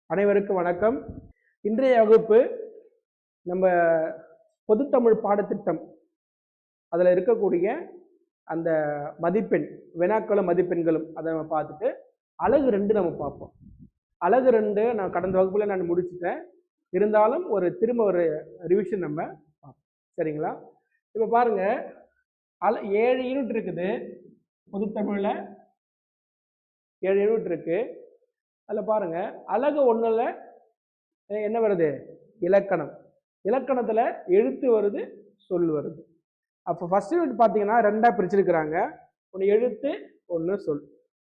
அனைவருக்கும் வணக்கம். இன்றைய வகுப்பு நம்ம பொதுத்தமிழ் பாடத்திட்டம் அதில் இருக்கக்கூடிய அந்த மதிப்பெண் வினாக்களும் மதிப்பெண்களும் அதை நம்ம பார்த்துட்டு அழகு 2 நம்ம பார்ப்போம். அழகு 2 நான் கடந்த வகுப்புல நான் முடிச்சுட்டேன். இருந்தாலும் திரும்ப ஒரு ரிவிஷன் நம்ம பார்ப்போம். சரிங்களா? இப்போ பாருங்க, 7 யூனிட் இருக்குது. பொதுத்தமிழில் 7 யூனிட் இருக்கு. அதில் பாருங்க, அழகு 1ல் என்ன வருது? இலக்கணம். இலக்கணத்தில் எழுத்து வருது, சொல் வருது. அப்போ ஃபர்ஸ்ட் யூனிட் பார்த்தீங்கன்னா 2ஆக பிரிச்சிருக்கிறாங்க. ஒன்று எழுத்து, ஒன்று சொல்.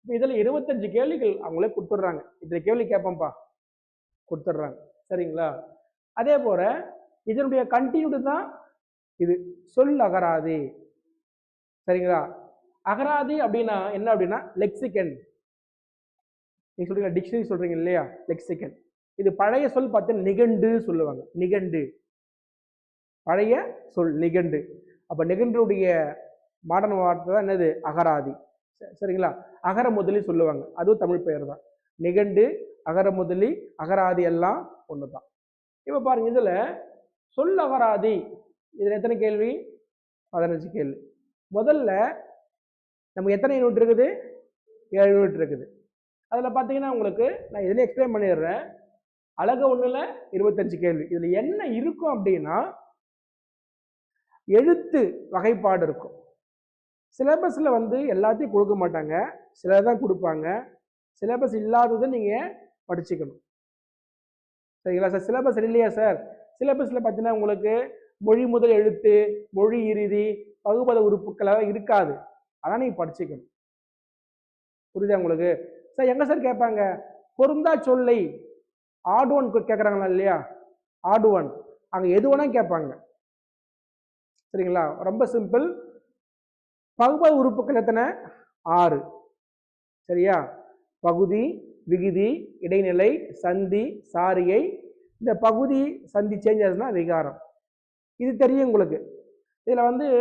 இப்போ இதில் 25 கேள்விகள் அவங்களே கொடுத்துட்றாங்க. இத்தனை கேள்வி கேட்போம்ப்பா கொடுத்துட்றாங்க. சரிங்களா? அதே போல் இதனுடைய கண்டினியூட்டி தான் இது சொல் அகராதி. சரிங்களா? அகராதி அப்படின்னா என்ன அப்படின்னா லெக்சிகன். நீங்க சொல்றீங்க டிக்ஷனரி சொல்றீங்க இல்லையா? லெக்சிகன். இது பழைய சொல் பார்த்தீங்கன்னா நிகண்டு சொல்லுவாங்க. நிகண்டு பழைய சொல் நிகண்டு. அப்ப நிகண்டுடைய மாடர்ன் வார்த்தை தான் என்னது? அகராதி. சரிங்களா? அகர முதலி சொல்லுவாங்க. அதுவும் தமிழ் பெயர் தான். நிகண்டு, அகர முதலி, அகராதி எல்லாம் ஒண்ணுதான். இப்ப பாருங்க, இதுல சொல் அகராதி இதுல எத்தனை கேள்வி? 15 கேள்வி. முதல்ல நமக்கு எத்தனை யூனிட் இருக்குது? 7 யூனிட் இருக்குது. அதுல பாத்தீங்கன்னா உங்களுக்கு நான் இதுல எக்ஸ்பிளைன் பண்ணிடுறேன். அழகு 1ல் 25 கேள்வி. இதுல என்ன இருக்கும் அப்படின்னா எழுத்து வகைப்பாடு இருக்கும். சிலபஸ்ல எல்லாத்தையும் கொடுக்க மாட்டாங்க, சிலதான் கொடுப்பாங்க. சிலபஸ் இல்லாததை நீங்க படிச்சுக்கணும். சரிங்களா சார்? சிலபஸ் இல்லையா சார்? சிலபஸ்ல பார்த்தீங்கன்னா உங்களுக்கு மொழி முதல் எழுத்து, மொழி இறுதி, பகுபத உறுப்புக்கள் இருக்காது. அதான் நீங்க படிச்சுக்கணும். புரியுதா உங்களுக்கு? சார் எங்க சார் கேட்பாங்க? பொருந்தா சொல்லை ஆட் ஒன் கேட்குறாங்களா இல்லையா? ஆட் ஒன் அங்க எது வேணா கேட்பாங்க. சரிங்களா? ரொம்ப சிம்பிள். பகுபத உறுப்புகள் எத்தனை? 6. சரியா? பகுதி, விகுதி, இடைநிலை, சந்தி, சாரியை. இந்த பகுதி சந்தி சேஞ்ச் ஆகுதுன்னா விகாரம். இது தெரியும் உங்களுக்கு. இதுல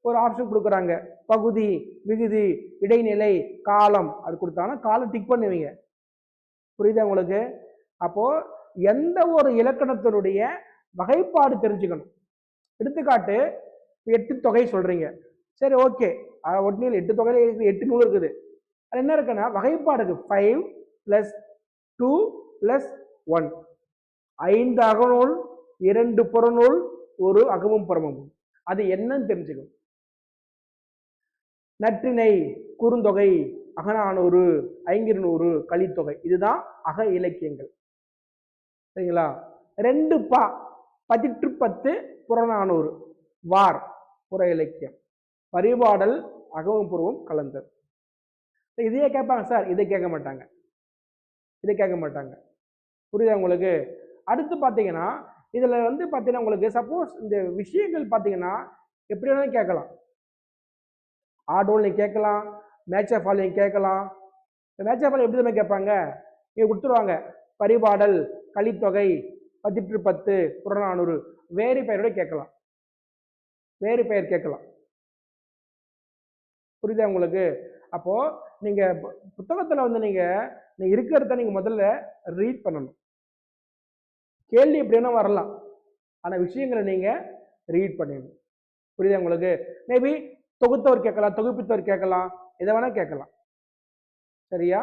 ஒரு ஆப்ஷன் கொடுக்குறாங்க. பகுதி, விகுதி, இடைநிலை, காலம். அது கொடுத்தாங்கன்னா காலம் டிக் பண்ணுவீங்க. புரியுதா உங்களுக்கு? அப்போ எந்த ஒரு இலக்கணத்தினுடைய வகைப்பாடு தெரிஞ்சுக்கணும். எடுத்துக்காட்டு 8 தொகை சொல்றீங்க. சரி, ஓகே. ஒன்னில் 8 தொகையில 8 நூல் இருக்குது. அது என்ன இருக்குன்னா வகைப்பாடு இருக்கு. 5 + 2 + 1. 5 அகநூல், 2 புறநூல், 1 அகமும் புறமும். அது என்னன்னு தெரிஞ்சுக்கணும். நற்றிணை, குறுந்தொகை, அகநானூறு, ஐங்கிறுநூறு, கலித்தொகை. இதுதான் அக இலக்கியங்கள். சரிங்களா? 2 பா 10 புறநானூறு, வார் புற இலக்கியம், பரிபாடல் அகமும் புறமும் கலந்தது. இதையே கேட்பாங்க சார்? இதை கேட்க மாட்டாங்க. இதை கேட்க மாட்டாங்க. புரியுதா உங்களுக்கு? அடுத்து பார்த்தீங்கன்னா இதுல பார்த்தீங்கன்னா உங்களுக்கு சப்போஸ் இந்த விஷயங்கள் பார்த்தீங்கன்னா எப்படி வேணாலும் கேட்கலாம். ஆடோல் நீங்க கேட்கலாம், மேட்ச் ஆஃப் ஆல் நீங்க கேட்கலாம். மேட்ச் ஆஃப் ஆல் எப்படி தான் கேட்பாங்க? நீங்க கொடுத்துருவாங்க பரிபாடல், கலித்தொகை, 10 புறநானூறு, வேறு பெயரோட கேட்கலாம். வேறு பெயர் கேட்கலாம். புரியுதா உங்களுக்கு? அப்போ நீங்க புத்தகத்துல நீங்க இருக்கிறத நீங்க முதல்ல ரீட் பண்ணணும். கேள்வி எப்படின்னா வரலாம், ஆனா விஷயங்களை நீங்க ரீட் பண்ணிடணும். புரியுதா உங்களுக்கு? மேபி தொகுத்தவர் கேட்கலாம், தொகுப்பித்தவர் கேட்கலாம், எதை வேணா கேட்கலாம். சரியா?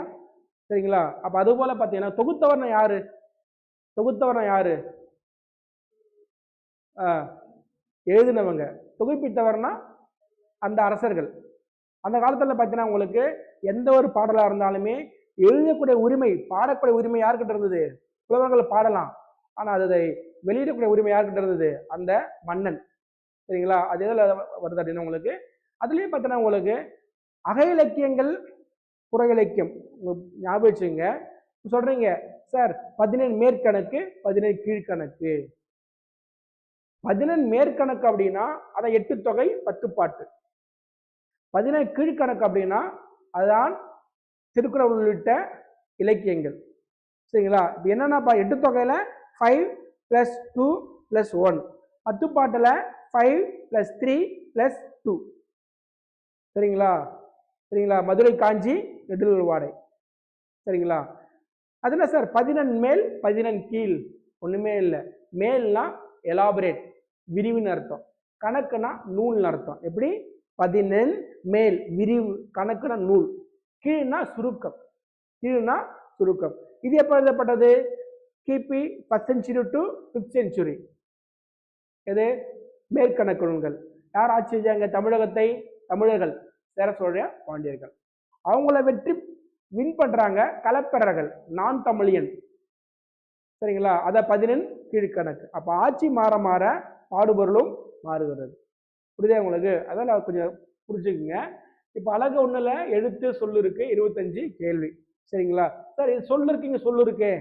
சரிங்களா? அப்ப அது போல பாத்தீங்கன்னா தொகுத்தவர்னா யாரு? தொகுத்தவர்னா யாரு? எழுதினவங்க. தொகுப்பித்தவர்னா அந்த அரசர்கள். அந்த காலத்துல பார்த்தீங்கன்னா உங்களுக்கு எந்த ஒரு பாடலா இருந்தாலுமே எழுதக்கூடிய உரிமை, பாடக்கூடிய உரிமை யாருக்கிட்ட இருந்தது? புலவர்கள் பாடலாம், ஆனா அதை வெளியிடக்கூடிய உரிமை யாருக்கிட்ட இருந்தது? அந்த மன்னன். சரிங்களா? அது எதுல வருது அப்படின்னா உங்களுக்கு அதுலயே பார்த்தீங்கன்னா உங்களுக்கு அக இலக்கியங்கள், புற இலக்கியம் ஞாபகம் வச்சுங்க. சொல்றீங்க சார் 17 மேற்கணக்கு, 17 கீழ்கணக்கு. 17 மேற்கணக்கு அப்படின்னா அதை 8 தொகை 10 பாட்டு. 17 கீழ்கணக்கு அப்படின்னா அதுதான் திருக்குறள் உள்ளிட்ட இலக்கியங்கள். சரிங்களா? இப்போ என்னன்னா 8 தொகையில 5 + 2 + 1, 10 பாட்டுல 5 + 3 + 2. சரிங்களா? சரிங்களா? மதுரை காஞ்சி நெடுநல் வாடை. சரிங்களா? அதுல சார் 14 மேல் 14 கீழ் ஒண்ணுமே இல்லை. மேல்னா எலாபரேட், விரிவுன்னு அர்த்தம். கணக்குனா நூல்னு அர்த்தம். எப்படி? 14 மேல் விரிவு, கணக்குனா நூல். கீழ்னா சுருக்கம், கீழ்னா சுருக்கம். இது எப்ப எழுதப்பட்டது? கிபி 1st century to 5th century. எது? மேற்கணக்கு நூல்கள். யார் ஆட்சி செஞ்சாங்க தமிழகத்தை? தமிழர்கள், சேர சோழ பாண்டியர்கள். அவங்கள வெற்றி வின் பண்றாங்க கலப்பெறர்கள், நான் தமிழியன். சரிங்களா? அத 14 கீழ்கணக்கு. அப்ப ஆட்சி மாற மாற பாடுபொருளும் மாறுகிறது. புரியுதா உங்களுக்கு? அதெல்லாம் கொஞ்சம் புரிஞ்சுக்குங்க. இப்ப அழகு ஒண்ணுல எழுத்து சொல்லு இருக்கு, 25 கேள்வி. சரிங்களா? சார் இது சொல்லு இருக்கு, இங்க சொல்லு இருக்கு,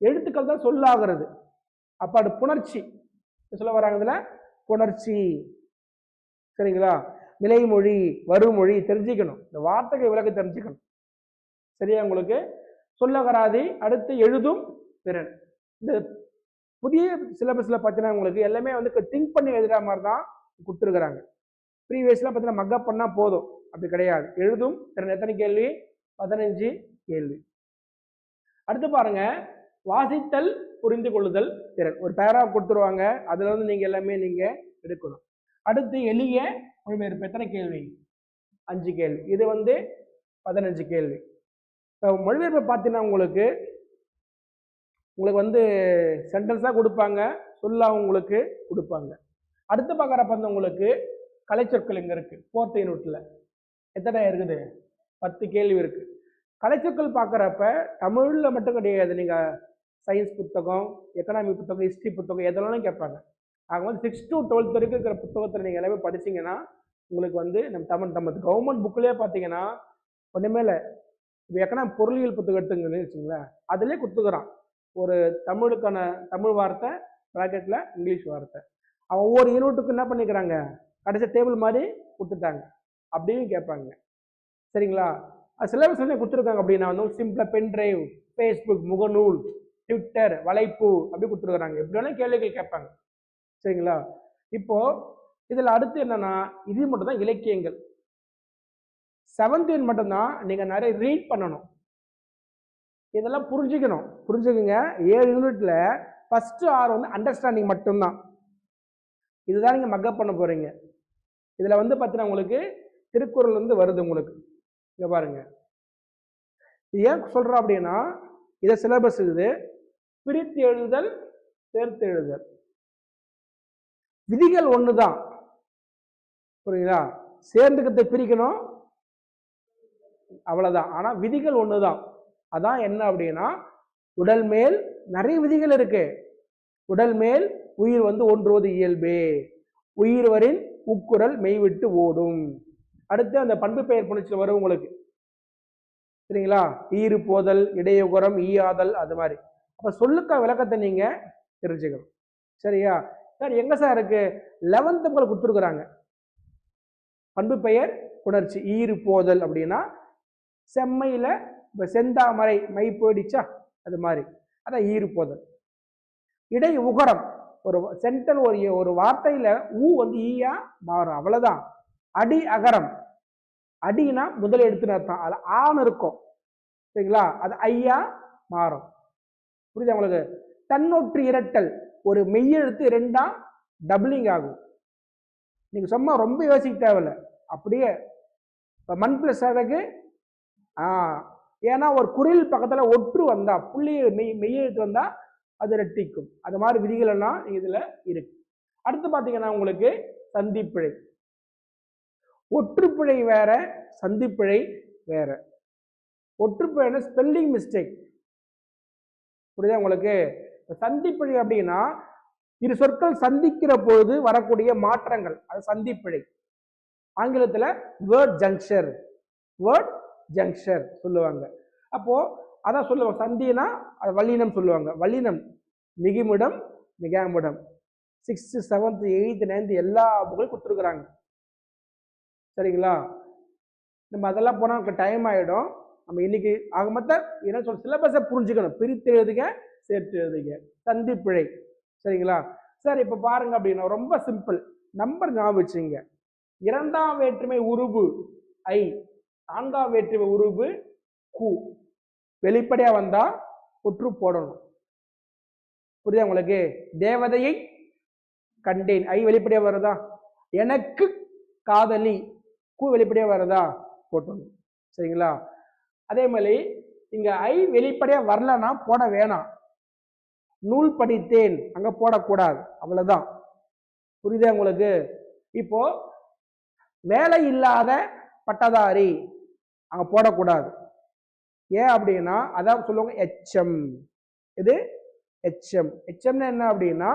எழுத்துக்கள் தான் சொல்லாகிறது. அப்ப அது புணர்ச்சி சொல்ல வராங்க. இதுல புணர்ச்சி. சரிங்களா? நிலைமொழி, வருமொழி தெரிஞ்சுக்கணும், இந்த வார்த்தைகள் விளக்க தெரிஞ்சுக்கணும். சரியா உங்களுக்கு? சொல்லகராதி, அடுத்து எழுதும் திறன். இந்த புதிய சிலபஸ்ல பார்த்தீங்கன்னா உங்களுக்கு எல்லாமே வந்து திங்க் பண்ணி எழுதுற மாதிரி தான் கொடுத்துருக்குறாங்க. ப்ரீவியஸ்லாம் பார்த்தீங்கன்னா மக்கப் பண்ணா போதும், அப்படி கிடையாது. எழுதும் திறன் எத்தனை கேள்வி? 15 கேள்வி. அடுத்து பாருங்க, வாசித்தல் புரிந்து கொள்ளுதல் திறன். ஒரு பேராகிராஃப் கொடுத்துருவாங்க, அதுல வந்து நீங்க எல்லாமே நீங்க எடுக்கணும். அடுத்து எளிய மொழிபெயர்ப்பு எத்தனை கேள்வி? 5 கேள்வி. இது வந்து 15 கேள்வி. மொழிபெயர்ப்பு பார்த்தீங்கன்னா உங்களுக்கு வந்து சென்டென்ஸாக கொடுப்பாங்க, சொல்லா உங்களுக்கு கொடுப்பாங்க. அடுத்து பார்க்குறப்ப வந்து உங்களுக்கு கலைச்சொற்கள் இங்கே இருக்கு. 4th யூனிட்ல எத்தனை இருக்குது? 10 கேள்வி இருக்கு. கலைச்சொற்கள் பார்க்குறப்ப தமிழில் மட்டும் கிடையாது, நீங்கள் சயின்ஸ் புத்தகம், எக்கனாமிக் புத்தகம், ஹிஸ்ட்ரி புத்தகம் எதெல்லாம் கேட்பாங்க. ஆக வந்து 6th to 12th வரைக்கும் இருக்கிற புத்தகத்தில் நீங்கள் எல்லாமே படிச்சிங்கன்னா உங்களுக்கு வந்து நம்ம தமிழ் கவர்மெண்ட் புக்லேயே பார்த்தீங்கன்னா ஒன்றுமே இல்லை. இப்போ எக்கனாமிக் பொருளியல் புத்தகம் எடுத்துங்கன்னு வச்சுங்களேன், அதுலேயே கொடுத்துக்கிறான் ஒரு தமிழுக்கான தமிழ் வார்த்தை, ப்ராக்கெட்டில் இங்கிலீஷ் வார்த்தை. அவன் ஒவ்வொரு யூனிட்டுக்கு என்ன பண்ணிக்கிறாங்க, கடைசி டேபிள் மாதிரி கொடுத்துட்டாங்க. அப்படின்னு கேட்பாங்க. சரிங்களா? அது சிலபஸ் வந்து கொடுத்துருக்காங்க. அப்படின்னா வந்து சிம்பிளாக பென்ட்ரைவ், ஃபேஸ்புக், முகநூல், ட்விட்டர், வலைப்பு அப்படி கொடுத்துருக்குறாங்க. எப்படி வேணாலும் கேள்விகள் கேட்பாங்க. சரிங்களா? இப்போ இதில் அடுத்து என்னன்னா, இது மட்டும் தான் இலக்கியங்கள். 7th யூனிட் மட்டும்தான் நீங்கள் நிறைய ரீட் பண்ணணும், இதெல்லாம் புரிஞ்சுக்கணும். புரிஞ்சுக்குங்க. 7 யூனிட்ல ஃபர்ஸ்ட் 6 வந்து அண்டர்ஸ்டாண்டிங் மட்டும்தான். இதுதான் நீங்க மக்கப் பண்ண போறீங்க. இதுல வந்து பார்த்தீங்கன்னா உங்களுக்கு திருக்குறள் வந்து வருது உங்களுக்கு. இங்க பாருங்க, ஏன் சொல்றோம் அப்படின்னா இதை சிலபஸ் இது. பிரித்து எழுதல், சேர்த்து எழுதல், விதிகள் ஒண்ணுதான். புரியுதா? சேர்ந்துக்கத்தை பிரிக்கணும் அவ்வளவுதான். ஆனா விதிகள் ஒண்ணுதான். அதான் என்ன அப்படின்னா, உடல் மேல் நிறைய விதிகள் இருக்கு. உடல் மேல் உயிர் வந்து ஒன்றுவது இயல்பே, உயிர் வரின் உக்குரல் மெய்விட்டு ஓடும். அடுத்து அந்த பண்பு பெயர் புணர்ச்சி வரும் உங்களுக்கு. சரிங்களா? ஈறு போதல், இடையுகரம், ஈயாதல், அது மாதிரி. அப்ப சொல்லுக்க விளக்கத்தை நீங்க தெரிஞ்சுக்கணும். சரியா? சார் எங்க சார் இருக்கு? 11th புக்ல கொடுத்துருக்குறாங்க. பண்பு பெயர் புணர்ச்சி ஈறு போதல் அப்படின்னா செம்மையில இப்ப செந்தாமரை மை போயிடுச்சா, அது மாதிரி அதான் ஈறு போதல். இடை உகரம், ஒரு சென்டர் ஒரு வார்த்தையில ஊ வந்து ஈயா மாறும், அவ்வளவுதான். அடி அகரம், அடினா முதல் எடுத்துன்னு அர்த்தம், அது ஆண் இருக்கும். சரிங்களா? அது ஐயா மாறும். புரியுதா உங்களுக்கு? தன்னொற்று இரட்டல், ஒரு மெய்யெழுத்து 2ஆ டபுளிங் ஆகும். நீங்க சும்மா ரொம்ப யோசிக்க தேவையில்லை, அப்படியே இப்ப மண் பிளஸ் அழகு. ஏன்னா ஒரு குரில் பக்கத்துல ஒற்று வந்தா, புள்ளி மெய்யெழுத்து வந்தா அது ரெட்டிக்கும். அது மாதிரி விதிகள் எல்லாம் இதுல இருக்கு. அடுத்து பாத்தீங்கன்னா உங்களுக்கு சந்திப்பிழை. ஒற்றுப்பிழை வேற, சந்திப்பிழை வேற. ஒற்றுப்பிழை ஸ்பெல்லிங் மிஸ்டேக். புரியுதா உங்களுக்கு? சந்திப்பிழை அப்படின்னா இரு சொற்கள் சந்திக்கிற பொழுது வரக்கூடிய மாற்றங்கள், அது சந்திப்பிழை. ஆங்கிலத்துல வேர்ட் ஜங்ஷர், வேர்ட் ஜங்ஷர் சொல்லுவாங்க. அப்போ அதான் சொல்லுவாங்க, சந்தினா அது வல்லினம் சொல்லுவாங்க. வல்லினம் மிகுமிடம், மிகாமிடம். 6th 7th 8th 9th எல்லா புக்கையும் கொடுத்துருக்குறாங்க. சரிங்களா? நம்ம அதெல்லாம் போனா நமக்கு டைம் ஆயிடும். நம்ம இன்னைக்கு ஆக மொத்தம் என்ன சொல்ல, சிலபஸை புரிஞ்சுக்கணும். பிரித்து எழுதுக, சேர்த்து எழுதுக, சந்திப்பிழை. சரிங்களா? சார் இப்ப பாருங்க அப்படின்னா ரொம்ப சிம்பிள். நம்பர் ஞாபகம் வச்சுங்க. 2ஆம் வேற்றுமை உருபு ஐ, 4ஆம் வேற்றுமை உருபு கு வெளிப்படையா வந்தா ஒற்று போடணும். புரியுதா உங்களுக்கு? தேவதையை கண்டேன், ஐ வெளிப்படையா வருதா? எனக்கு காதலி, கூ வெளிப்படையா வருதா? போட்டணும். சரிங்களா? அதே மாதிரி இங்க ஐ வெளிப்படையா வரலன்னா போட வேணாம். நூல் படித்தேன் அங்க போடக்கூடாது, அவ்வளவுதான். புரியுதா உங்களுக்கு? இப்போ வேலை இல்லாத பட்டதாரி அங்க போடக்கூடாது. ஏன் அப்படின்னா அதான் சொல்லுவாங்க எச்சம். இது எச்சம். எச்சம்னா என்ன அப்படின்னா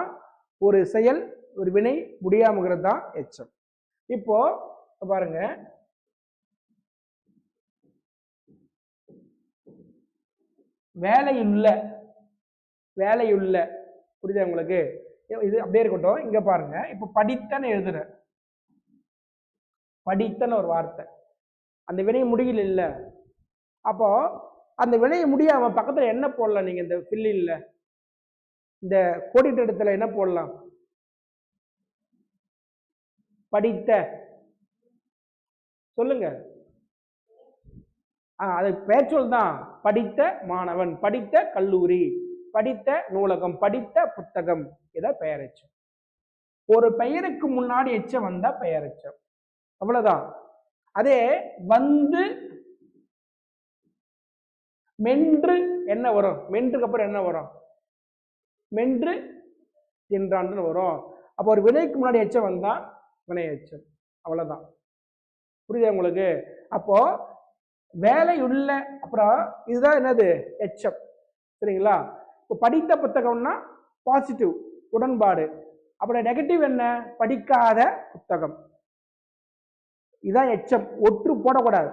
ஒரு செயல் ஒரு வினை முடியாமங்கிறது தான் எச்சம். இப்போ பாருங்க, வேலையுள்ள, வேலையுள்ள, புரியுதா உங்களுக்கு? இது அப்படியே இருக்கட்டும். இங்க பாருங்க, இப்ப படித்தன்னு எழுதுற, படித்தன்னு ஒரு வார்த்தை, அந்த வினை முடியல இல்ல. அப்போ அந்த வினையை முடியாம பக்கத்துல என்ன போடலாம்? நீங்க இந்த ஃபில்லில்ல இந்த கோடிட்ட இடத்துல என்ன போடலாம்? படித்த, சொல்லுங்க. அது பெயர்ச்சொல் தான். படித்த மாணவன், படித்த கல்லூரி, படித்த நூலகம், படித்த புத்தகம், இத பெயரெச்சம். ஒரு பெயருக்கு முன்னாடி எச்சம் வந்தா பெயரெச்சம், அவ்வளவுதான். அதே வந்து மென்று என்ன வரும்? மென்றுக்கு அப்புறம் என்ன வரும்? மென்று என்றான் வரும். அப்போ ஒரு வினைக்கு முன்னாடி எச்சம் வந்தா வினை எச்சம், அவ்வளவுதான். புரியுதா உங்களுக்கு? அப்போ வேலையுள்ள, அப்புறம் இதுதான் என்னது? எச்சம். சரிங்களா? இப்போ படித்த புத்தகம்னா பாசிட்டிவ், உடன்பாடு. அப்புறம் நெகட்டிவ் என்ன? படிக்காத புத்தகம். இதான் எச்சம். ஒற்று போடக்கூடாது.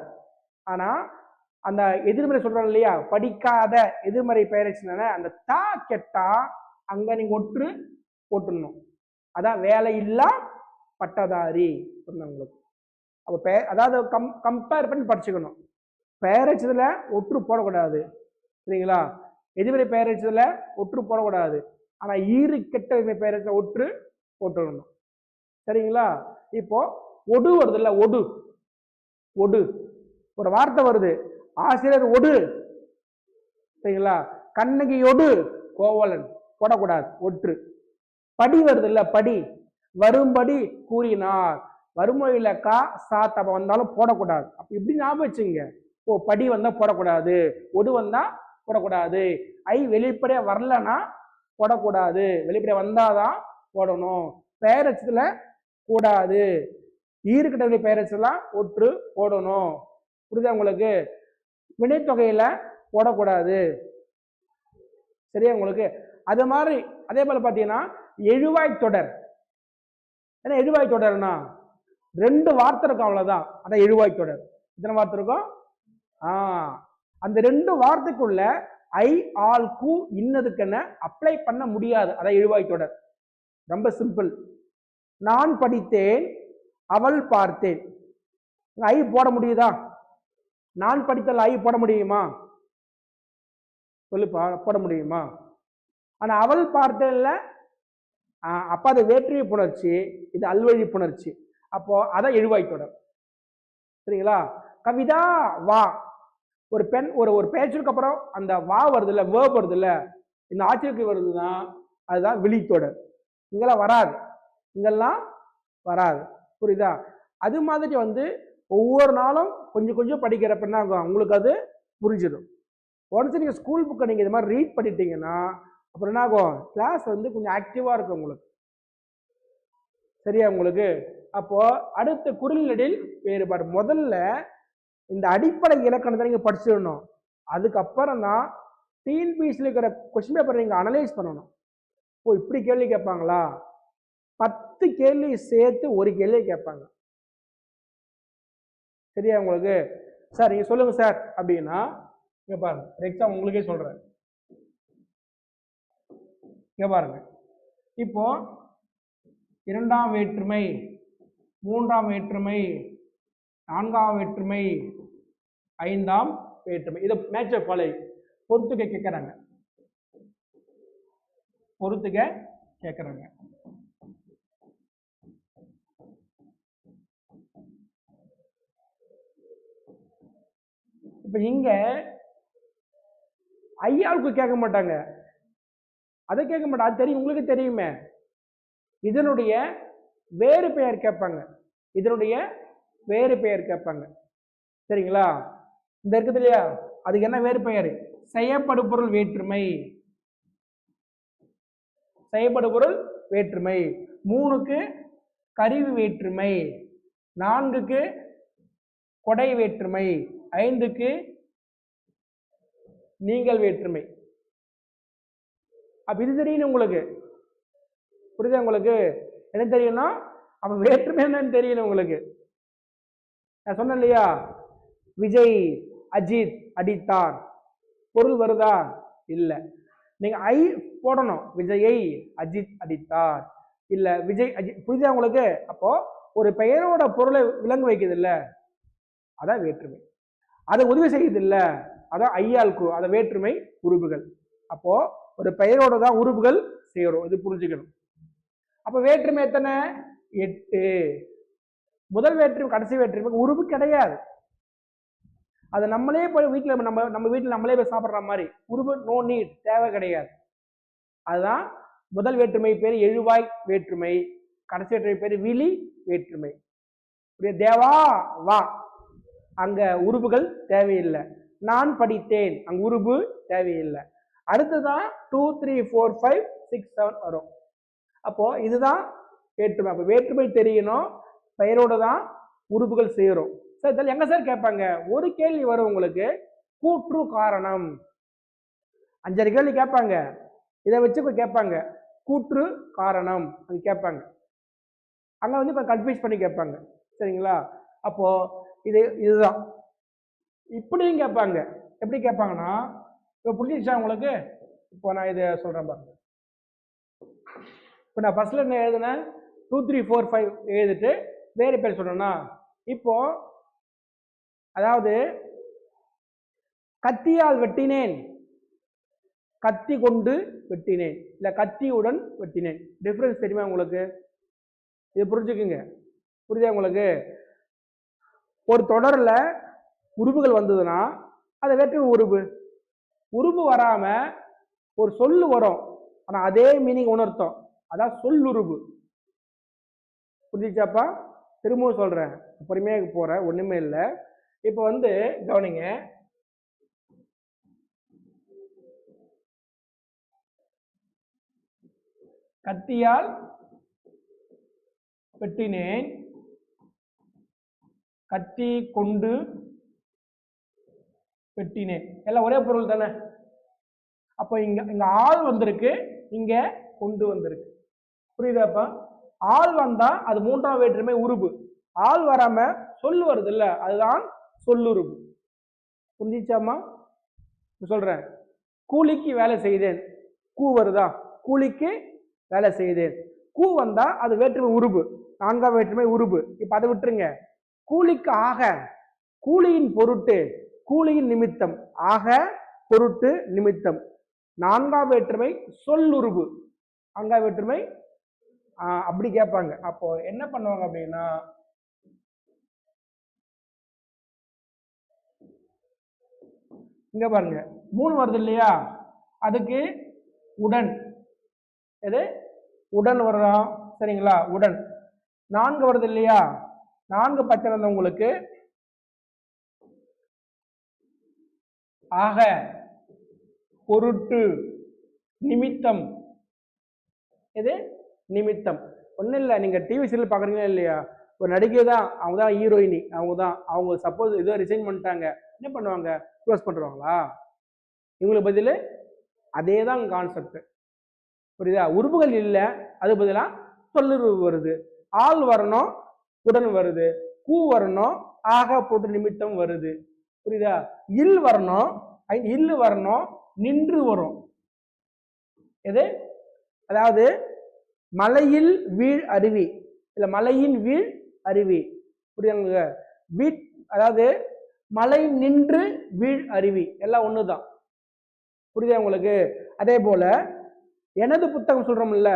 ஆனா அந்த எதிர்மறை சொல்றாங்க இல்லையா, படிக்காத எதிர்மறை பெயரச்சு, அந்த தா கெட்டா அங்க நீங்க ஒற்று போட்டுடணும். அதான் வேலையில்லா பட்டதாரி உங்களுக்கு. அப்ப அதாவது கம்பேர் பண்ணி படிச்சுக்கணும். பெயரச்சதுல ஒற்று போடக்கூடாது. சரிங்களா? எதிர்மறை பெயரச்சதுல ஒற்று போடக்கூடாது. ஆனா ஈறு கெட்ட பெயரச்சதுல ஒற்று போட்டுடணும். சரிங்களா? இப்போ ஒடு வருது இல்ல, ஒடு, ஒடு ஒரு வார்த்தை வருது, ஆசிரியர் ஒடு. சரிங்களா? கண்ணகியோடு கோவலன் போடக்கூடாது, ஒற்று. படி வருது இல்ல, படி, வரும்படி கூறினார், வறுமொழியில கா சா தப்ப வந்தாலும் போடக்கூடாது. அப்ப இப்படி ஞாபகம் வச்சுங்க. ஓ, படி வந்தா போடக்கூடாது, ஒடு வந்தா போடக்கூடாது, ஐ வெளிப்படையா வரலன்னா போடக்கூடாது, வெளிப்படையா வந்தாதான் போடணும். பெயரச்சத்துல கூடாது, ஈறுகிட்ட பெயரச்செல்லாம் ஒற்று போடணும். புரியுதா உங்களுக்கு? வினைத்தொகையில போடக்கூடாது. சரியா உங்களுக்கு? அது மாதிரி அதே போல பாத்தீங்கன்னா எழுவாய் தொடர். ஏன்னா எழுவாய் தொடர்னா ரெண்டு வார்த்தை இருக்கும், அவ்வளவுதான். அதான் எழுவாய் தொடர். எத்தனை வார்த்தை இருக்கும்? அந்த ரெண்டு வார்த்தைக்குள்ள ஐ ஆல் கூ இன்னதுக்குன்னு அப்ளை பண்ண முடியாது. அதான் எழுவாய் தொடர். ரொம்ப சிம்பிள். நான் படித்தேன், அவள் பார்த்தேன், ஐ போட முடியுதா? நான் படித்தல் ஐ போட முடியுமா? சொல்லுப்பா, போட முடியுமா? ஆனா அவள் பார்த்தேன்ல, அப்ப அது வேற்று புணர்ச்சி, இது அல்வழி புணர்ச்சி. அப்போ அதான் எழுவாய் தொடர். சரிங்களா? கவிதா வா, ஒரு பெண் ஒரு பேச்சுக்கு அப்புறம் அந்த வா வருது இல்ல, வேர்ப் வருது இல்ல, இந்த ஆட்சிக்கு வருதுன்னா அதுதான் விழித்தொடர். இங்கெல்லாம் வராது, இங்கெல்லாம் வராது. புரியுதா? அது மாதிரி ஒவ்வொரு நாளும் கொஞ்சம் கொஞ்சம் படிக்கிறப்ப என்ன ஆகும், உங்களுக்கு அது புரிஞ்சிடும். ஒன்ஸ் நீங்க ஸ்கூல் புக்கை நீங்க இது மாதிரி ரீட் பண்ணிட்டீங்கன்னா அப்புறம் என்ன ஆகும், கிளாஸ் கொஞ்சம் ஆக்டிவா இருக்கும் உங்களுக்கு. சரியா உங்களுக்கு? அப்போ அடுத்த குரில்நெடில் வேறுபாடு. முதல்ல இந்த அடிப்படை இலக்கணத்தை நீங்க படிச்சிடணும். அதுக்கப்புறம் தான் டிஎன்பிஎஸ்சியில் இருக்கிற கொஸ்டின் பேப்பர் நீங்க அனலைஸ் பண்ணணும். ஓ, இப்படி கேள்வி கேட்பாங்களா? 10 கேள்வி சேர்த்து ஒரு கேள்வி கேட்பாங்க. சரியா உங்களுக்கு? சார் நீங்க சொல்லுங்க சார் அப்படின்னா, இங்க பாருங்க, எக்ஸாம் உங்களுக்கே சொல்றேன். இங்க பாருங்க, இப்போ இரண்டாம் வேற்றுமை, மூன்றாம் வேற்றுமை, நான்காம் வேற்றுமை, ஐந்தாம் வேற்றுமை, இதை மேட்ச் ஃபாலோ பொறுத்துக்க கேட்கறாங்க, பொறுத்துக்க கேட்கறாங்க. இப்ப இங்க ஐயாவுக்கு கேட்க மாட்டாங்க, அதை கேட்க மாட்டாங்க, அது தெரியும், உங்களுக்கு தெரியுமே. இதனுடைய வேறு பெயர் கேட்பாங்க, இதனுடைய வேறு பெயர் கேட்பாங்க. சரிங்களா? இந்த இருக்குது இல்லையா, அதுக்கு என்ன வேறு பெயர்? செய்யப்படு பொருள் வேற்றுமை. செய்யப்படு பொருள் வேற்றுமை. 3க்கு கருவி வேற்றுமை, 4க்கு கொடை வேற்றுமை, 5க்கு நீங்கள் வேற்றுமை. அப்ப இது தெரியணும் உங்களுக்கு. புரியுதா உங்களுக்கு? என்ன தெரியும்னா அப்ப வேற்றுமை என்னன்னு தெரியணும் உங்களுக்கு. நான் சொன்னேன் இல்லையா, விஜய் அஜித் அடித்தார், பொருள் வருதா? இல்ல. நீங்க ஐ போடணும், விஜயை அஜித் அடித்தார், இல்ல விஜய் அஜித். புரியுதா உங்களுக்கு? அப்போ ஒரு பெயரோட பொருளை விளங்க வைக்குது இல்ல, அதான் வேற்றுமை. அதை உதவி செய்யுது இல்ல, அதான் ஐயாளுக்கு, அதை வேற்றுமை உறுப்புகள். அப்போ ஒரு பெயரோட தான் உறுப்புகள் செய்யறோம், இது புரிஞ்சுக்கணும். அப்ப வேற்றுமை எத்தனை? 8. முதல் வேற்றுமை கடைசி வேற்றுமை உறுப்பு கிடையாது. அது நம்மளே போய் வீட்டில் நம்ம வீட்டில் நம்மளே போய் சாப்பிட்ற மாதிரி உறுப்பு நோ நீட், தேவை கிடையாது. அதுதான் முதல் வேற்றுமை பேர் எழுவாய் வேற்றுமை, கடைசி வேற்றுமை பேர் விழி வேற்றுமை. தேவா வா, அங்க உறுப்புகள் தேவையில்லை. நான் படித்தேன், அங்க உறுப்பு தேவையில்லை. அடுத்துதான் 2 3 4 5 6 7 வரும். அப்போ இதுதான் வேற்றுமை. அப்போ வேற்றுமை தெரியணும், பெயரோட தான் உறுப்புகள் செய்யறோம். சார் இதெல்லாம் எங்க சார் கேட்பாங்க? ஒரு கேள்வி வரும் உங்களுக்கு, கூற்று காரணம். 5 கேள்வி கேட்பாங்க, இதை வச்சு கேட்பாங்க, கூற்று காரணம் அது கேட்பாங்க. அங்க வந்து இப்ப கன்ஃபியூஸ் பண்ணி கேட்பாங்க. சரிங்களா? அப்போ இதுதான் இப்படியும் கேட்பாங்க. எப்படி கேட்பாங்கன்னா, இப்போ புரிஞ்சிச்சா உங்களுக்கு? இப்போ நான் இதை சொல்றேன் பாருங்க. இப்போ நான் ஃபர்ஸ்ட்ல என்ன எழுதுனேன், 2 3 4 5 எழுதிட்டு வேறு பேர் சொன்னேன்னா, இப்போ அதாவது கத்தியால் வெட்டினேன், கத்தி கொண்டு வெட்டினேன், இல்ல கத்தியுடன் வெட்டினேன். டிஃபரன்ஸ் தெரியுமா உங்களுக்கு? இது புரிஞ்சுக்குங்க. புரியுதா உங்களுக்கு? ஒரு தொடர்ல உறுப்புகள் வந்ததுன்னா அதை வேற்றுமை உறுப்பு. உறுப்பு வராம ஒரு சொல்லு வரும், ஆனா அதே மீனிங் உணர்த்தும், அதான் சொல்லுறுப்பு. புரிஞ்சிச்சாப்பா? திரும்பவும் சொல்றேன், பொறுமையாக போறேன், ஒண்ணுமே இல்லை. இப்ப வந்து கவனிங்க, கத்தியால் வெட்டினேன், கத்தி கொண்டு வெட்டினேன், எல்லாம் ஒரே பொருள் தானே. அப்போ இங்க ஆள் வந்திருக்கு, இங்க கொண்டு வந்திருக்கு. புரியுதாப்பா? ஆள் வந்தா அது 3ஆம் வேற்றுமை உறுப்பு. ஆள் வராம சொல்லு வருது இல்ல, அதுதான் சொல்லுறுப்பு. புரிஞ்சிச்சாமா? சொல்றேன், கூலிக்கு வேலை செய்தேன், கூ வருதா? கூலிக்கு வேலை செய்தேன், கூ வந்தா அது வேற்றுமை உறுப்பு, 4ஆம் வேற்றுமை உறுப்பு. இப்ப அதை விட்டுருங்க. கூலிக்கு ஆக, கூலியின் பொருட்டு, கூலியின் நிமித்தம், ஆக பொருட்டு நிமித்தம், 4ஆம் வேற்றுமை சொல்லுறுப்பு, 4ஆம் வேற்றுமை. அப்படி கேட்பாங்க. அப்போ என்ன பண்ணுவாங்க அப்படின்னா, இங்க பாருங்க 3 வருது இல்லையா, அதுக்கு உடன், எது உடன் வர்றோம். சரிங்களா? உடன். 4 வருது இல்லையா, 4 பச்சை உங்களுக்கு ஆக, பொருட்டு, நிமித்தம். எது நிமித்தம்? ஒன்றும் இல்லை, நீங்க டிவி சீரியல் பாக்குறீங்களா இல்லையா, ஒரு நடிகை தான், அவங்க தான் ஹீரோயினி, அவங்க சப்போஸ் ஏதோ ரிசைன் பண்ணிட்டாங்க, என்ன பண்ணுவாங்க? க்ளோஸ் பண்ணுவாங்களா? இவங்களுக்கு பதில் அதே தான் கான்செப்ட். புரியுதா? உறுப்புகள் இல்லை, அது பதிலாக சொல்லுறுப்பு வருது. ஆள் வரணும், உடன் வருது. கூ வரணும், ஆக போட்டு நிமித்தம் வருது. புரியுதா? இல் வரணும், இல்லு வரணும், நின்று வரும். எது? அதாவது மலையில் வீழ் அருவி, இல்ல மலையின் வீழ் அருவி. புரியுதுங்க? அதாவது மலை நின்று வீழ் அருவி, எல்லாம் ஒண்ணுதான். புரியுதா உங்களுக்கு? அதே போல எனது புத்தகம் சொல்றோம்ல,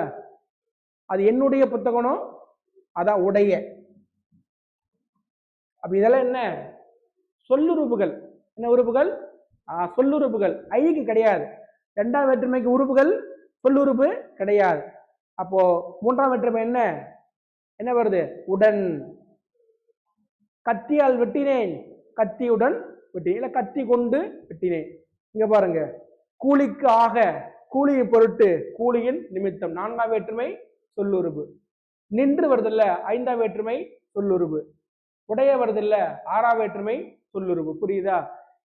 அது என்னுடைய புத்தகம், அதான் உடைய. அப்ப இதெல்லாம் என்ன? சொல்லுறுப்புகள். என்ன உறுப்புகள்? சொல்லுறுப்புகள் ஐக்கு கிடையாது. இரண்டாம் வேற்றுமைக்கு உறுப்புகள் சொல்லுறுப்பு கிடையாது. அப்போ மூன்றாம் வேற்றுமை என்ன என்ன வருது? உடன். கத்தியால் வெட்டினேன், கத்தியுடன் வெட்டினேன், இல்ல கத்தி கொண்டு வெட்டினேன். இங்க பாருங்க, கூலிக்கு ஆக, கூலியின் பொருட்டு, கூலியின் நிமித்தம் நான்காம் வேற்றுமை சொல்லுறுப்பு. நின்று வருதில்ல ஐந்தாம் வேற்றுமை சொல்லுறுப்பு. உடைய வருதில்ல ஆறாம் வேற்றுமை சொல்லுறுப்பு. புரியுதா?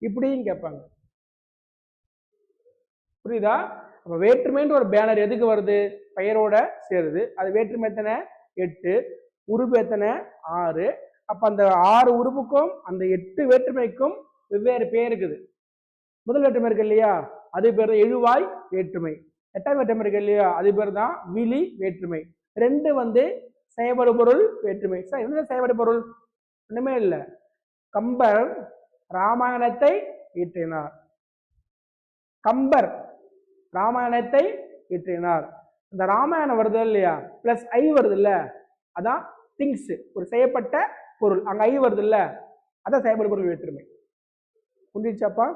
இப்படியும் கேட்பாங்க. புரியுதா? அப்ப வேற்றுமைன்ற ஒரு பேனர் எதுக்கு வருது? பெயரோட சேருது. அது வேற்றுமை எத்தனை? 8. உறுப்பு எத்தனை? 6. அப்ப அந்த 6 உறுப்புக்கும் அந்த 8 வேற்றுமைக்கும் வெவ்வேறு பெயர் இருக்குது. முதல் வேற்றுமை இருக்கு இல்லையா, அது பேர் எழுவாய் வேற்றுமை. எட்டாம் வேற்றுமை இருக்கு இல்லையா, அது பேர் தான் விழி வேற்றுமை. 2 செயல்படு பொருள் வேற்றுமை. என்ன செயல்படு பொருள்? ஒண்ணுமே இல்லை. கம்பர் ராமாயணத்தை இயற்றினார். கம்பர் ராமாயணத்தை இயற்றினார். இந்த ராமாயணம் வருது இல்லையா, பிளஸ் ஐ வருது இல்ல, அதான் திங்ஸ், ஒரு செய்யப்பட்ட பொருள். அங்க ஐ வருது இல்ல, அதான் செயல்படு பொருள் வேற்றுமை. புரிஞ்சிச்சாப்பா?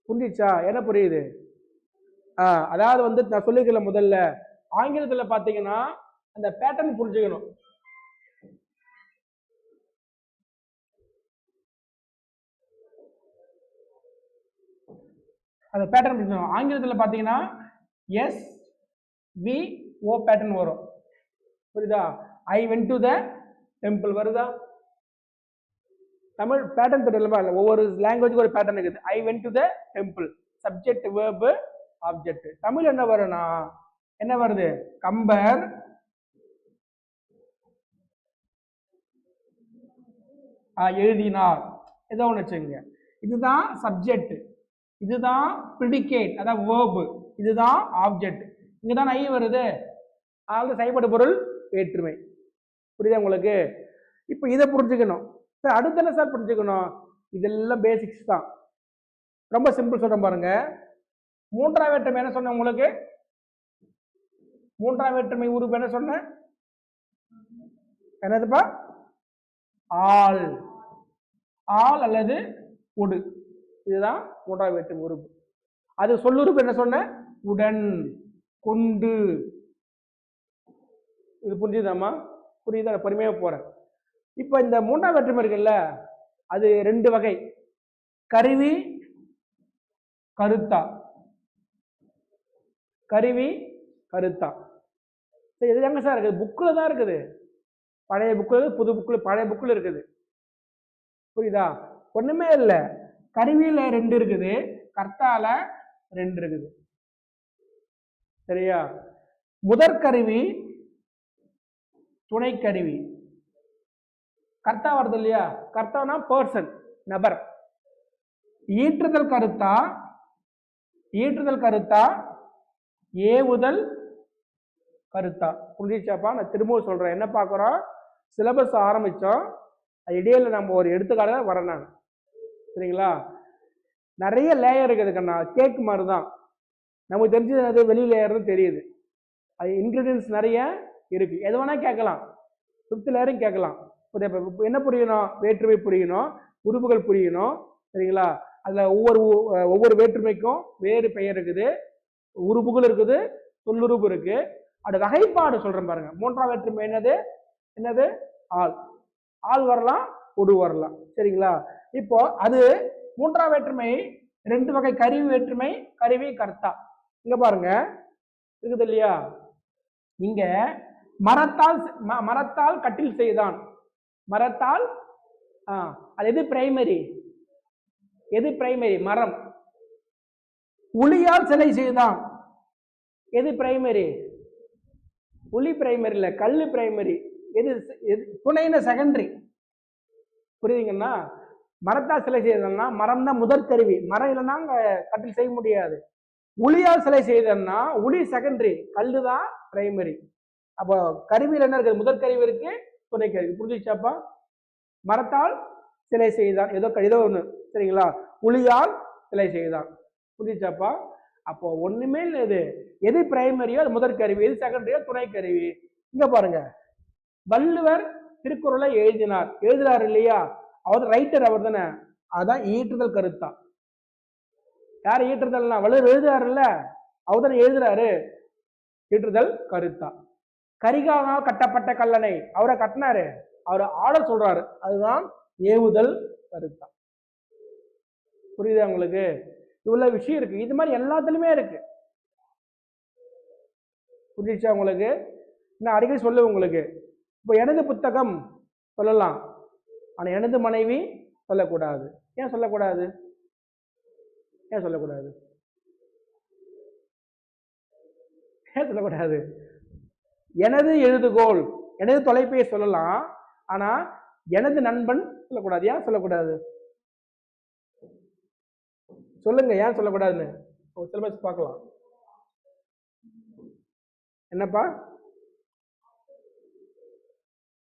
புரிஞ்சிச்சா? என்ன புரியுது? அதாவது நான் சொல்லிக்கல முதல்ல, ஆங்கிலத்துல பாத்தீங்கன்னா அந்த பேட்டர்ன் புரிஞ்சுக்கணும். அந்த பேட்டர்ன் புரிஞ்சுக்கணும். ஆங்கிலத்துல பாத்தீங்கன்னா எஸ் வி ஓ பேட்டர்ன் வரும். புரியுதா? I went to the temple வருதா? தமிழ் பேட்டர்ன் தெரியலமா? ஒவ்வொரு லாங்குவேஜுக்கு ஒரு பேட்டர்ன் இருக்குது. I went to the temple, subject verb object. Tamil என்ன வரும்னா என்ன வருது? கம்பர் எழுதினார். ஏதோ ஒன்று வச்சுங்க. இதுதான் சப்ஜெக்ட், இதுதான் ப்ரிடிகேட், அதான் வேர்பு, இதுதான் ஆப்ஜெக்ட். இங்கதான் ஐ வருது, அதாவது செயல்படு பொருள் வேற்றுமை. புரியுதா உங்களுக்கு? இப்போ இதை புரிஞ்சுக்கணும். சார் அடுத்த என்ன சார் புரிஞ்சுக்கணும்? இதெல்லாம் பேசிக்ஸ் தான், ரொம்ப சிம்பிள் சொல்றேன் பாருங்க. மூன்றாம் வேற்றுமை என்ன சொன்ன உங்களுக்கு? மூன்றாம் வேற்றுமை உறுப்பு என்ன சொன்ன? என்னதுப்பா? ஆள். ஆள் அல்லது உடு, இதுதான் மூன்றாம் வேற்றுமை உறுப்பு. அது சொல்லுறுப்பு என்ன சொன்ன? உடன், கொண்டு. இது புரிஞ்சுதாமா? புரியுதா? பொறுமையாக போறேன். இப்ப இந்த மூன்றாம் வேற்றுமை இருக்குல்ல, அது 2 வகை. கருவி, கருத்தா. கருவி, கருத்தா. இது எங்க சார் இருக்குது? புக்கில் தான் இருக்குது. பழைய புக்கில், புது புக்கில், பழைய புக்கில் இருக்குது. புரியுதா? ஒண்ணுமே இல்லை. கருவியில 2 இருக்குது, கர்த்தால 2 இருக்குது. சரியா? முதற்கருவி, துணை கருவி. கர்த்தா வருது இல்லையா, கர்த்தானா பர்சன், நபர். ஈற்றுதல் கருத்தா, ஈற்றுதல் கருத்தா, ஏவுதல் கருத்தா. புரிஞ்சிச்சாப்பா? நான் திரும்பவும் சொல்றேன். என்ன பார்க்குறோம்? சிலபஸ் ஆரம்பிச்சோம், இடையில நம்ம ஒரு எடுத்துக்காட வரேன் நான். சரிங்களா? நிறைய லேயர் இருக்குது கண்ணா, கேக் மாதிரி தான். நமக்கு தெரிஞ்சது வெளி லேயர்னு தெரியுது. அது இன்கிரீடியன்ஸ் நிறைய இருக்கு. எது வேணா கேட்கலாம், 5th லேயரும் கேட்கலாம். என்ன புரியணும்? வேற்றுமை புரியணும், உறுப்புகள் புரியணும். சரிங்களா? அதுல ஒவ்வொரு வேற்றுமைக்கும் வேறு பெயர் இருக்குது, உறுப்புகள் இருக்குது, சொல்லுறுப்பு இருக்கு. அது வகைப்பாடு சொல்றேன் பாருங்க. மூன்றாம் வேற்றுமை என்னது? என்னது? ஆள். ஆள் வரலாம், உடு வரலாம். சரிங்களா? இப்போ அது மூன்றாம் வேற்றுமை 2 வகை. கருவி வேற்றுமை, கருவி, கர்த்தா. இங்க பாருங்க இருக்குது இல்லையா, இங்க மரத்தால் கட்டில் செய்தான். மரத்தால், அது எது பிரைமரி? எது பிரைமரி? மரம். உளியால் சிலை செய்தான். எது பிரைமரி? உளி பிரைமரி இல்ல, கல்லு பிரைமரி. எது துணைன செகண்டரி. புரியுதுங்கன்னா? மரத்தால் சிலை செய்தன்னா மரம் தான் முதற்கருவி, மரம் இல்லைன்னா கட்டில் செய்ய முடியாது. உளியால் சிலை செய்தன்னா உளி செகண்டரி, கல்லு தான் பிரைமரி. அப்போ கருவியில் என்ன இருக்குது? முதற்கருவி இருக்கு, துணை கருவி. புரிஞ்சுச்சாப்பா? மரத்தால் சிலை செய்தான், ஏதோ ஒண்ணு. சரிங்களா? உளியால் சிலை செய்தான். புரிஞ்சுச்சாப்பா? அப்போ ஒண்ணுமே இல்லை. எது பிரைமரியோ அது முதற்கருவி, எது செகண்டரியோ துணை கருவி. இங்க பாருங்க, வள்ளுவர் திருக்குறளை எழுதினார் இல்லையா, அவர் ரைட்டர், அவர் தானே. அதான் ஈற்றுதல் கருத்தா. யார் ஈற்றுதல்னா வள்ளுவர் எழுதுறாருல்ல, அவர் தானே எழுதுறாரு. ஈற்றுதல் கருத்தா. கரிகாலனால் கட்டப்பட்ட கல்லணை அவரை கட்டினாரு, அவர் ஆர்டர் சொல்றாரு, அதுதான் ஏவுதல் கருத்தா. புரியுதா உங்களுக்கு? இவ்வளவு விஷயம் இருக்கு. இது மாதிரி எல்லாத்துலயுமே இருக்கு. புரிஞ்சிச்சா உங்களுக்கு? நான் அடிக்கடி சொல்லுவேன் உங்களுக்கு. இப்போ எனது புத்தகம் சொல்லலாம், ஆனா எனது மனைவி சொல்லக்கூடாது. ஏன் சொல்லக்கூடாது? ஏன் சொல்லக்கூடாது? ஏன் சொல்லக்கூடாது? எனது எழுதுகோள், எனது தொலைபேசி சொல்லலாம், ஆனா எனது நண்பன் சொல்லக்கூடாது. ஏன் சொல்லக்கூடாது? சொல்லுங்க, ஏன் சொல்லக்கூடாதுன்னு. சிலபஸ் பார்க்கலாம். என்னப்பா?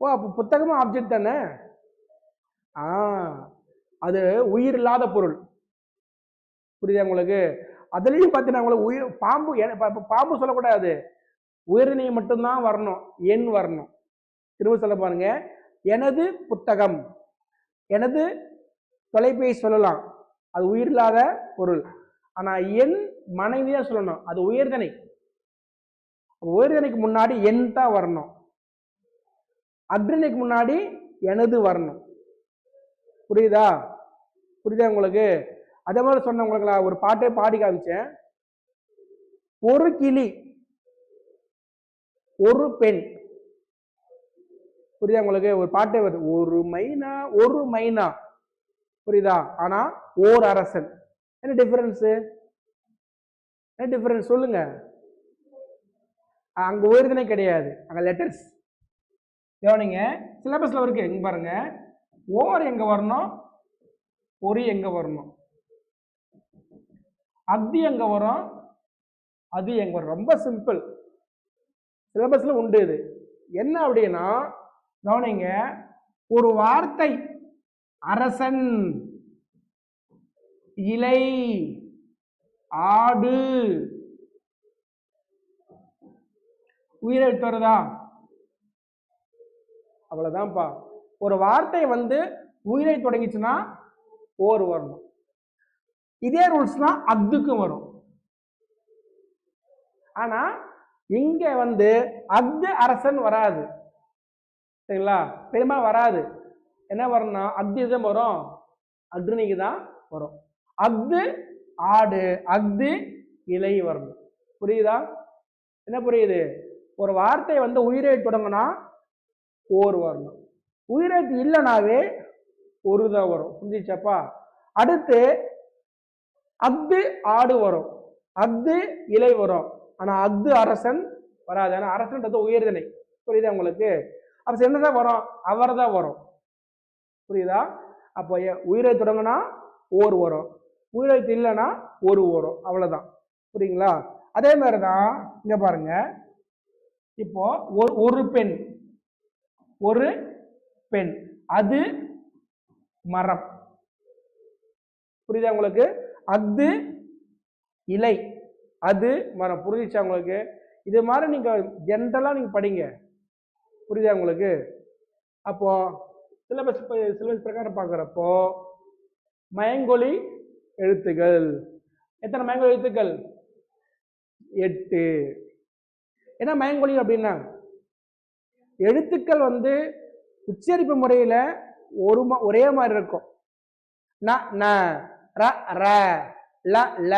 ஓ, அப்ப புத்தகமும் ஆப்ஜெக்ட் தானே. அது உயிர் இல்லாத பொருள். புரியுதா உங்களுக்கு? அதுலயும் பார்த்தீங்கன்னா உங்களுக்கு உயிர் பாம்பு, பாம்பு சொல்லக்கூடாது, உயிரினை மட்டும்தான் வரணும், எண் வரணும். திரும்ப சொல்ல பாருங்க, எனது புத்தகம், எனது தொலைபேசி சொல்லலாம், அது உயிர் இல்லாத பொருள். ஆனா என் மனைவியா சொல்லணும், அது உயர்தனை. உயர்தனைக்கு முன்னாடி என் தான் வரணும், அக்ரணைக்கு முன்னாடி எனது வரணும். புரியுதா? புரியுதா உங்களுக்கு? அதே மாதிரி சொன்ன உங்களுக்கு ஒரு பாட்டே பாடி காமிச்சேன். ஒரு கிளி, ஒரு பெண். புரியுதா உங்களுக்கு? ஒரு பாட்டே வருது, ஒரு மைனா, ஒரு மைனா. புரியுதா? ஆனா ஓர் அரசன். என்ன டிஃபரன்ஸ்? என்ன டிஃபரன்ஸ் சொல்லுங்க? அங்க உயர்தனை கிடையாது, அங்க லெட்டர்ஸ். கவனிங்க, சிலபஸ்ல இருக்கு, இங்க பாருங்க. ஓர் எங்க வரணும், ஒரு எங்க வரணும், அக்தி எங்க வரும், அது எங்க வரும். ரொம்ப சிம்பிள், சிலபஸ்ல உண்டு இது. என்ன அப்படின்னா கவனிங்க, ஒரு வார்த்தை அரசன், இலை, ஆடு, உயிரெழுத்து வருதா? அவ்வளவுதான்ப்பா. ஒரு வார்த்தை உயிரை தொடங்கிச்சுன்னா ஓர் வரணும். இதே ரூல்ஸ்னா அக்துக்கும் வரும். ஆனா இங்க அக்து அரசன் வராது, சரிங்களா? பெரும்பாலும் வராது. என்ன வரணும்னா அக்து தான் வரும், அக்னிக்கு தான் வரும். அக்து ஆடு, அக்து இலை வரணும். புரியுதா? என்ன புரியுது? ஒரு வார்த்தை உயிரை தொடங்கினா ஓர் வரணும், உயிரெழுத்து இல்லைனாவே ஒரு தான் வரும். புரிஞ்சிச்சாப்பா? அடுத்து அக்து ஆடு வரும், அக்து இலை வரும், ஆனா அக்து அரசன் வராது. ஆனா அரசன்றது உயர்தனை. புரியுதா உங்களுக்கு? அரசன் என்னதான் வரும், அவர் தான் வரும். புரியுதா? அப்போ உயிரை தொடங்கினா ஓர் வரும், உயிரெழுத்து இல்லைன்னா ஒரு வரும், அவ்வளவுதான். புரியுங்களா? அதே மாதிரிதான் இங்க பாருங்க. இப்போ ஒரு பெண், ஒரு பெண், அது மரம். புரியுதா உங்களுக்கு? அக்து இலை, அது மரம். புரிஞ்சிச்சா உங்களுக்கு? இது மாதிரி நீங்க ஜென்ரலா நீங்க படிங்க. புரியுதா உங்களுக்கு? அப்போ சிலபஸ் பிரகாரம் பார்க்குறப்போ மயங்கொலி எழுத்துகள் எத்தனை? மயங்கொலி எழுத்துக்கள் 8. என்ன மயங்கொலி அப்படின்னா, எழுத்துக்கள் உச்சரிப்பு முறையில ஒரே மாதிரி இருக்கும். ந ந ர ர ல ல.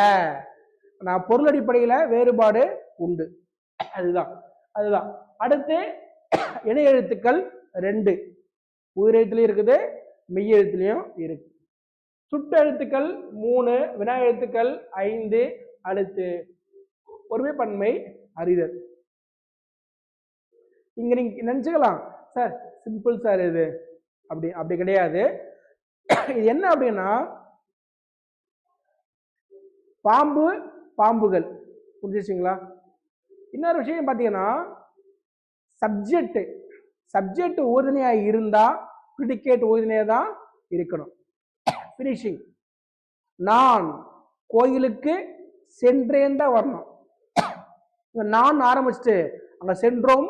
நான் பொருள் அடிப்படையில வேறுபாடு உண்டு. அதுதான். அடுத்து இணை எழுத்துக்கள் 2, உயிரெழுத்துலயும் இருக்குது, மெய் எழுத்துலயும் இருக்கு. சுட்டு எழுத்துக்கள் 3, வினா எழுத்துக்கள் 5. அடுத்து ஒருமை பன்மை அறிதல். இங்க நீங்க நினைச்சுக்கலாம், சார் சிம்பிள் சார் இது, அப்படி கிடையாது. இது என்ன அப்படின்னா, பாம்பு, பாம்புகள். புரிஞ்சுச்சிங்களா? இன்னொரு விஷயம் பார்த்தீங்கன்னா, சப்ஜெக்ட் ஊர்தனையா இருந்தா பிரிடிகேட் ஊர்தனையா தான் இருக்கணும். பினிஷிங். நான் கோயிலுக்கு சென்றேன் தான் வரணும். நான் ஆரம்பிச்சுட்டு அங்க சென்றோம்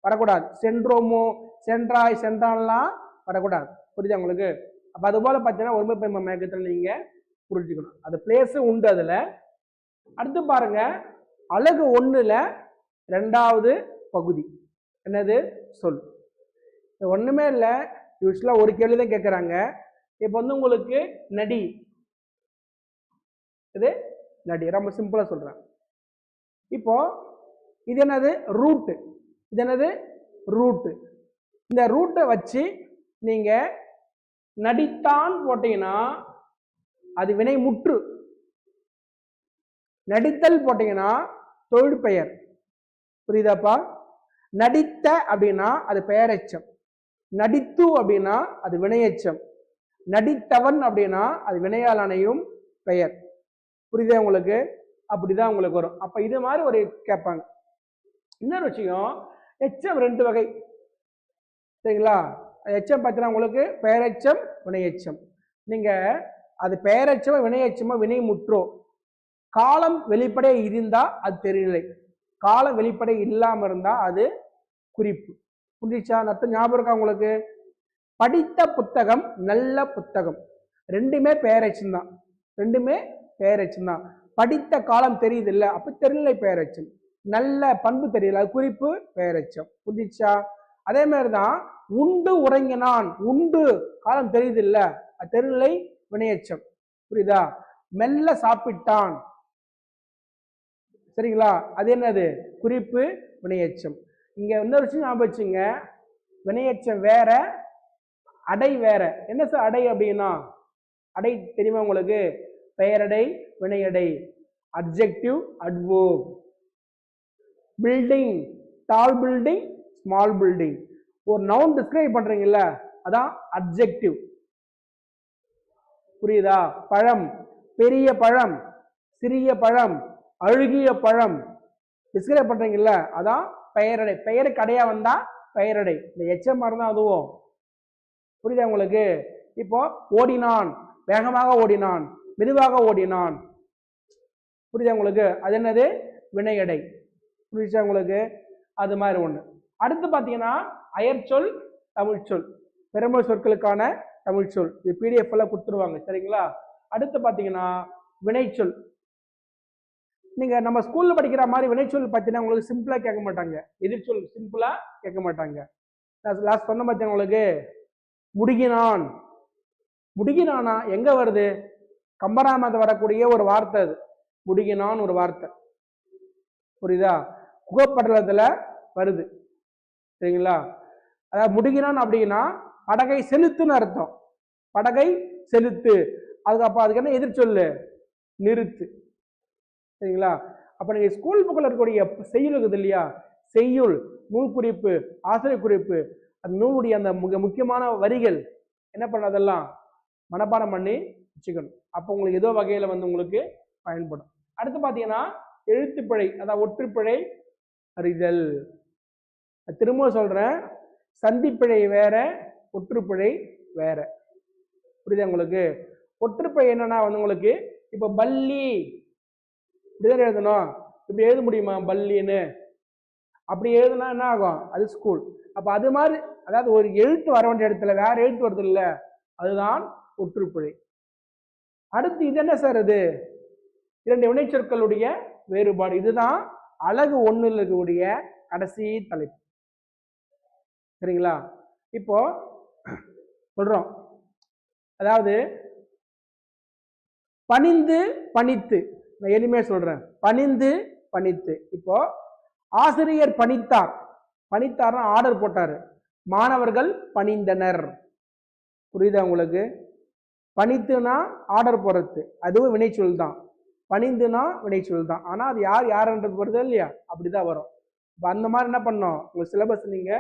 வரக்கூடாது, சென்றோமோ, சென்றாய், சென்றான்லாம் வரக்கூடாது. புரியுதா உங்களுக்கு? அப்ப அது போல பார்த்தீங்கன்னா ஒருமை பெருமை மயக்கத்தில் நீங்க புரிஞ்சுக்கணும். அது பிளேஸ் உண்டு அதுல. அடுத்து பாருங்க, அலகு 1ல 2வது பகுதி என்னது? சொல். இது ஒண்ணுமே இல்லை, யூஸ்வலா ஒரு கேள்வி தான் கேட்குறாங்க. இப்போ வந்து உங்களுக்கு நடி, இது நடி, ரொம்ப சிம்பிளா சொல்றேன். இப்போ இது என்னது? ரூட். இது என்னது? ரூட். இந்த ரூட்டை வச்சு நீங்க நடித்தான் போட்டீங்கன்னா அது வினை முற்று. நடித்தல் போட்டீங்கன்னா தொழிற்பெயர். புரியுதாப்பா? நடித்த அப்படின்னா அது பெயரெச்சம், நடித்து அப்படின்னா அது வினையெச்சம், நடித்தவன் அப்படின்னா அது வினையால் அணையும் பெயர். புரியுதா உங்களுக்கு? அப்படிதான் உங்களுக்கு வரும். அப்ப இது மாதிரி ஒரு கேட்பாங்க. இன்னொரு விஷயம், எச்சம் 2 வகை. சரிங்களா? எச்சம் பார்த்தீங்கன்னா உங்களுக்கு பெயரெச்சம், வினையெச்சம். நீங்க அது பெயரெச்சமோ வினையெச்சமோ வினை முற்றோ காலம் வெளிப்படை இருந்தா அது தெரிநிலை, காலம் வெளிப்படை இல்லாம இருந்தா அது குறிப்பு. புரிஞ்சிச்சா? அர்த்தம் ஞாபகம் இருக்கா உங்களுக்கு? படித்த புத்தகம் நல்ல புத்தகம், ரெண்டுமே பெயரெச்சம் தான், ரெண்டுமே பெயரெச்சம் தான். படித்த காலம் தெரியுது இல்ல, அப்ப தெரிநிலை பெயரெச்சம். நல்ல பண்பு தெரியல, அது குறிப்பு பெயரெச்சம். புரிஞ்சிச்சா? அதே மாதிரிதான் உண்டு உறங்கினான், உண்டு காலம் தெரியுது இல்ல, அது தெரிநிலை வினையெச்சம். புரியுதா? மெல்ல சாப்பிட்டான், சரிங்களா, அது என்னது? குறிப்பு வினையெச்சம். இங்க இன்னொரு விஷயம் ஞாபகம் வச்சுங்க, வினையெச்சம் வேற, அடை வேற. என்ன சார் அடை அப்படின்னா? அடை தெரியுமா உங்களுக்கு? பெயரடை, வினையடை. Adjective, adverb. Building, tall building, small building. ஒரு நவுன் டிஸ்கிரைப் பண்றீங்கல்ல, அதான் அட்ஜெக்டிவ். புரியுதா? பழம், பெரிய பழம், சிறிய பழம், அழுகிய பழம் டிஸ்கிரைப் பண்றீங்கல்ல, அதான் பெயரடை. பெயருக்கு அடையா வந்தா பெயரடை. இந்த எச்சமா இருந்தா அதுவும். புரியுதா உங்களுக்கு? இப்போ ஓடினான், வேகமாக ஓடினான், மெதுவாக ஓடினான். புரியுதா உங்களுக்கு? அது என்னது? வினையடை. புரியுதா உங்களுக்கு? அது மாதிரி ஒண்ணு. அடுத்து பாத்தீங்கன்னா அயற்சொல், தமிழ் சொல். பெருமை சொற்களுக்கான தமிழ் சொல். இது பிடிஎஃப் எல்லாம் கொடுத்துருவாங்க, சரிங்களா? அடுத்து பாத்தீங்கன்னா வினைச்சொல். நீங்க நம்ம ஸ்கூல்ல படிக்கிற மாதிரி வினைச்சொல் பார்த்தீங்கன்னா உங்களுக்கு சிம்பிளா கேட்க மாட்டாங்க, எதிர்ச்சொல் சிம்பிளா கேட்க மாட்டாங்க. லாஸ்ட் சொன்ன பார்த்தீங்கன்னா உங்களுக்கு முடுகினான். முடுகினானா எங்க வருது? கம்பராமாயணத்தை வரக்கூடிய ஒரு வார்த்தை அது, முடுகினான் ஒரு வார்த்தை. புரியுதா? குகப்படலத்துல வருது, சரிங்களா? அதாவது முடுகினான் அப்படின்னா படகை செலுத்துன்னு அர்த்தம். படகை செலுத்து. அதுக்கு என்ன எதிர்ச்சொல்லு? நிறுத்து. சரிங்களா? அப்ப நீங்க ஸ்கூல் புக்கில் இருக்கக்கூடிய செய்யுள் இருக்குது இல்லையா, செய்யுள், நூல் குறிப்பு, ஆசிரியர் குறிப்பு, அந்த நூலுடைய அந்த முக்கியமான வரிகள் என்ன பண்ண, அதெல்லாம் மனப்பாடம் பண்ணி வச்சுக்கணும். அப்போ உங்களுக்கு ஏதோ வகையில வந்து உங்களுக்கு பயன்படும். அடுத்து பாத்தீங்கன்னா எழுத்துப்பிழை, அதாவது ஒற்றுப்பிழை அறிதல். திரும்ப சொல்றேன், சந்திப்பிழை வேற, ஒற்றுப்பிழை வேற. புரியுதா உங்களுக்கு? ஒற்றுப்பிழை என்னன்னா வந்து உங்களுக்கு இப்ப பள்ளி இப்படிதான் எழுதணும், இப்படி எழுத முடியுமா பள்ளின்னு? அப்படி எழுதுனா என்ன ஆகும்? அது ஸ்கூல். அப்ப அது மாதிரி, அதாவது ஒரு எழுத்து வர வேண்டிய இடத்துல வேற எழுத்து வருது இல்ல, அதுதான் ஒற்றுப்பிழை. அடுத்து இது என்ன சார்? இது 2 வினைச்சொற்களுடைய வேறுபாடு. இதுதான் அலகு 1ல் இருக்கக்கூடிய கடைசி தலைப்பு, சரிங்களா? இப்போ சொல்றோம், அதாவது பணிந்து பணித்து. நான் எளிமையா சொல்றேன், பணிந்து பணித்து. இப்போ ஆசிரியர் பணித்தார், பணித்தார்னா ஆர்டர் போட்டாரு, மாணவர்கள் பணிந்தனர். புரியுதா உங்களுக்கு? பணித்துனா ஆர்டர் போடுறது, அதுவும் வினைச்சொல் தான். பணிந்துனா வினைச்சொல் தான், ஆனா அது யார் யாருன்றது வருது இல்லையா, அப்படிதான் வரும். இப்போ அந்த மாதிரி என்ன பண்ணணும், உங்க சிலபஸ் நீங்க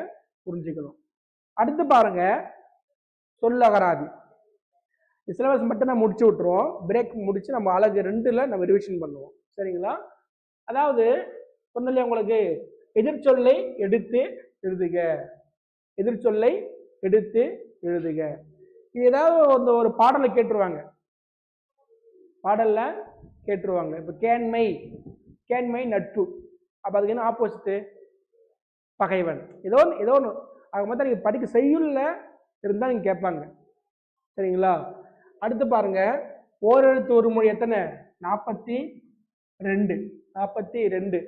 புரிஞ்சுக்கணும். அடுத்து பாருங்க சொல்லகராதி. சிலபஸ் மட்டும் நம்ம முடிச்சு விட்டுருவோம், பிரேக் முடிச்சு நம்ம அலகு 2ல நம்ம ரிவிஷன் பண்ணுவோம், சரிங்களா? அதாவது சொன்னல உங்களுக்கு எதிர்ச்சொல்லை எடுத்து எழுதுக, எதிர்ச்சொல்லை எடுத்து எழுதுக. இது ஏதாவது ஒரு பாடலை கேட்டுருவாங்க, பாடல்ல கேட்டுருவாங்க. இப்ப கேண்மை, கேண்மை நட்பு, அப்ப அதுக்கு என்ன ஆப்போசிட்? பகைவன். ஏதோ ஒன்று அது மாதிரி நீங்க படிக்க செய்யுள்ள இருந்தா நீங்க கேட்பாங்க, சரிங்களா? அடுத்து பாருங்க ஓரெழுத்து ஒரு மொழி எத்தனை? 42. 42.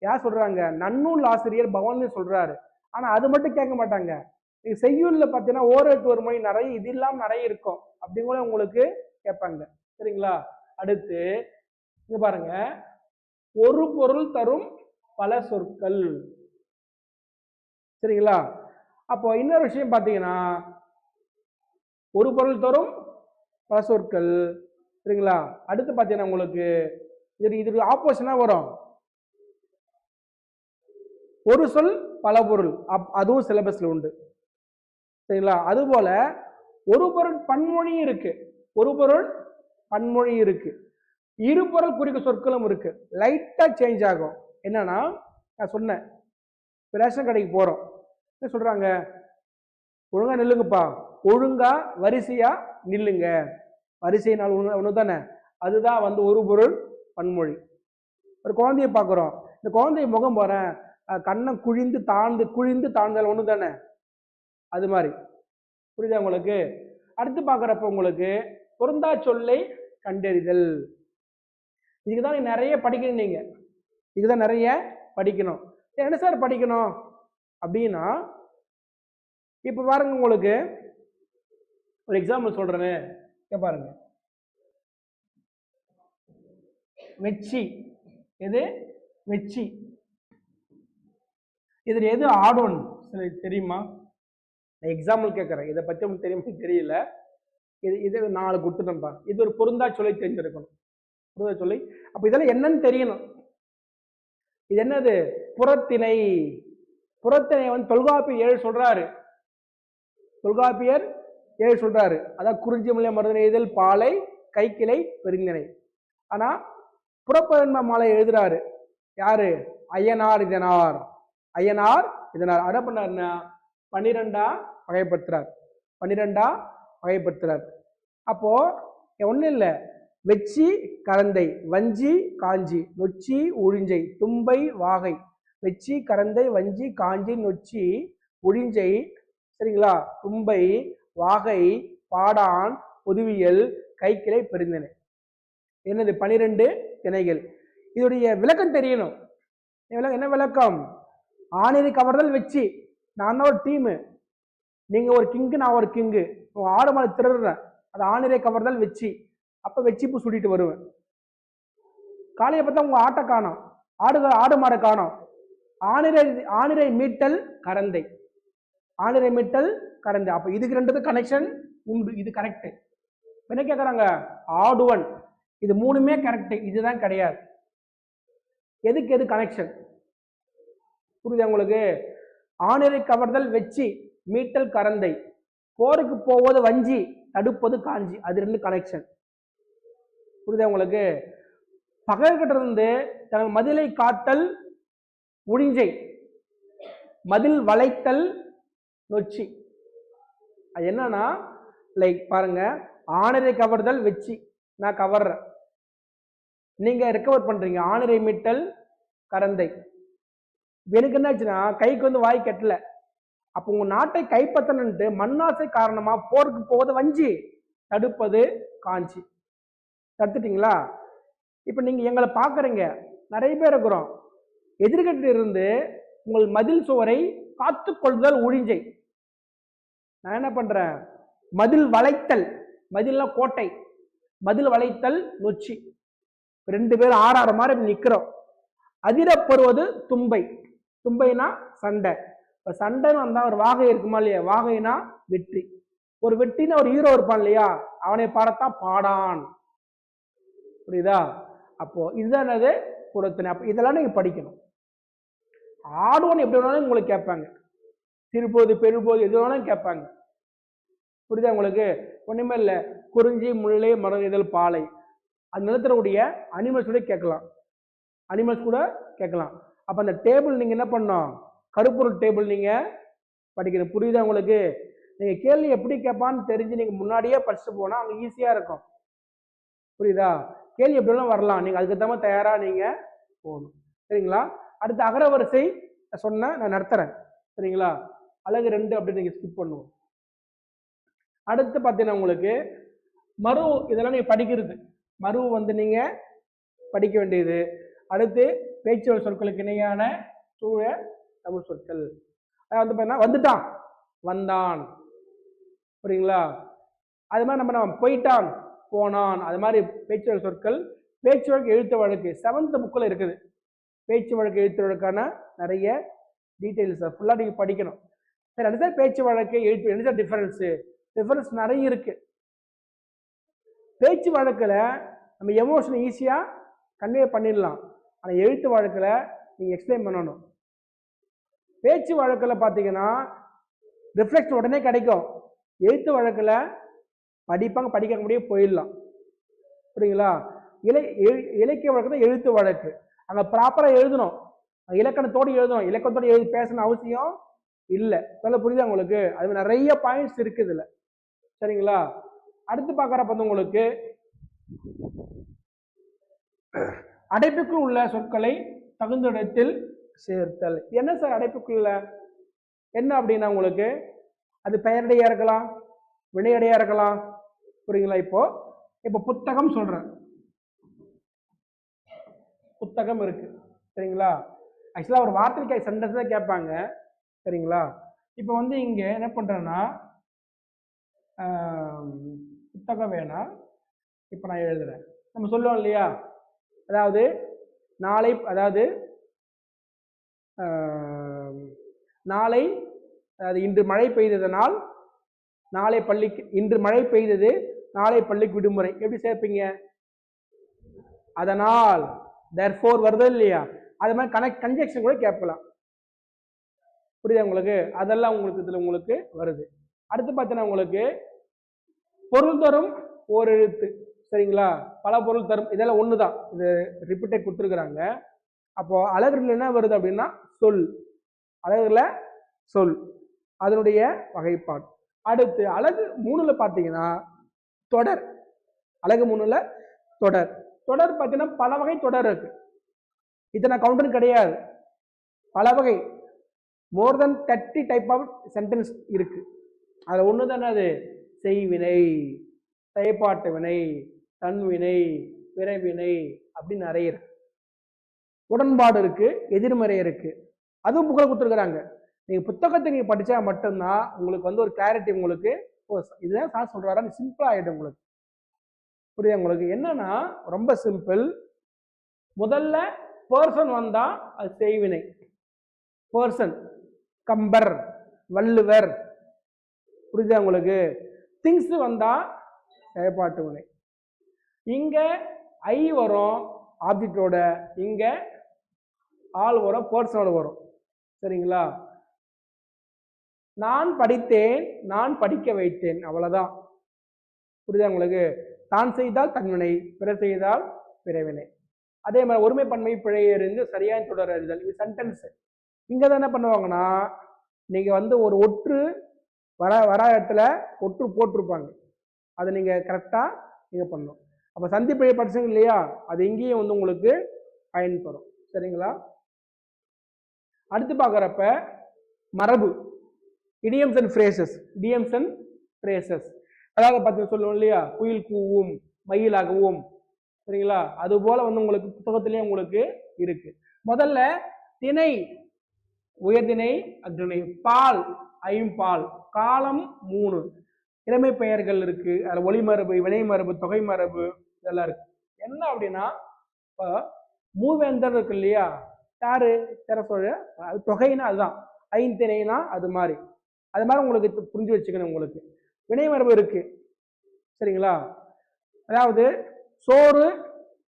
யார் சொல்றாங்க? நன்னூல் ஆசிரியர் பவானி சொல்றாரு. ஆனா அது மட்டும் கேட்க மாட்டாங்க. நீங்க செய்யுள்ல பாத்தீங்கன்னா ஓரெழுத்து ஒரு மொழி நிறைய இது இல்லாம நிறைய இருக்கும் அப்படிங்கூட உங்களுக்கு கேட்பாங்க. சரிங்களா? அடுத்து இங்க பாருங்க, ஒரு பொருள் தரும் பல சொற்கள். சரிங்களா? அப்போ இன்னொரு விஷயம் பாத்தீங்கன்னா, ஒரு பொருள் தரும் பல சொற்கள். சரிங்களா? அடுத்து பாத்தீங்கன்னா உங்களுக்கு இது ஆப்போசிஷனா வரும். ஒரு சொல் பல பொருள், அதுவும் சிலபஸ்ல உண்டு. சரிங்களா? அதுபோல ஒரு பொருள் பன்மொழி இருக்கு, ஒரு பொருள் பன்மொழி இருக்கு, இரு பொருள் குறிக்கும் சொற்களும் இருக்கு. லைட்டா சேஞ்ச் ஆகும். என்னன்னா, நான் சொன்னேன் ரேஷன் கடைக்கு போறோம், என்ன சொல்றாங்க? ஒழுங்கா நில்லுங்கப்பா, ஒழுங்கா வரிசையா நில்லுங்க. வரிசை நாள் ஒண்ணு தானே, அதுதான் வந்து ஒரு பொருள் பன்மொழி. ஒரு குழந்தைய பாக்குறோம், இந்த குழந்தைய முகம் போறேன், கண்ணை குழிந்து தாழ்ந்தால் ஒண்ணு தானே, அது மாதிரி. புரியுதா உங்களுக்கு? அடுத்து பாக்குறப்ப உங்களுக்கு பொருந்தா சொல்லை கண்டறிதல். இதுக்குதான் நீங்க நிறைய படிக்கணும். நீங்க இதுதான் நிறைய படிக்கணும். என்ன சார் படிக்கணும் அப்படின்னா, இப்ப பாருங்க, உங்களுக்கு ஒரு எக்ஸாம்பிள் சொல்றேன்னு பாருங்க. வெச்சி, எது? வெச்சி. இதுல எது ஆடோன் தெரியுமா? எக்ஸாம்பிள் கேட்கறேன், இதை பத்தி உங்களுக்கு தெரியுமா தெரியல. இது 4 கொடுத்துட்டோம்பா. இது ஒரு பொருந்தா சொல்லை தெரிஞ்சிருக்கணும். பொருந்தா சொல்லை. அப்ப இதெல்லாம் என்னன்னு தெரியணும். இது என்னது? புறத்திணை. புறத்திணை வந்து தொல்காப்பியர் 7 சொல்றாரு. தொல்காப்பியர் 7 சொல்றாரு. அதான் குறிஞ்சி முல்லை மருதனை எய்தல் பாலை கைக்கிளை பெருந்திணை. ஆனா புறப்பெருண்மை மாலை எழுதுறாரு யாரு? ஐயனார் இதனார். ஐயனார் இதனார் என்ன பண்ணாருன்னா 12ஆ வகைப்படுத்துறார். 12ஆ வகைப்படுத்துறார். அப்போ ஒண்ணு இல்ல, வெச்சி கரந்தை, வஞ்சி காஞ்சி, நொச்சி உழிஞ்சை, தும்பை வாகை. வெச்சி கரந்தை வஞ்சி காஞ்சி நொச்சி உழிஞ்சை, சரிங்களா, தும்பை வாகை பாடான் பொதுவியல் கைக்கிளை பெருந்திணை. என்னது? 12 திணைகள். இதோடைய விளக்கம் தெரியணும். என்ன விளக்கம்? ஆணிரை கவர்தல் வெச்சி. நான் தான் ஒரு டீமு, நீங்க ஒரு கிங்கு, நான் ஒரு கிங்கு. ஆடு மாடு திருடுறேன், அது ஆணிரை கவர்தல் வெச்சி. அப்ப வெச்சி பூ சுட்டிட்டு வருவேன். காலையை பார்த்தா உங்க ஆட்டை காணோம், ஆடு மாடை காணோம். ஆணிரை மீட்டல் கரந்தை, ஆணிரை மீட்டல் கரந்தை. அப்ப இதுக்கு ரெண்டு கனெக்ஷன் உண்டு. இது கரெக்ட். என்ன கேட்கறாங்க? ஆடுவன். இது மூணுமே கரெக்ட், இதுதான் கிடையாது. எதுக்கு எது கனெக்ஷன்? புரியுதா உங்களுக்கு? ஆணிரை கவர்தல் வெச்சி, மீட்டல் கரந்தை, போருக்கு போவது வஞ்சி, தடுப்பது காஞ்சி. அது ரெண்டு கனெக்ஷன். புரியுதா உங்களுக்கு? பகைவர்கிட்ட இருந்து தனது மதிலை காத்தல் உழிஞ்சை, மதில் வளைத்தல் நொச்சி. அது என்னன்னா, லைக் பாருங்க, ஆணிரை கவர்தல் வெச்சி, நான் கவர்றேன், நீங்க ரெக்கவர் பண்றீங்க. ஆணிரை மீட்டல் கரந்தை. எனக்கு என்னாச்சுன்னா, கைக்கு வந்து வாய் கட்டல. அப்ப உங்க நாட்டை கைப்பற்றணுன்ட்டு மண்ணாசை காரணமா போருக்கு போவது வஞ்சி, தடுப்பது காஞ்சி. தடுத்துட்டீங்களா? இப்ப நீங்க எங்களை பாக்குறீங்க, நிறைய பேர் இருக்கிறோம். எதிர்கட்சியில இருந்து உங்கள் மதில் சுவரை காத்துக்கொள்ளுதல் உழிஞ்சை. நான் என்ன பண்றேன்? மதில் வளைத்தல், மதில்னா கோட்டை, மதில் வளைத்தல் நொச்சி. 2 பேரும் ஆறாறு மாதிரி நிக்கிறோம். அதிரப்படுவது தும்பை. தும்பைனா சண்டை. இப்ப சண்டைன்னு வந்தா ஒரு வாகை இருக்குமா இல்லையா? வாகைனா வெற்றி. ஒரு வெற்றினா ஒரு ஹீரோ இருப்பான் இல்லையா? அவனை பாடத்தான் பாடான். புரியுதா? அப்போ இதுதான் என்னது? புறத்திணை. அப்ப இதெல்லாம் நீங்க படிக்கணும். ஆடுவன் எப்படி வேணாலும் உங்களுக்கு கேட்பாங்க, சிறுபோது பெருபோது எது வேணாலும் கேட்பாங்க. புரியுதா உங்களுக்கு? ஒண்ணுமே இல்லை. குறிஞ்சி முல்லை மரம் இதழ் பாலை, அது நிலத்தரக்கூடிய அனிமல்ஸ் கூட கேட்கலாம், அனிமல்ஸ் கூட கேட்கலாம். அப்ப அந்த டேபிள் நீங்க என்ன பண்ணணும்? கருப்பொருள் டேபிள் நீங்க படிக்கணும். புரியுதா உங்களுக்கு? நீங்க கேள்வி எப்படி கேட்பான்னு தெரிஞ்சு நீங்க முன்னாடியே படிச்சுட்டு போனா அங்க ஈஸியா இருக்கும். புரியுதா? கேள்வி எப்படிலாம் வரலாம், நீங்க அதுக்கு தகுந்த தயாரா நீங்க போகணும். சரிங்களா? அடுத்த அகரவரிசை சொன்ன நான் நடத்துறேன். சரிங்களா? அழகு 2 அப்படி நீங்க ஸ்கிப் பண்ணுவோம். அடுத்து பார்த்தீங்கன்னா உங்களுக்கு மறு இதெல்லாம் நீங்க படிக்கிறது. மறு வந்து நீங்க படிக்க வேண்டியது. அடுத்து பேச்சுவழி சொற்களுக்கு இணையான தூய தமிழ் சொற்கள். வந்து பார்த்தீங்கன்னா வந்துட்டான், வந்தான், புரியுங்களா? அது மாதிரி நம்ம போயிட்டான், போனான், அது மாதிரி பேச்சுவழி சொற்கள். பேச்சு வழக்கு எழுத்து வழக்கு 7th புக்கில் இருக்குது. பேச்சு வழக்கு எழுத்து வழக்கான நிறைய டீட்டெயில்ஸ் ஃபுல்லாக நீங்கள் படிக்கணும். சரி, என்ன சார் பேச்சு வழக்கு எழுத்து, என்ன சார் டிஃபரன்ஸ் நிறைய இருக்கு. பேச்சு வழக்கில் நம்ம எமோஷன் ஈஸியாக கன்வே பண்ணிடலாம். ஆனால் எழுத்து வழக்கில் நீங்கள் எக்ஸ்பிளைன் பண்ணணும். பேச்சு வழக்கில் பார்த்தீங்கன்னா ரிஃப்ளெக்ட் உடனே கிடைக்கும். எழுத்து வழக்கில் படிக்க முடியும், போயிடலாம். புரியுங்களா? இலக்கிய வழக்கு தான் எழுத்து வழக்கு. அங்கே ப்ராப்பராக எழுதணும், இலக்கணத்தோடு எழுதணும். இலக்கணத்தோடு எழுதி பேசணும் அவசியம் இல்லை. சொல்ல புரியுதா உங்களுக்கு? அது நிறைய பாயிண்ட்ஸ் இருக்குது இதில். சரிங்களா? அடுத்து பார்க்குறப்ப வந்து உங்களுக்கு அடைப்புக்குள் உள்ள சொற்களை தகுந்த இடத்தில் சேர்த்தல். என்ன சார் அடைப்புக்குள்ள என்ன அப்படின்னா உங்களுக்கு அது பெயரடையா இருக்கலாம், வினையடையா இருக்கலாம். புரியுங்களா? இப்போ புத்தகம் சொல்றேன், புத்தகம் இருக்கு. சரிங்களா? ஆக்சுவலா ஒரு வார்த்தை சென்டென்ஸ் தான் கேட்பாங்க. சரிங்களா? இப்போ வந்து இங்க என்ன பண்றேன்னா புத்தகம் வேணாம், இப்போ நான் எழுதுறேன். நம்ம சொல்லுவோம் இல்லையா, அதாவது நாளை, அதாவது நாளை, அதாவது இன்று மழை பெய்ததனால் நாளை பள்ளிக்கு, இன்று மழை பெய்தது நாளை பள்ளிக்கு விடுமுறை. எப்படி சேர்ப்பீங்க? அதனால் therefore வருது இல்லையா? அது மாதிரி கன்ஜெக்ஷன் கூட கேட்கலாம். புரியுதா உங்களுக்கு? அதெல்லாம் உங்களுக்கு இதுல உங்களுக்கு வருது. அடுத்து பார்த்தீங்கன்னா உங்களுக்கு பொருள் தரும் ஓர் எழுத்து. சரிங்களா? பல பொருள் தரும், இதெல்லாம் ஒண்ணுதான். இது ரிப்பீட்டை கொடுத்துருக்குறாங்க. அப்போ அழகுல என்ன வருது அப்படின்னா சொல், அழகுல சொல், அதனுடைய வகைப்பாடு. அடுத்து அழகு 3ல பார்த்தீங்கன்னா தொடர். அழகு 3ல தொடர். தொடர் பார்த்தீங்கன்னா பல வகை தொடர் இருக்கு. இத்தனை கவுண்டர் கிடையாது, பல வகை, மோர் தென் 30 டைப் ஆஃப் சென்டென்ஸ் இருக்கு. அதுல ஒன்று தானே அது செய்வினை, செயற்பாட்டு வினை, தன்வினை, பிறவினை, அப்படின்னு நிறைய இருக்கு. உடன்பாடு இருக்கு, எதிர்மறை இருக்கு. அதுவும் புக்கில் கொடுத்துருக்குறாங்க. நீங்க புத்தகத்தை நீங்க படிச்சா மட்டும்தான் உங்களுக்கு வந்து ஒரு கிளாரிட்டி, உங்களுக்கு இதுதான் சார் சொல்றாரு, சிம்பிளா ஆயிடும் உங்களுக்கு. புரியுது உங்களுக்கு? என்னன்னா ரொம்ப சிம்பிள். முதல்ல பர்சன் வந்தா அது செய்வினை. பர்சன், கம்பர், வள்ளுவர். புரியுதா உங்களுக்கு? திங்ஸ் வந்தா செயற்பாட்டு வினை. இங்க ஐ வரும் ஆப்ஜெக்டோட, இங்க ஆள் வரும் பர்சனோட வரும். சரிங்களா? நான் படித்தேன், நான் படிக்க வைத்தேன், அவ்வளவுதான். புரியுதா உங்களுக்கு? தான் செய்தால் தன்வினை, பிற செய்தால் பிறவினை. அதே மாதிரி ஒருமை பன்மை பிழை எறிந்து சரியான தொடர் அறிதல், இது சென்டென்ஸ். இங்க தான் என்ன பண்ணுவாங்கன்னா, நீங்க வந்து ஒரு ஒற்று வர இடத்துல ஒற்று போட்டிருப்பாங்க, அதை நீங்க கரெக்டா நீங்க பண்ணணும். அப்ப சந்தி பிழை படிச்சீங்க இல்லையா, அது இங்கேயும் வந்து உங்களுக்கு பயன்படும். சரிங்களா? அடுத்து பார்க்குறப்ப மரபு, idioms and phrases. Idioms and phrases அதாவது பார்த்து சொல்லுவோம் இல்லையா, குயில் கூவும், மயிலாகவும். சரிங்களா? அது போல வந்து உங்களுக்கு புத்தகத்திலேயே உங்களுக்கு இருக்கு. முதல்ல திணை, உயர்திணை, அக்திணை, பால், ஐம்பால், காலம் 3, இளமை பெயர்கள் இருக்கு. அதுல ஒளிமரபு, வினை மரபு, தொகை மரபு, இதெல்லாம் இருக்கு. என்ன அப்படின்னா இப்போ மூவேந்தர் இருக்கு இல்லையா, யாரு? சோழ. அது தொகைனா அதுதான், ஐந்திணைனா அது மாதிரி. அது மாதிரி உங்களுக்கு புரிஞ்சு வச்சுக்கணும். உங்களுக்கு வினை மரபு இருக்கு. சரிங்களா? அதாவது சோறு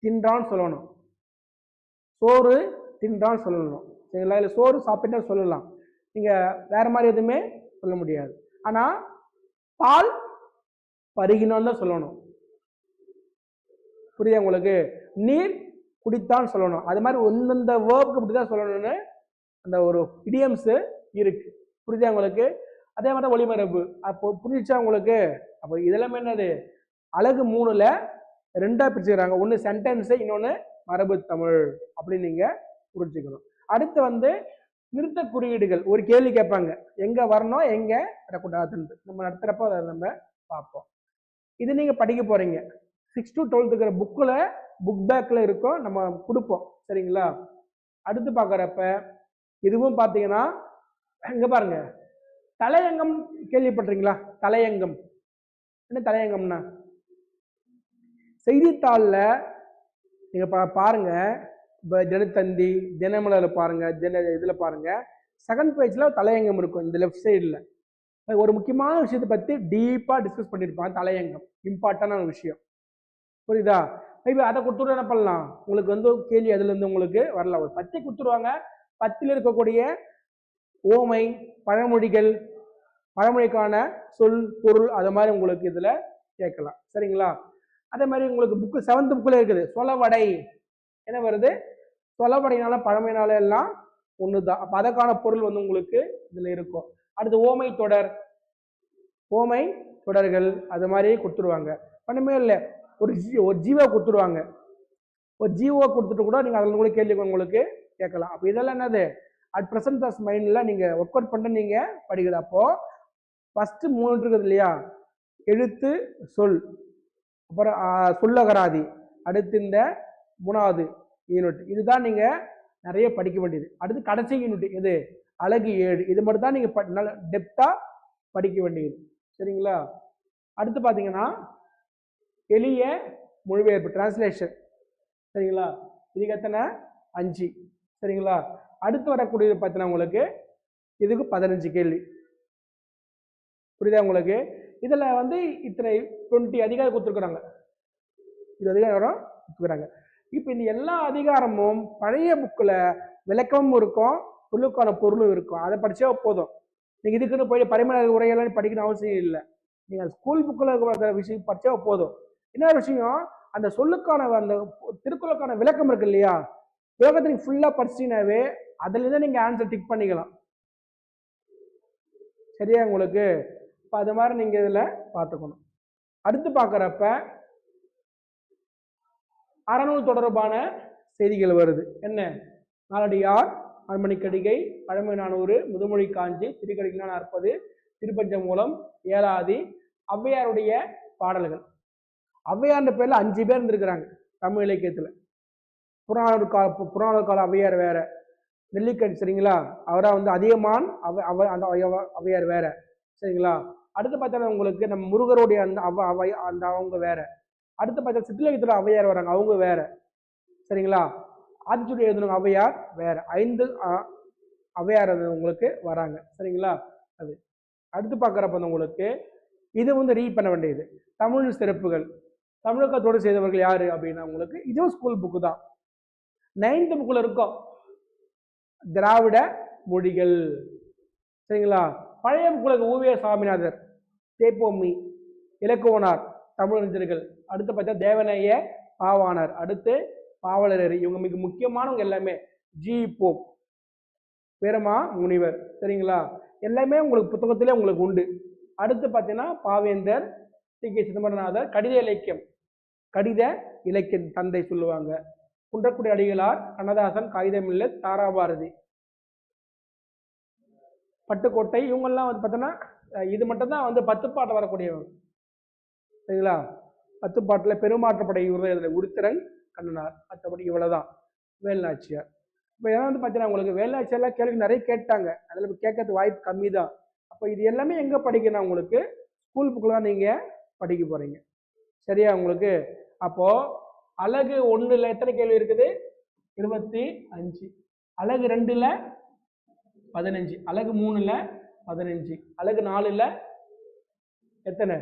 தின்றான்னு சொல்லணும், சோறு தின்றான்னு சொல்லணும். சரிங்களா? இல்லை சோறு சாப்பிட்டா சொல்லலாம், நீங்க வேற மாதிரி எதுவுமே சொல்ல முடியாது. ஆனா பால் பருகினான்னு தான் சொல்லணும். புரியுதா உங்களுக்கு? நீர் குடித்தான் சொல்லணும். அது மாதிரி ஒந்தந்த வேர்புக்கு இப்படிதான் சொல்லணும்னு அந்த ஒரு இடியம்ஸ் இருக்கு. புரியுதா உங்களுக்கு? அதே மாதிரி ஒளிமரபு. அப்போ புரிஞ்சிச்சா உங்களுக்கு? அப்போ இதெல்லாம் என்னது, அழகு 3ல 2ஆ பிரிச்சுக்கிறாங்க. ஒன்று சென்டென்ஸ், இன்னொன்று மரபு தமிழ் அப்படின்னு நீங்க புரிஞ்சுக்கணும். அடுத்து வந்து நிறுத்த குறியீடுகள். ஒரு கேள்வி கேட்பாங்க, எங்க வரணும் எங்க வரக்கூடாதுன்னு. நம்ம நடத்துறப்ப அதை நம்ம பார்ப்போம். இது நீங்க படிக்க போறீங்க. 6 to 12 இருக்கிற புக்கில் புக் பேக்கில் இருக்கும், நம்ம கொடுப்போம். சரிங்களா? அடுத்து பார்க்குறப்ப இதுவும் பார்த்தீங்கன்னா இங்க பாருங்க, தலையங்கம் கேள்விப்பட்டிருக்கீங்களா? தலையங்கம் என்ன தலையங்கம்னா, செய்தித்தாளில் நீங்க பாருங்க, தினத்தந்தி, தினமலர் பாருங்க, இதில் பாருங்க, செகண்ட் பேஜில் தலையங்கம் இருக்கும். இந்த லெஃப்ட் சைடில் ஒரு முக்கியமான விஷயத்தை பற்றி டீப்பாக டிஸ்கஸ் பண்ணியிருப்பாங்க. தலையங்கம் இம்பார்ட்டண்டான விஷயம், புரியுதா? இப்போ அதை கொடுத்துட்டு என்ன பண்ணலாம், உங்களுக்கு வந்து கேள்வி அதுலேருந்து உங்களுக்கு வரலாம். ஒரு 10 கொடுத்துருவாங்க, 10ல் இருக்கக்கூடிய ஓமை, பழமொழிகள், பழமொழிக்கான சொல், பொருள், அது மாதிரி உங்களுக்கு இதில் கேட்கலாம். சரிங்களா? அதே மாதிரி உங்களுக்கு புக்கு 7th புக்கில் இருக்குது சொலவடை. என்ன வருது? சொலவடைனால பழமையினால எல்லாம் ஒன்று தான். அப்போ அதற்கான பொருள் வந்து உங்களுக்கு இதில் இருக்கும். அடுத்து ஓமை தொடர், ஓமை தொடர்கள் அது மாதிரி கொடுத்துருவாங்க. ஒன்றுமே இல்லை, ஒரு ஜீவோ கொடுத்துருவாங்க. ஒரு ஜீவோ கொடுத்துட்டு கூட நீங்கள் அதில் கூட கேள்வி உங்களுக்கு கேட்கலாம். அப்போ இதெல்லாம் என்னது, அட் ப்ரெசன்ட் ஆஃப் மைண்டில் நீங்கள் ஒர்க் அவுட் பண்ணிட்டு நீங்கள் படிக்கிறது. அப்போது ஃபஸ்ட்டு 3 இருக்குது இல்லையா, எழுத்து, சொல், அப்புறம் சொல்லகராதி, அடுத்து இந்த 3வது யூனிட், இதுதான் நீங்கள் நிறைய படிக்க வேண்டியது. அடுத்து கடைசி யூனிட் எது, அழகு 7. இது மட்டும் தான் நீங்கள் நல்ல டெப்த்தாக படிக்க வேண்டியது. சரிங்களா? அடுத்து பார்த்தீங்கன்னா எளிய மொழிபெயர்ப்பு, டிரான்ஸ்லேஷன். சரிங்களா? இதுக்கு எத்தனை? 5. சரிங்களா? அடுத்து வரக்கூடியது பார்த்தீங்கன்னா உங்களுக்கு இதுக்கு 15 கேள்வி. புரியுதா உங்களுக்கு? இதில் வந்து இத்தனை 20 அதிகாரம் கொடுத்துருக்குறாங்க, இது அதிகாரம் கொடுத்துருக்குறாங்க. இப்போ இந்த எல்லா அதிகாரமும் பழைய புக்கில் விளக்கமும் இருக்கும், சொல்லுக்கான பொருளும் இருக்கும். அதை படித்தா போதும். நீங்கள் இதுக்குன்னு போய் பரிமள உரையெல்லாம் படிக்கணும் அவசியம் இல்லை. நீங்கள் ஸ்கூல் புக்கில் இருக்கிற விஷயம் படித்தா போதும். இன்னொரு விஷயம், அந்த சொல்லுக்கான அந்த திருக்குறளுக்கான விளக்கம் இருக்கு இல்லையா, விளக்கத்தை நீங்கள் ஃபுல்லாக படிச்சிங்கனாவே அதுலேருந்து நீங்கள் ஆன்சர் டிக் பண்ணிக்கலாம். சரியா உங்களுக்கு? இப்போ அது மாதிரி நீங்கள் இதில் பார்த்துக்கணும். அடுத்து பார்க்குறப்ப அறநூல் தொடர்பான செய்திகள் வருது. என்ன? நாலடியார், மணிக்கடிகை, பழமை 400, முதுமொழி காஞ்சி, திருக்கடிக்கான 40, திருப்பஞ்ச மூலம், ஏலாதி, ஔவையாருடைய பாடல்கள். ஔவையார்ன்ற பேரில் 5 பேர் இருந்திருக்கிறாங்க தமிழ் இலக்கியத்தில். புறநானூறு கால ஔவையார் வேற, நெல்லிக்கணி, சரிங்களா, அவராக வந்து அதிகமான் அந்த ஔவையார் வேற. சரிங்களா? அடுத்து பார்த்தா உங்களுக்கு நம்ம முருகருடைய அந்த அந்த அவங்க வேற. அடுத்து பார்த்தா சிற்றிலக்கியத்தில் ஔவையார் வராங்க, அவங்க வேற. சரிங்களா? ஆத்திச்சூடி எழுதுனவங்க ஔவையார் வேற. 5 ஔவையார் உங்களுக்கு வராங்க. சரிங்களா? அது அடுத்து பார்க்குறப்ப உங்களுக்கு இது வந்து ரீட் பண்ண வேண்டியது. தமிழ் சிறப்புகள், தமிழகத்தோடு செய்தவர்கள் யாரு அப்படின்னா உங்களுக்கு இதுவும் ஸ்கூல் புக்கு தான். 9th புக்கில் இருக்கும் திராவிட மொழிகள். சரிங்களா? பழைய புக்கில் ஓவிய சாமிநாதர், தேப்போம்மி, இலக்குவனார், தமிழறிஞர்கள், அடுத்து பார்த்தா தேவநேய பாவாணர், அடுத்து பாவலரர், இவங்க மிக முக்கியமானவங்க எல்லாமே. ஜி போப், வீரமா முனிவர். சரிங்களா? எல்லாமே உங்களுக்கு புத்தகத்திலே உங்களுக்கு உண்டு. அடுத்து பார்த்தீங்கன்னா பாவேந்தர், டி.கே. சிதம்பரநாதர், கடித இலக்கியம், கடித இலக்கிய தந்தை சொல்லுவாங்க. குன்றக்குடி அடிகளார், கண்ணதாசன், காகிதமில்லை, தாராபாரதி, பட்டுக்கோட்டை, இவங்கெல்லாம் வந்து பார்த்தோன்னா இது மட்டும் தான் வந்து 10 பாட்டு வரக்கூடியவங்க. சரிங்களா? 10 பாட்டில் பெருமாற்றப்படை உருத்திரன் கண்ணனார், மற்றபடி இவ்வளவுதான். வேலுநாச்சியார். இப்போ ஏன்னா வந்து பார்த்தீங்கன்னா உங்களுக்கு வேலுநாச்சியார்லாம் கேள்வி நிறைய கேட்டாங்க, அதில் கேட்கறது வாய்ப்பு கம்மி தான். அப்போ இது எல்லாமே எங்கே படிக்கணும், உங்களுக்கு ஸ்கூல் புக்கில் தான் நீங்கள் படிக்க போகிறீங்க. சரியா உங்களுக்கு? அப்போது அழகு 1ல் எத்தனை கேள்வி இருக்குது? 25. அழகு 2ல் 15, அழகு 3ல் 15, அழகு 4ல் எத்தனை?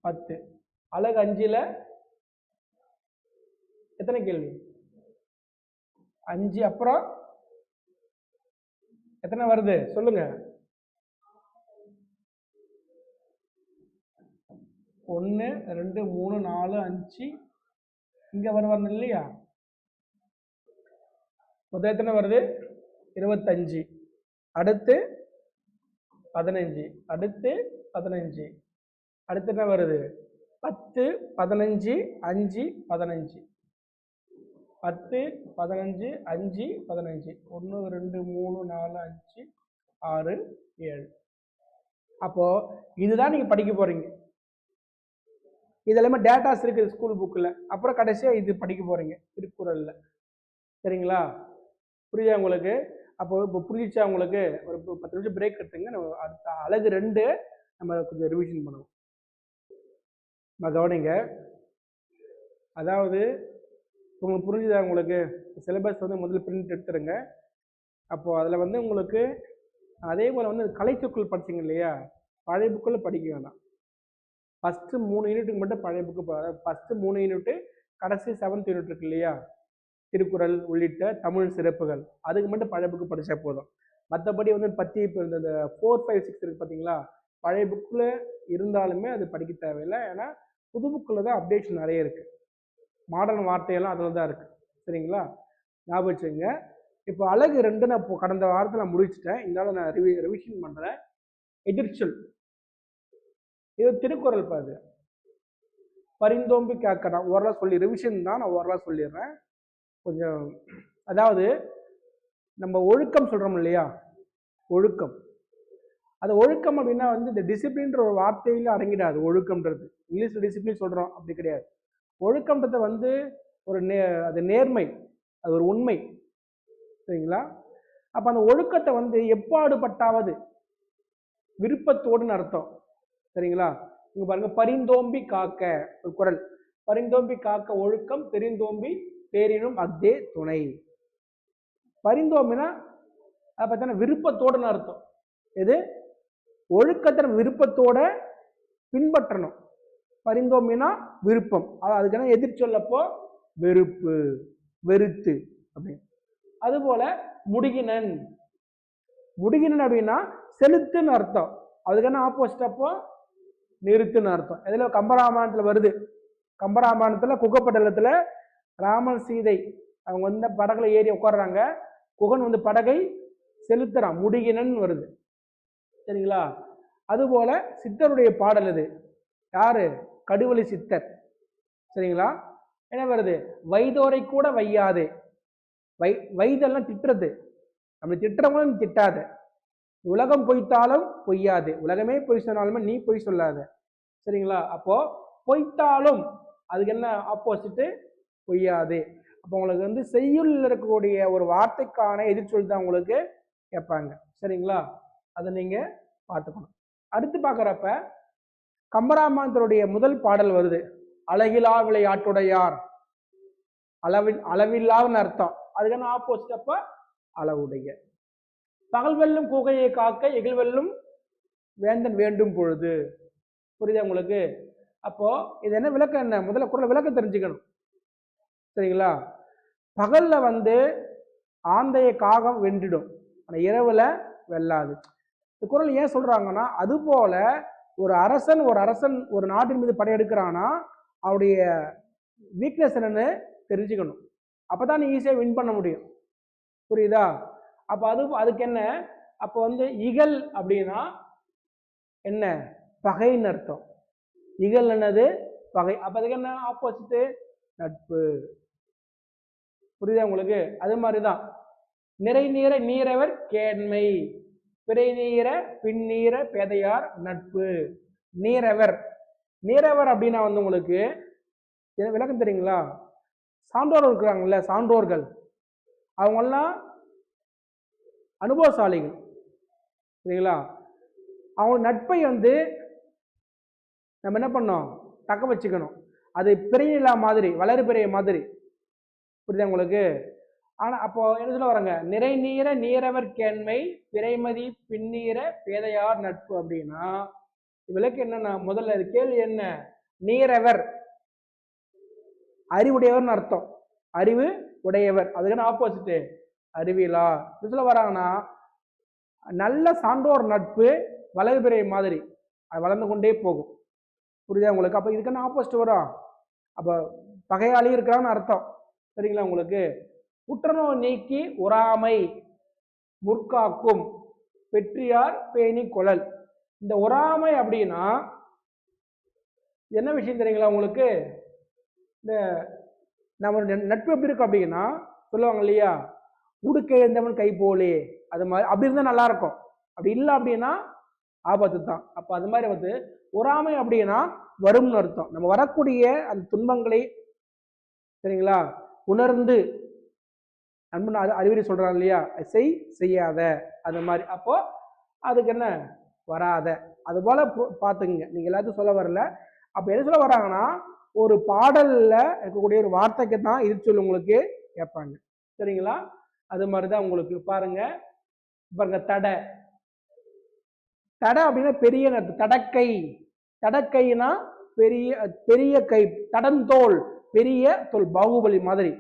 10, அழகு 5ல் எத்தனை கேள்வி? 5. அப்புறம் எத்தனை வருது சொல்லுங்க? 1 2 3 4 5 இங்க வருவாங்க இல்லையா? முதல் எத்தனை வருது? 25, அடுத்து 15, அடுத்து 15, அடுத்து என்ன வருது? 10 15 5 15, 10 15 5 15, 1 2 3 4 5 6 7. அப்போ இதுதான் நீங்க படிக்க போறீங்க. இதெல்லாமே டேட்டாஸ் இருக்குது ஸ்கூல் புக்கில். அப்புறம் கடைசியாக இது படிக்க போகிறீங்க திருக்குறளில். சரிங்களா? புரியுதா உங்களுக்கு? அப்போ இப்போ புரிஞ்சிச்சா உங்களுக்கு? ஒரு 10 நிமிஷம் பிரேக் எடுத்துங்க. நம்ம அடுத்த அழகு 2 நம்ம கொஞ்சம் ரிவிஷன் பண்ணுவோம். கவனிங்க. அதாவது உங்களுக்கு புரிஞ்சுதா உங்களுக்கு? சிலபஸ் வந்து முதல்ல பிரிண்ட் எடுத்துருங்க. அப்போது அதில் வந்து உங்களுக்கு அதே போல் வந்து கலைச்சொற்கள் படிச்சிங்க இல்லையா, பழைய புக்கில் படிக்க வேண்டாம். ஃபஸ்ட்டு 3 யூனிட்டுக்கு மட்டும் பழைய புக்கு, ஃபஸ்ட்டு 3 யூனிட்டு கடைசி 7th யூனிட் இருக்கு இல்லையா, திருக்குறள் உள்ளிட்ட தமிழ் சிறப்புகள், அதுக்கு மட்டும் பழைய புக்கு படித்தா போதும். மற்றபடி வந்து பற்றி இப்போ இந்த 4, 5, 6 இருக்குது பார்த்தீங்களா, பழைய புக்கில் இருந்தாலுமே அது படிக்க தேவையில்லை. ஏன்னா புது புக்கில் தான் அப்டேஷன் நிறைய இருக்குது. மாடர்ன் வார்த்தையெல்லாம் அதில் தான் இருக்குது. சரிங்களா? ஞாபகம் வச்சுங்க. இப்போ அழகு 2 நான் இப்போ கடந்த வாரத்தில் நான் முடிச்சுட்டேன். இதனால் நான் ரிவிஷன் பண்ணுறேன். எதிர்ச்சொல், இது திருக்குறள் பாது. பரிந்தோம்பி காக்க நான் ஓரளவு சொல்லி ரிவிஷன் தான், நான் ஓரளவு சொல்லிடுறேன் கொஞ்சம். அதாவது நம்ம ஒழுக்கம் சொல்கிறோம் இல்லையா, ஒழுக்கம், அது ஒழுக்கம் அப்படின்னா வந்து இந்த டிசிப்ளின்ற ஒரு வார்த்தையில் அடங்கிடாது. ஒழுக்கம்ன்றது இங்கிலீஷில் டிசிப்ளின் சொல்கிறோம், அப்படி கிடையாது. ஒழுக்கம்ன்றத வந்து ஒரு அது நேர்மை, அது ஒரு உண்மை. சரிங்களா? அப்போ அந்த ஒழுக்கத்தை வந்து எப்பாடுபட்டாவது விருப்பத்தோடுன்னு அர்த்தம். சரிங்களா? இங்க பாருங்க, பரிந்தோம்பி காக்க ஒரு குறள். பரிந்தோம்பி காக்க ஒழுக்கம் தெரிந்தோம்பி பேரினும் அக்தே துணை. பரிந்தோம்பினா அதை பார்த்தீங்கன்னா விருப்பத்தோடுன்னு அர்த்தம். எது? ஒழுக்கத்தை விருப்பத்தோட பின்பற்றணும். பரிந்தோம்பினா விருப்பம், அதுக்கான எதிர்ச்சொல்லப்போ வெறுப்பு, வெறுத்து அப்படின்னு. அதுபோல முடிகினன், முடிகினன் அப்படின்னா செலுத்துன்னு அர்த்தம், அதுக்கான ஆப்போசிட் அப்போ நிறுத்துன்னு அர்த்தம். இதுல கம்பராமாயணத்துல வருது. கம்பராமாயணத்துல குகப்படலத்துல ராமன் சீதை அவங்க வந்து படகுல ஏறி உட்காடுறாங்க. குகன் வந்து படகை செலுத்துறான், முடிகினன் வருது. சரிங்களா? அதுபோல சித்தருடைய பாடல் இது. யாரு? கடுவெளி சித்தர். சரிங்களா? என்ன வருது? வைதோரை கூட வையாதே. வைதெல்லாம் திட்டுறது, அப்படி திட்டுறவங்களும் திட்டாத. உலகம் பொய்த்தாலும் பொய்யாது, உலகமே பொய் சொன்னாலுமே நீ பொய் சொல்லாத. சரிங்களா? அப்போ பொய்த்தாலும் அதுக்கு என்ன ஆப்போசிட்டு? பொய்யாது. அப்போ உங்களுக்கு வந்து செய்யுள் இருக்கக்கூடிய ஒரு வார்த்தைக்கான எதிர்ச்சொல் தான் உங்களுக்கு கேட்பாங்க. சரிங்களா? அதை நீங்க பார்த்துக்கணும். அடுத்து பார்க்குறப்ப கம்பராமாயணத்தினுடைய முதல் பாடல் வருது. அழகிலா விளையாட்டுடையார், அளவில்லான்னு அர்த்தம், அதுக்கான ஆப்போசிட் அப்ப அளவுடைய. பகல் வெல்லும் கூகையை காக்க எகில் வெல்லும் வேந்தன் வேண்டும் பொழுது. புரியுதா உங்களுக்கு? அப்போ இது என்ன விளக்கம்? என்ன முதல்ல குறள் விளக்கம் தெரிஞ்சுக்கணும். சரிங்களா? பகல்ல வந்து ஆந்தைய காகம் வென்றிடும், ஆனா இரவுல வெல்லாது. இந்த குறள் ஏன் சொல்றாங்கன்னா, அது போல ஒரு அரசன் ஒரு நாட்டின் மீது படையெடுக்கிறானா அவருடைய வீக்னஸ் என்னன்னு தெரிஞ்சுக்கணும். அப்பதான் நீ ஈஸியா வின் பண்ண முடியும். புரியுதா? அப்போ அதுக்கு என்ன? அப்போ வந்து இகல் அப்படின்னா என்ன? பகைன்னு அர்த்தம். இகல் என்னது? பகை. அப்ப அதுக்கு என்ன ஆப்போசிட்? நட்பு. புரியுதா உங்களுக்கு? அது மாதிரிதான் நிறை நீர நீரவர் கேண்மை, பிறை நீர பின்னீர பேதையார் நட்பு. நீரவர், நீரவர் அப்படின்னா வந்து உங்களுக்கு விளக்கம் தெரியுங்களா? சான்றோர்கள் இருக்கிறாங்கல்ல, சான்றோர்கள் அவங்கெல்லாம் அனுபவசாலிகள். சரிங்களா? அவங்க நட்பை வந்து நம்ம என்ன பண்ணோம்? தக்க வச்சுக்கணும். அது பிறையிலா மாதிரி, வளரு பிறைய மாதிரி. புரியுதா உங்களுக்கு? ஆனா அப்போ என்ன சொல்ல வராங்க? நிறை நீர நீரவர் கேண்மை, பிறைமதி பின்னீர பேதையார் நட்பு அப்படின்னா விளக்கு என்னன்னா, முதல்ல கேள்வி என்ன? நீரவர் அறிவுடையவர்னு அர்த்தம். அறிவு உடையவர், அதுக்கான ஆப்போசிட் அறிவிலா. சொல்ல வராங்கன்னா நல்ல சான்றோர் நட்பு வளர்பிறை மாதிரி அது வளர்ந்து கொண்டே போகும். புரியுதா உங்களுக்கு? அப்ப இதுக்கான ஆப்போசிட் வரும். அப்ப பகையாளி இருக்கிறான்னு அர்த்தம். சரிங்களா உங்களுக்கு? குற்றநோய் நீக்கி ஒராமை முற்காக்கும் பெற்றியார் பேணி கொழல். இந்த ஒராமை அப்படின்னா என்ன விஷயம் தெரியுங்களா உங்களுக்கு? இந்த நம்ம நட்பு எப்படி இருக்கும் அப்படின்னா சொல்லுவாங்க இல்லையா, உடுக்க எழுந்தவன் கை போலே, அது மாதிரி அப்படி இருந்தால் நல்லா இருக்கும். அப்படி இல்லை அப்படின்னா ஆபத்து தான். அப்போ அது மாதிரி வந்து பொறாமை அப்படின்னா வரும்னு அர்த்தம். நம்ம வரக்கூடிய அந்த துன்பங்களை சரிங்களா உணர்ந்து அன்பு அறிவுரை சொல்றாங்க இல்லையா, செய்யாத அந்த மாதிரி. அப்போ அதுக்கு என்ன வராத, அது போல பார்த்துங்க. நீங்க எல்லாத்தையும் சொல்ல வரல. அப்ப என்ன சொல்ல வராங்கன்னா, ஒரு பாடல்ல இருக்கக்கூடிய ஒரு வார்த்தைக்கு தான் இது சொல்லு உங்களுக்கு கேட்பாங்க. சரிங்களா? அது மாதிரிதான் உங்களுக்கு பாருங்க. தடை. தடை அப்படின்னா பெரிய தடக்கை. தடக்கைனா பெரிய பெரிய கை, தடந்தோல், பெரிய தோல், பாகுபலி மாதிரி.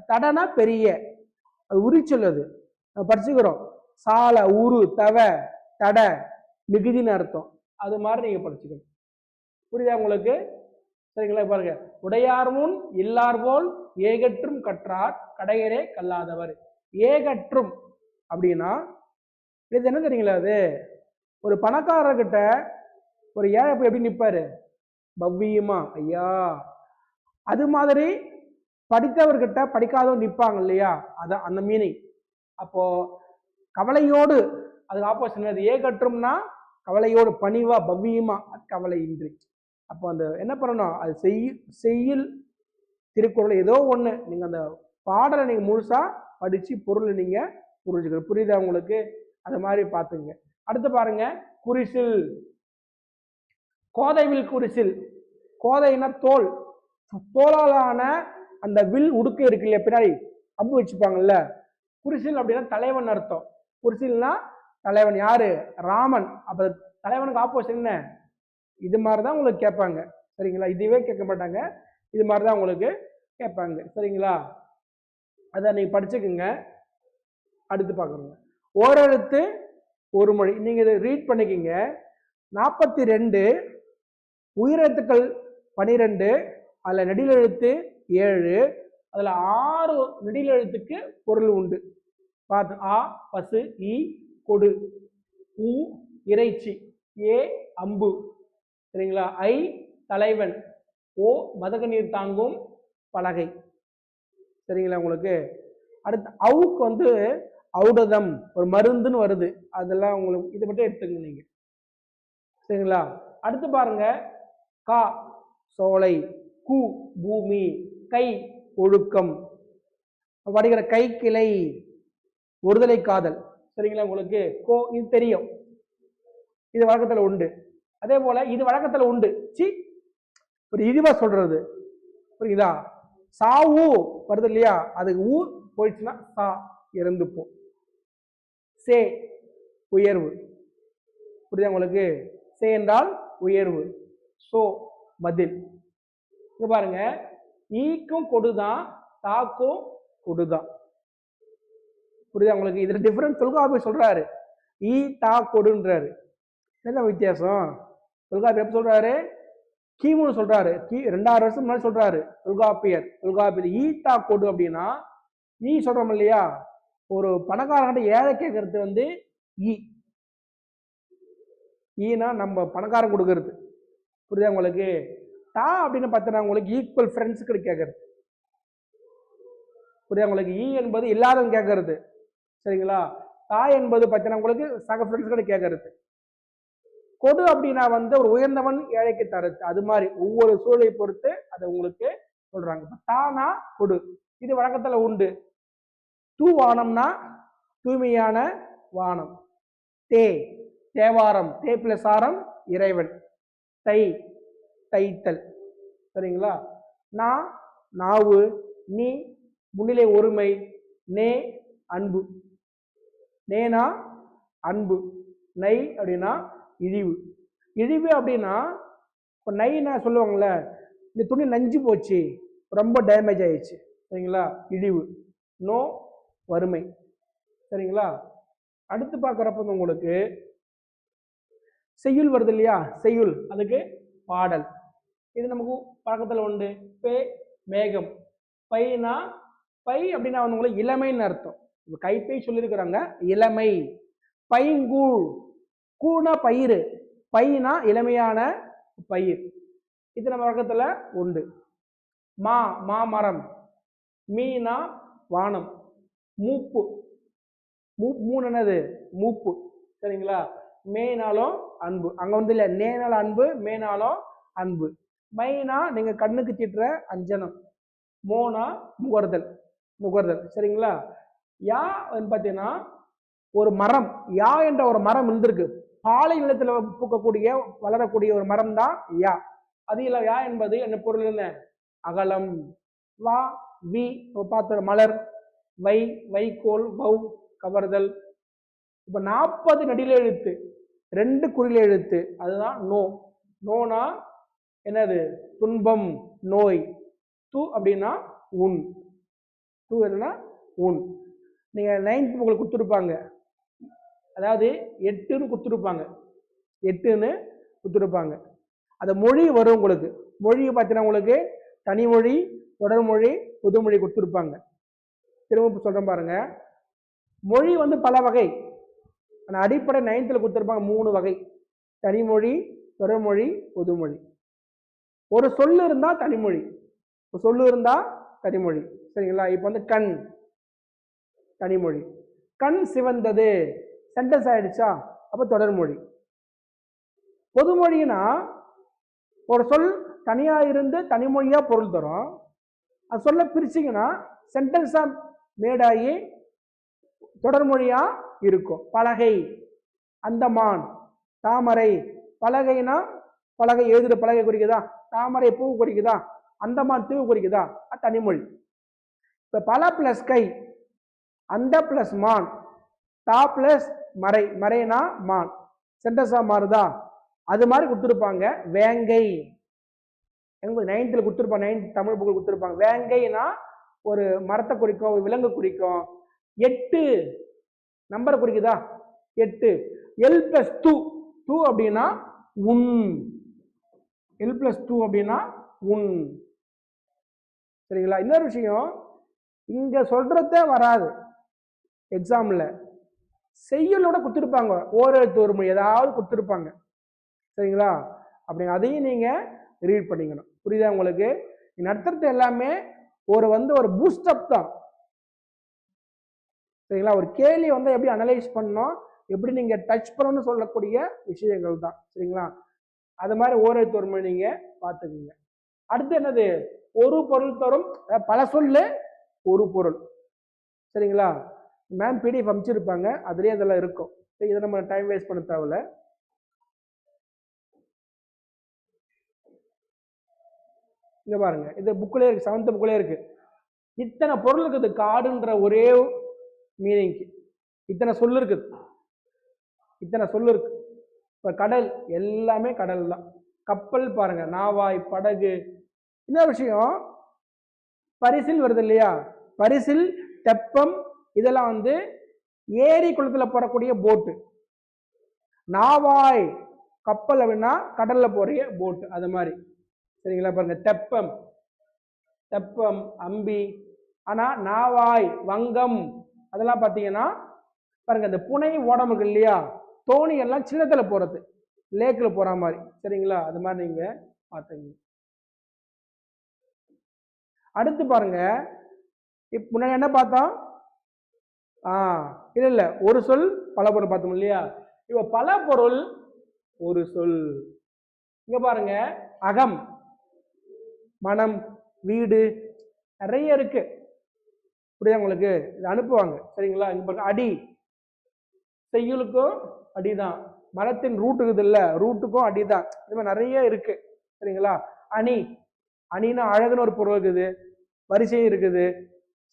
தடனா பெரிய, அது உரிச்சல். அது படிச்சுக்கிறோம். சால, உரு, தவ, தட, மிகுதின்னு அர்த்தம். அது மாதிரி நீங்க படிச்சுக்கணும். புரியுதா உங்களுக்கு? சரிங்களா? பாருங்க, உடையார் முன் இல்லார் போல் ஏகற்றும் கற்றார் கடையரே கல்லாதவர். ஏகற்றும் அப்படின்னா இது என்ன தெரியுங்களா? அது ஒரு பணக்காரர்கிட்ட ஒரு ஏழை போய் எப்படி நிற்பாரு? பவ்யமா, ஐயா. அது மாதிரி படித்தவர்கிட்ட படிக்காதவங்க நிற்பாங்க இல்லையா, அதான் அந்த மீனிங். அப்போ கவலையோடு, அதுக்கு ஆப்போசிட் ஏகற்றும்னா கவலையோடு, பணிவா, பவ்யமா, கவலையின்றி. அப்போ அந்த என்ன பண்ணணும், அது செய்யுள் திருக்குறள் ஏதோ ஒண்ணு நீங்க அந்த பாடலை நீங்க முழுசா படிச்சு பொருளை நீங்க புரிஞ்சுக்கணும். புரியுதா உங்களுக்கு? அது மாதிரி பார்த்துங்க. அடுத்து பாருங்க, குறிசில். கோதைவில் குறிசில். கோதைனா தோல், தோலாலான அந்த வில் உடுக்க இருக்கு இல்லையா, பின்னாடி அம்பு வச்சுப்பாங்கல்ல. குறிசில் அப்படின்னா தலைவன் அர்த்தம். குறிசில்னா தலைவன். யாரு? ராமன். அப்ப தலைவனுக்கு ஆப்போசிட் என்ன? இது மாதிரிதான் உங்களுக்கு கேட்பாங்க. சரிங்களா? இதுவே கேட்க மாட்டாங்க, இது மாதிரிதான் உங்களுக்கு கேட்பாங்க. சரிங்களா? அதை நீங்க படிச்சுக்குங்க. அடுத்து பார்க்கணுங்க, ஓரெழுத்து ஒரு மொழி. நீங்க இதை ரீட் பண்ணிக்கிங்க. 42 உயிரெழுத்துக்கள் 12, அதுல நெடிலெழுத்து 7, அதுல 6 நெடிலெழுத்துக்கு பொருள் உண்டு. பார்த்து, ஆ பசு, இ கொடு, உ இறைச்சி, ஏ அம்பு, சரிங்களா, ஐ தலைவன், ஓ மதக நீர் தாங்கும் பலகை. சரிங்களா உங்களுக்கு? அடுத்து அவுக்கு வந்து ஔடதம், ஒரு மருந்துன்னு வருது. அதெல்லாம் உங்களுக்கு இதை மட்டும் எடுத்துங்க நீங்க. சரிங்களா? அடுத்து பாருங்க, கா சோலை, கு பூமி, கை ஒழுக்கம், படிக்கிற கை கிளை, ஒருதலை காதல். சரிங்களா உங்களுக்கு? கோ இது தெரியும், இது வழக்கத்துல உண்டு. அதே போல இது வழக்கத்துல உண்டு. சி ஒரு இதுவா சொல்றது, புரியுதா? சாவு வருது இல்லையா, அதுக்கு ஊ போயிடுச்சுன்னா சா இறந்து போ. சே உயர்வு. புரியுதா உங்களுக்கு? சே என்றால் உயர்வு, சோ பதில். இங்க பாருங்க, ஈக்கும் கொடுதான், தாக்கும் கொடுதான். புரியுதா உங்களுக்கு? இதுல டிஃபரன்ஸ் தொல்காப்பியர் சொல்றாரு. ஈ தா கொடுன்றாரு. என்ன வித்தியாசம்? தொல்காப்பியர் எப்படி சொல்றாரு? கிமுன்னு சொல்றாரு. 2000 வருஷம் முன்னாடி சொல்றாரு தொல்காப்பியர். ஈ தா கொடு அப்படின்னா, ஈ சொல்றோம் இல்லையா, ஒரு பணக்காரங்கிட்ட ஏழை கேட்கறது வந்து ஈ. ஈனா நம்ம பணக்காரன் கொடுக்கறது. புரியுதா உங்களுக்கு? தா அப்படின்னு பார்த்தீங்கன்னா உங்களுக்கு ஈக்குவல் ஃப்ரெண்ட்ஸுக்கு கேட்கறது. புரியுதா உங்களுக்கு? ஈ என்பது இல்லாதவங்க கேட்கறது. சரிங்களா? தா என்பது பார்த்தீங்கன்னா உங்களுக்கு சக ஃப்ரெண்ட்ஸ் கேட்கறது. கொடு அப்படின்னா வந்து ஒரு உயர்ந்தவன் ஏழைக்கு தரது. அது மாதிரி ஒவ்வொரு சூழலை பொறுத்து அதை உங்களுக்கு சொல்றாங்க. தானா கொடு, இது வழக்கத்துல உண்டு. தூ வானம்னா தூய்மையான வானம். தே தேவாரம், தே பிளஸ் ஆரம் இறைவன். தை தைத்தல். சரிங்களா? நா நாவு, நீ முன்னிலை ஒருமை, நே அன்பு, நேனா அன்பு, நை அப்படின்னா இழிவு. இழிவு அப்படின்னா இப்போ நைனா சொல்லுவாங்கள்ல, இந்த துணி நஞ்சு போச்சு, ரொம்ப டேமேஜ் ஆயிடுச்சு. சரிங்களா? இழிவு. நோ வறுமை. சரிங்களா? அடுத்து பார்க்குறப்ப உங்களுக்கு செய்யுள் வருது இல்லையா, செய்யுள், அதுக்கு பாடல். இது நமக்கு பழக்கத்தில் உண்டு. பே மேகம், பைனா பை அப்படின்னா வந்து உங்களுக்கு இளமைன்னு அர்த்தம். கைப்பை சொல்லியிருக்கிறாங்க, இளமை. பைங்கூழ், கூனா பயிர், பைனா இளமையான பயிர். இது நம்ம வழக்கத்துல உண்டு. மா மாமரம், மீனா வானம், மூப்பு, மூணு என்னது மூப்பு. சரிங்களா? மேனாலும் அன்பு. அங்க வந்து இல்ல நேனாலும் அன்பு, மேனாலும் அன்பு. மைனா நீங்க கண்ணுக்கு தீட்டுற அஞ்சனம். மோனா முகர்தல், முகர்தல். சரிங்களா? யா பார்த்தீங்கன்னா ஒரு மரம், யா என்ற ஒரு மரம் இருந்திருக்கு. பாலை நிலத்துல பூக்கக்கூடிய வளரக்கூடிய ஒரு மரம் தான் யா. அது இல்ல யா என்பது என்ன பொருள்? என்ன? அகலம். வா வி பார்த்த மலர். வை வைக்கோல், வௌ கவர்தல். இப்ப 40 நடில எழுத்து, 2 குறில எழுத்து, அதுதான் நோ. நோனா என்னது? துன்பம், நோய். து அப்படின்னா உன். து என்னன்னா உன். நீங்க 9th உங்களுக்கு கொடுத்துருப்பாங்க, அதாவது 8ன்னு கொடுத்துருப்பாங்க, 8ன்னு கொடுத்துருப்பாங்க. அந்த மொழி வரும் உங்களுக்கு. மொழி பார்த்தீங்கன்னா உங்களுக்கு தனிமொழி, தொடர்மொழி, பொதுமொழி கொடுத்துருப்பாங்க. திரும்ப சொல்றேன் பாருங்க. மொழி வந்து பல வகை. ஆனால் அடிப்படை 9th கொடுத்துருப்பாங்க 3 வகை: தனிமொழி, தொடர்மொழி, பொதுமொழி. ஒரு சொல்லு இருந்தா தனிமொழி, ஒரு சொல்லு இருந்தா தனிமொழி. சரிங்களா? இப்போ வந்து கண் தனிமொழி. கண் சிவந்தது சென்டென்ஸ் ஆயிடுச்சா, அப்ப தொடர்மொழி. பொதுமொழினா ஒரு சொல் தனியா இருந்து தனிமொழியா பொருள் தரும். அது சொல்ல பிரிச்சிங்கன்னா சென்டென்ஸா மேடாகி தொடர்மொழியா இருக்கும். பலகை, அந்தமான், தாமரை. பலகைனா பலகை எழுதுற பலகை குறிக்குதா, தாமரை பூ குறிக்குதா, அந்தமான் தீவு குறிக்குதா, தனிமொழி. இப்ப பல பிளஸ் கை, அந்த பிளஸ் மான், தா பிளஸ் மறை, மறைனா மான், சென்டென்ஸா மாறுதா? அது மாதிரி கொடுத்துருப்பாங்க. வேங்கை 9th கொடுத்துருப்பாங்க, 9th தமிழ் புக்கு கொடுத்துருப்பாங்க. வேங்கைனா ஒரு மரத்தை குறிக்கும், ஒரு விலங்கு குறிக்கும். 8 நம்பரை குறிக்குதா, 8. எல் பிளஸ் டூ, டூ அப்படின்னா உன். எல் பிளஸ் டூ அப்படின்னா உன். சரிங்களா? இன்னொரு விஷயம், இங்க சொல்றதே வராது எக்ஸாம்ல, செய்யுளோட கொடுத்துருப்பாங்க, ஓரெழுத்து ஒரு மொழி ஏதாவது கொடுத்துருப்பாங்க. சரிங்களா? அப்படி அதையும் நீங்க ரீட் பண்ணிக்கணும். புரியுதா உங்களுக்கு? நடத்துறது எல்லாமே ஒரு ஒரு பூஸ்டப் தான். சரிங்களா? ஒரு கேள்வி எப்படி அனலைஸ் பண்ணணும், எப்படி நீங்க டச் பண்ணணும்னு சொல்லக்கூடிய விஷயங்கள் தான். சரிங்களா? அது மாதிரி ஓரெழுத்து ஒரு மொழி நீங்க பார்த்துக்குங்க. அடுத்து என்னது? ஒரு பொருள் தரும், பல சொல்லு ஒரு பொருள். சரிங்களா? மேம் பிடிஎஃப் அமைச்சிருப்பாங்க, அதுலேயே அதெல்லாம் இருக்கும். இதை நம்ம டைம் வேஸ்ட் பண்ண தேவையில்ல. இங்க பாருங்க, இது புக்லேயே இருக்கு, 7th புக்லேயே இருக்கு. இத்தனை பொருள் இருக்குது காடுன்ற ஒரே மீனிங்க்கு. இத்தனை சொல்லு இருக்குது, இத்தனை சொல்லு இருக்கு. இப்ப கடல், எல்லாமே கடல் தான். கப்பல் பாருங்க, நாவாய், படகு. இன்னொரு விஷயம், பரிசில் வருது இல்லையா, பரிசில், தெப்பம், இதெல்லாம் ஏரி குளத்துல போறக்கூடிய போட்டு. நாவாய் கப்பல் அப்படின்னா கடல்ல போறிய போட்டு, அது மாதிரி. சரிங்களா? பாருங்க, தெப்பம், தெப்பம், அம்பி. ஆனா நாவாய், வங்கம், அதெல்லாம் பாத்தீங்கன்னா பாருங்க, இந்த புனை ஓடம் இருக்கு இல்லையா, தோணி எல்லாம் சின்னத்துல போறது, லேக்ல போற மாதிரி. சரிங்களா? அது மாதிரி நீங்க பாத்துங்க. அடுத்து பாருங்க, இப்ப முன்னாடி என்ன பார்த்தோம்? இல்ல ஒரு சொல் பல பொருள் பார்த்தோம் இல்லையா? இப்ப பல பொருள் ஒரு சொல். இங்க பாருங்க, அகம், மனம், வீடு, நிறைய இருக்கு. புரியுதா உங்களுக்கு? இது அனுப்புவாங்க. சரிங்களா? இங்க பாருங்க, அடி, செய்யுளுக்கும் அடிதான். மரத்தின் ரூட் இருக்குது இல்ல, ரூட்டுக்கும் அடிதான். இது மாதிரி நிறைய இருக்கு. சரிங்களா? அணி, அணின்னா அழகுன்னு ஒரு பொருள் இருக்குது, வரிசை இருக்குது.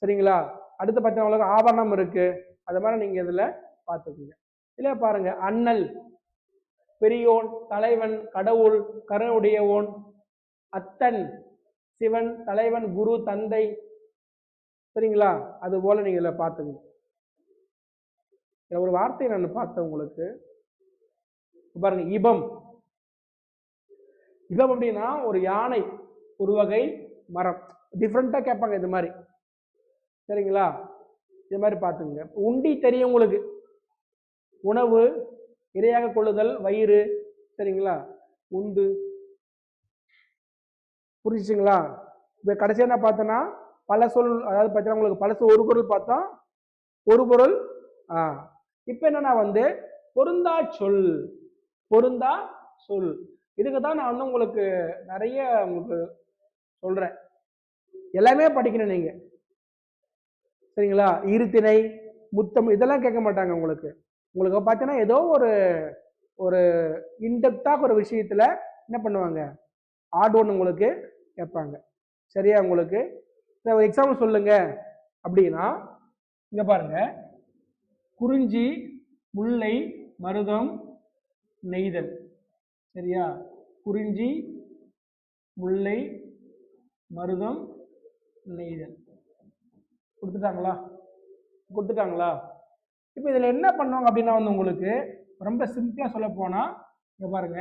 சரிங்களா? அடுத்து பார்த்தீங்கன்னா ஆபரணம் இருக்கு. அது மாதிரி நீங்க இதுல பார்த்துக்கோங்க. இல்ல பாருங்க, அண்ணல், பெரியோன், தலைவன், கடவுள், கருணையுடையவோன், அத்தன், சிவன், தலைவன், குரு, தந்தை. சரிங்களா? அது போல நீங்க இதுல பார்த்துக்கோங்க. ஒரு வார்த்தை நான் பார்த்தேன் உங்களுக்கு பாருங்க, இபம். இபம் அப்படின்னா ஒரு யானை, ஒரு வகை மரம். டிஃப்ரெண்டா கேட்பாங்க இது மாதிரி. சரிங்களா? இது மாதிரி பார்த்துங்க. உண்டி தெரியும் உங்களுக்கு, உணவு, இரையாக கொள்ளுதல், வயிறு. சரிங்களா? உண்டு. புரிஞ்சுங்களா? இப்ப கடைசியா என்ன பார்த்தோன்னா பல சொல், அதாவது பார்த்தீங்கன்னா உங்களுக்கு பல சொல் ஒரு பொருள் பார்த்தோம், ஒரு பொருள். இப்ப என்னன்னா பொருந்தா சொல். பொருந்தா சொல். இதுக்கு தான் நான் வந்து உங்களுக்கு நிறைய உங்களுக்கு சொல்றேன். எல்லாமே படிக்கணும் நீங்க. சரிங்களா? இருத்திணை, முத்தம் இதெல்லாம் கேட்க மாட்டாங்க உங்களுக்கு. உங்களுக்கு பார்த்தீங்கன்னா ஏதோ ஒரு ஒரு இன்டெப்த்தாக ஒரு விஷயத்துல என்ன பண்ணுவாங்க, ஆட் ஒன் உங்களுக்கு கேட்பாங்க. சரியா? உங்களுக்கு ஒரு எக்ஸாம்பிள் சொல்லுங்க அப்படின்னா இங்க பாருங்க, குறிஞ்சி, முல்லை, மருதம், நெய்தல். சரியா? குறிஞ்சி, முல்லை, மருதம், நெய்தல். கொடுத்துட்டாங்களா? கொடுத்துட்டாங்களா? இப்போ இதில் என்ன பண்ணுவாங்க அப்படின்னா வந்து உங்களுக்கு ரொம்ப சிம்பிளா சொல்ல போனா இங்க பாருங்க,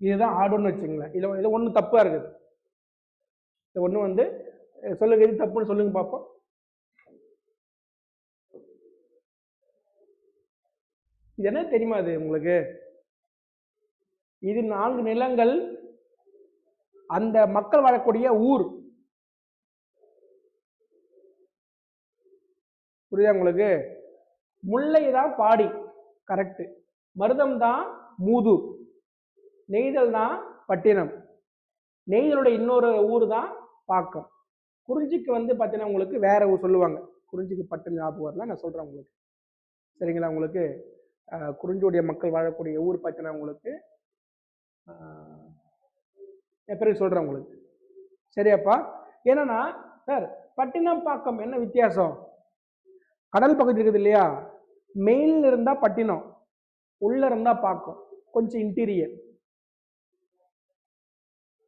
இதுதான் ஆடுன்னு வச்சுங்களேன். இது ஒண்ணு தப்பா இருக்குது. இது ஒண்ணு வந்து சொல்லுங்க, இது தப்புன்னு சொல்லுங்க பார்ப்போம். இது என்ன தெரியுமா அது உங்களுக்கு? இது 4 நிலங்கள், அந்த மக்கள் வாழக்கூடிய ஊர். புரியுதா உங்களுக்கு? முல்லை தான் பாடி, கரெக்ட். மருதம் தான் மூதூர். நெய்தல் தான் பட்டினம். நெய்தலோட இன்னொரு ஊர் தான் பாக்கம். குறிஞ்சிக்கு வந்து பார்த்தீங்கன்னா உங்களுக்கு வேற ஊர் சொல்லுவாங்க. குறிஞ்சிக்கு பட்டு ஞாபகம் வரல, நான் சொல்றேன் உங்களுக்கு. சரிங்களா? உங்களுக்கு குறிஞ்சியுடைய மக்கள் வாழக்கூடிய ஊர் பார்த்தீங்கன்னா உங்களுக்கு பிறகு சொல்றேன் உங்களுக்கு. சரியாப்பா? என்னன்னா சார், பட்டினம் பாக்கம் என்ன வித்தியாசம்? கடல் பகுதி இருக்குது இல்லையா, மெயின்ல இருந்தா பட்டினம், உள்ள இருந்தா பாக்கம், கொஞ்சம் இன்டீரியர்.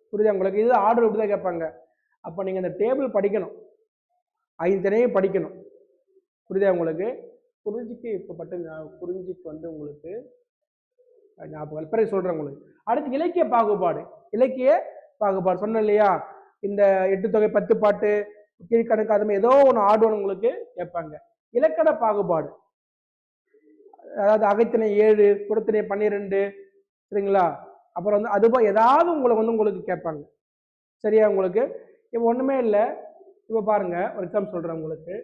புரியுதா உங்களுக்கு? இது ஆர்டர் இப்படிதான் கேட்பாங்க. அப்போ நீங்க அந்த டேபிள் படிக்கணும், 5 தினையும் படிக்கணும். புரியுதா உங்களுக்கு? குறிஞ்சிக்கு இப்போ பட்டு குறிஞ்சிக்கு வந்து உங்களுக்கு ஞாபகம் பிறகு சொல்றேன் உங்களுக்கு. அடுத்து இலக்கிய பாகுபாடு. இலக்கிய பாகுபாடு சொன்னேன் இல்லையா, இந்த 8 தொகை 10 பாட்டு கீழ்கணக்கு அது ஏதோ ஒன்று ஆடுவோம் உங்களுக்கு கேட்பாங்க. இலக்கண பாகுபாடு, அதாவது அகைத்திணை 7, குடத்திணை 12. சரிங்களா? அப்புறம் வந்து அதுபோல் ஏதாவது உங்களை வந்து உங்களுக்கு கேட்பாங்க. சரியா? உங்களுக்கு இப்போ ஒண்ணுமே இல்லை. இப்போ பாருங்க, ஒரு எக்ஸாம்பிள் சொல்றேன் உங்களுக்கு.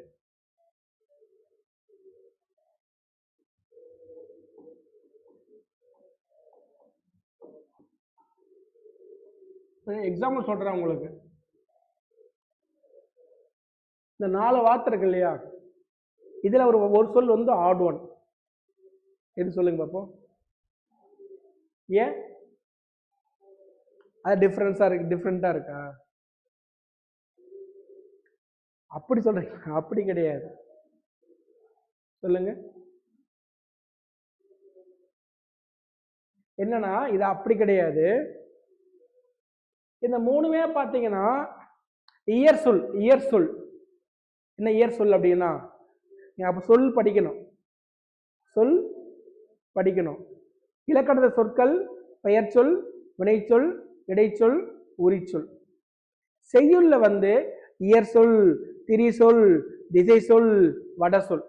எக்ஸாம்பிள் சொல்றேன் உங்களுக்கு. இந்த 4 வார்த்தை இருக்கு இல்லையா, இதுல ஒரு சொல் வந்து ஆட் ஒன். எது சொல்லுங்க பாப்போம்? ஏன் அது டிஃப்ரெண்டா இருக்கா? அப்படி சொல்றீங்க? அப்படி கிடையாது. சொல்லுங்க என்னன்னா, இது அப்படி கிடையாது. இந்த 3மே பார்த்தீங்கன்னா இயற் சொல். இயற் சொல் என்ன? இயற் சொல் அப்படின்னா அப்ப சொல் படிக்கணும், சொல் படிக்கணும். இலக்கண சொற்கள் பெயர் சொல், வினைச்சொல், இடைச்சொல், உரிச்சொல். செய்யுள்ல வந்து இயற் சொல், திரி சொல், திசை சொல், வட சொல்.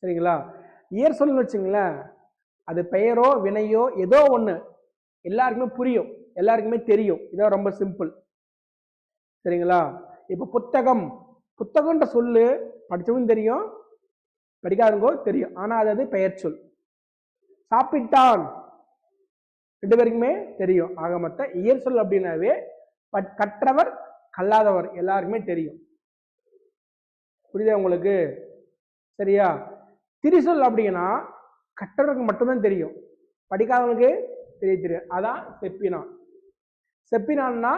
சரிங்களா? இயற் சொல் வச்சுங்களேன், அது பெயரோ வினையோ ஏதோ ஒண்ணு எல்லாருக்குமே புரியும், எல்லாருக்குமே தெரியும். இதான் ரொம்ப சிம்பிள். சரிங்களா? இப்ப புத்தகம், புத்தகம்ன்ற சொல்லு படிச்சவங்க தெரியும், படிக்காதவங்க தெரியும். ஆனா அது பெயர் சொல். சாப்பிட்டான் 2 பேருக்குமே தெரியும். ஆக மொத்த இயற் சொல் அப்படின்னாவே கற்றவர் கல்லாதவர் எல்லாருக்குமே தெரியும். புரியுதா உங்களுக்கு? சரியா? திரிசொல் அப்படின்னா கற்றவருக்கு மட்டும்தான் தெரியும், படிக்காதவனுக்கு தெரியும். அதான் செப்பினான். செப்பினான்னா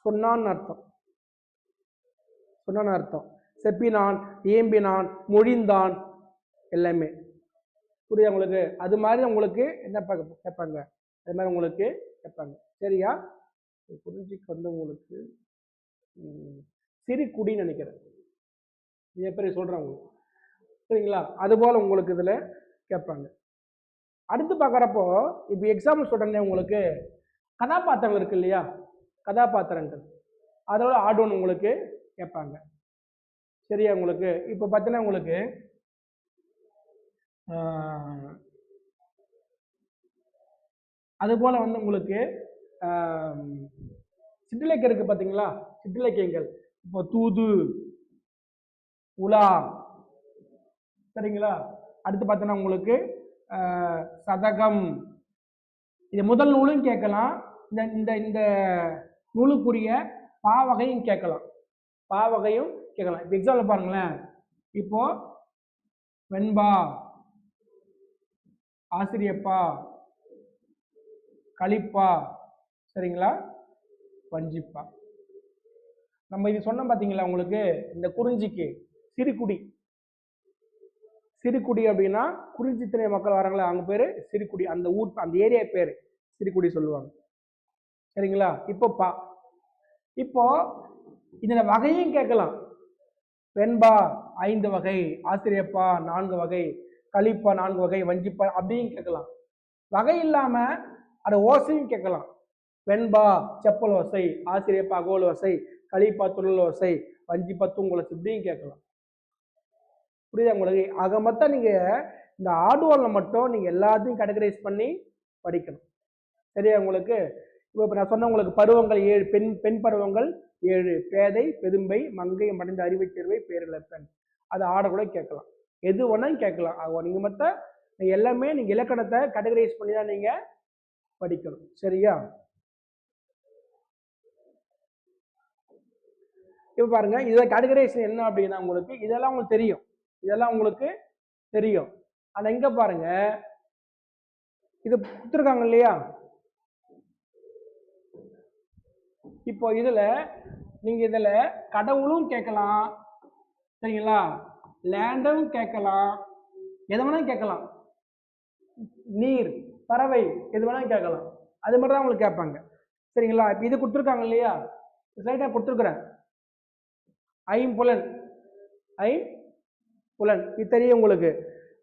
சொன்னான்னு அர்த்தம். சொன்னான்னு அர்த்தம். செப்பினான், ஏம்பினான், மொழிந்தான், எல்லாமே. புரியுதா உங்களுக்கு? அது மாதிரி உங்களுக்கு என்ன கேட்பாங்க, அது மாதிரி உங்களுக்கு கேட்பாங்க. சரியா? குறிஞ்சிக்கு வந்து உங்களுக்கு சிறு குடின்னு நினைக்கிறேன், எப்படி சொல்றேன் உங்களுக்கு. சரிங்களா? அது போல உங்களுக்கு இதுல கேட்பாங்க. அடுத்து பார்க்குறப்போ இப்போ எக்ஸாம்பிள் சொல்றேன் உங்களுக்கு. கதாபாத்திரங்கள் இருக்கு இல்லையா, கதாபாத்திரங்கள் அதோட ஆட் ஒன் உங்களுக்கு கேட்பாங்க. சரியா உங்களுக்கு? இப்போ பார்த்தீங்கன்னா உங்களுக்கு அது போல வந்து உங்களுக்கு சிற்றிலக்கியம் இருக்கு பார்த்தீங்களா? சிற்றிலக்கியங்கள் இப்போ தூது, உலா, சரிங்களா? அடுத்து பார்த்தீங்கன்னா உங்களுக்கு சதகம், இது முதல் நூலும் கேட்கலாம். இந்த இந்த இந்த நூலுக்குரிய பாவகையும் கேட்கலாம். பாவகையும் கேட்கலாம். இப்போ எக்ஸாம்பிள் பாருங்களேன். இப்போ வெண்பா, ஆசிரியப்பா, களிப்பா, சரிங்களா, வஞ்சிப்பா. நம்ம இது சொன்னோம் பார்த்தீங்களா உங்களுக்கு, இந்த குறிஞ்சிக்கு சிறுகுடி. சிறுகுடி அப்படின்னா குறிஞ்சி திணை மக்கள் வராங்களா, அவங்க பேரு சிறுகுடி. அந்த ஊர், அந்த ஏரியா பேரு சிறுகுடி சொல்லுவாங்க. சரிங்களா? இப்போ இதுல வகையும் கேட்கலாம். வெண்பா 5 வகை, ஆசிரியப்பா 4 வகை, களிப்பா 4 வகை, வஞ்சிப்பா அப்படியும் கேட்கலாம். வகை இல்லாம அது ஓசையும் கேட்கலாம். வெண்பா செப்பல் ஓசை, ஆசிரியப்பா அகோல் ஓசை, களிப்பா துள்ளல் ஓசை, வஞ்சிப்பா தூங்குலசை இப்படியும் கேட்கலாம். புரியுதா உங்களுக்கு? ஆக மொத்தம் நீங்க இந்த ஆடுவால மட்டும் நீங்க எல்லாத்தையும் கேட்டகரைஸ் பண்ணி படிக்கணும். சரியா உங்களுக்கு? இப்போ நான் சொன்ன உங்களுக்கு பருவங்கள் 7, பெண் பருவங்கள் 7, பேதை, பெரும்பை, மங்கை, மடைந்த, அறிவை தேர்வை, பேரிழப்பெண். அது ஆடக்கூட கேட்கலாம், எது வேணாலும் கேட்கலாம். நீங்க மொத்தம் எல்லாமே நீங்க இலக்கணத்தை கேட்டகரைஸ் பண்ணி தான் நீங்க படிக்கணும். சரியா? இப்போ பாருங்க, இதை கேட்டகரைசேஷன் என்ன அப்படின்னா உங்களுக்கு இதெல்லாம் உங்களுக்கு தெரியும். இதெல்லாம் உங்களுக்கு தெரியும். ஆனா இங்க பாருங்க, இது கொடுத்துருக்காங்க இல்லையா? இப்போ இதுல நீங்க இதுல கடவுளும் கேட்கலாம், சரிங்களா, லேண்டும் கேட்கலாம், எது வேணாலும் கேட்கலாம், நீர், பறவை எது வேணாலும் கேட்கலாம். அது மாதிரி தான் உங்களுக்கு கேட்பாங்க. சரிங்களா? இப்போ இது கொடுத்துருக்காங்க இல்லையா? ஸ்லைடா கொடுத்துருக்குறேன். ஐம்புலன், ஐம்புலன் இது தெரியும் உங்களுக்கு.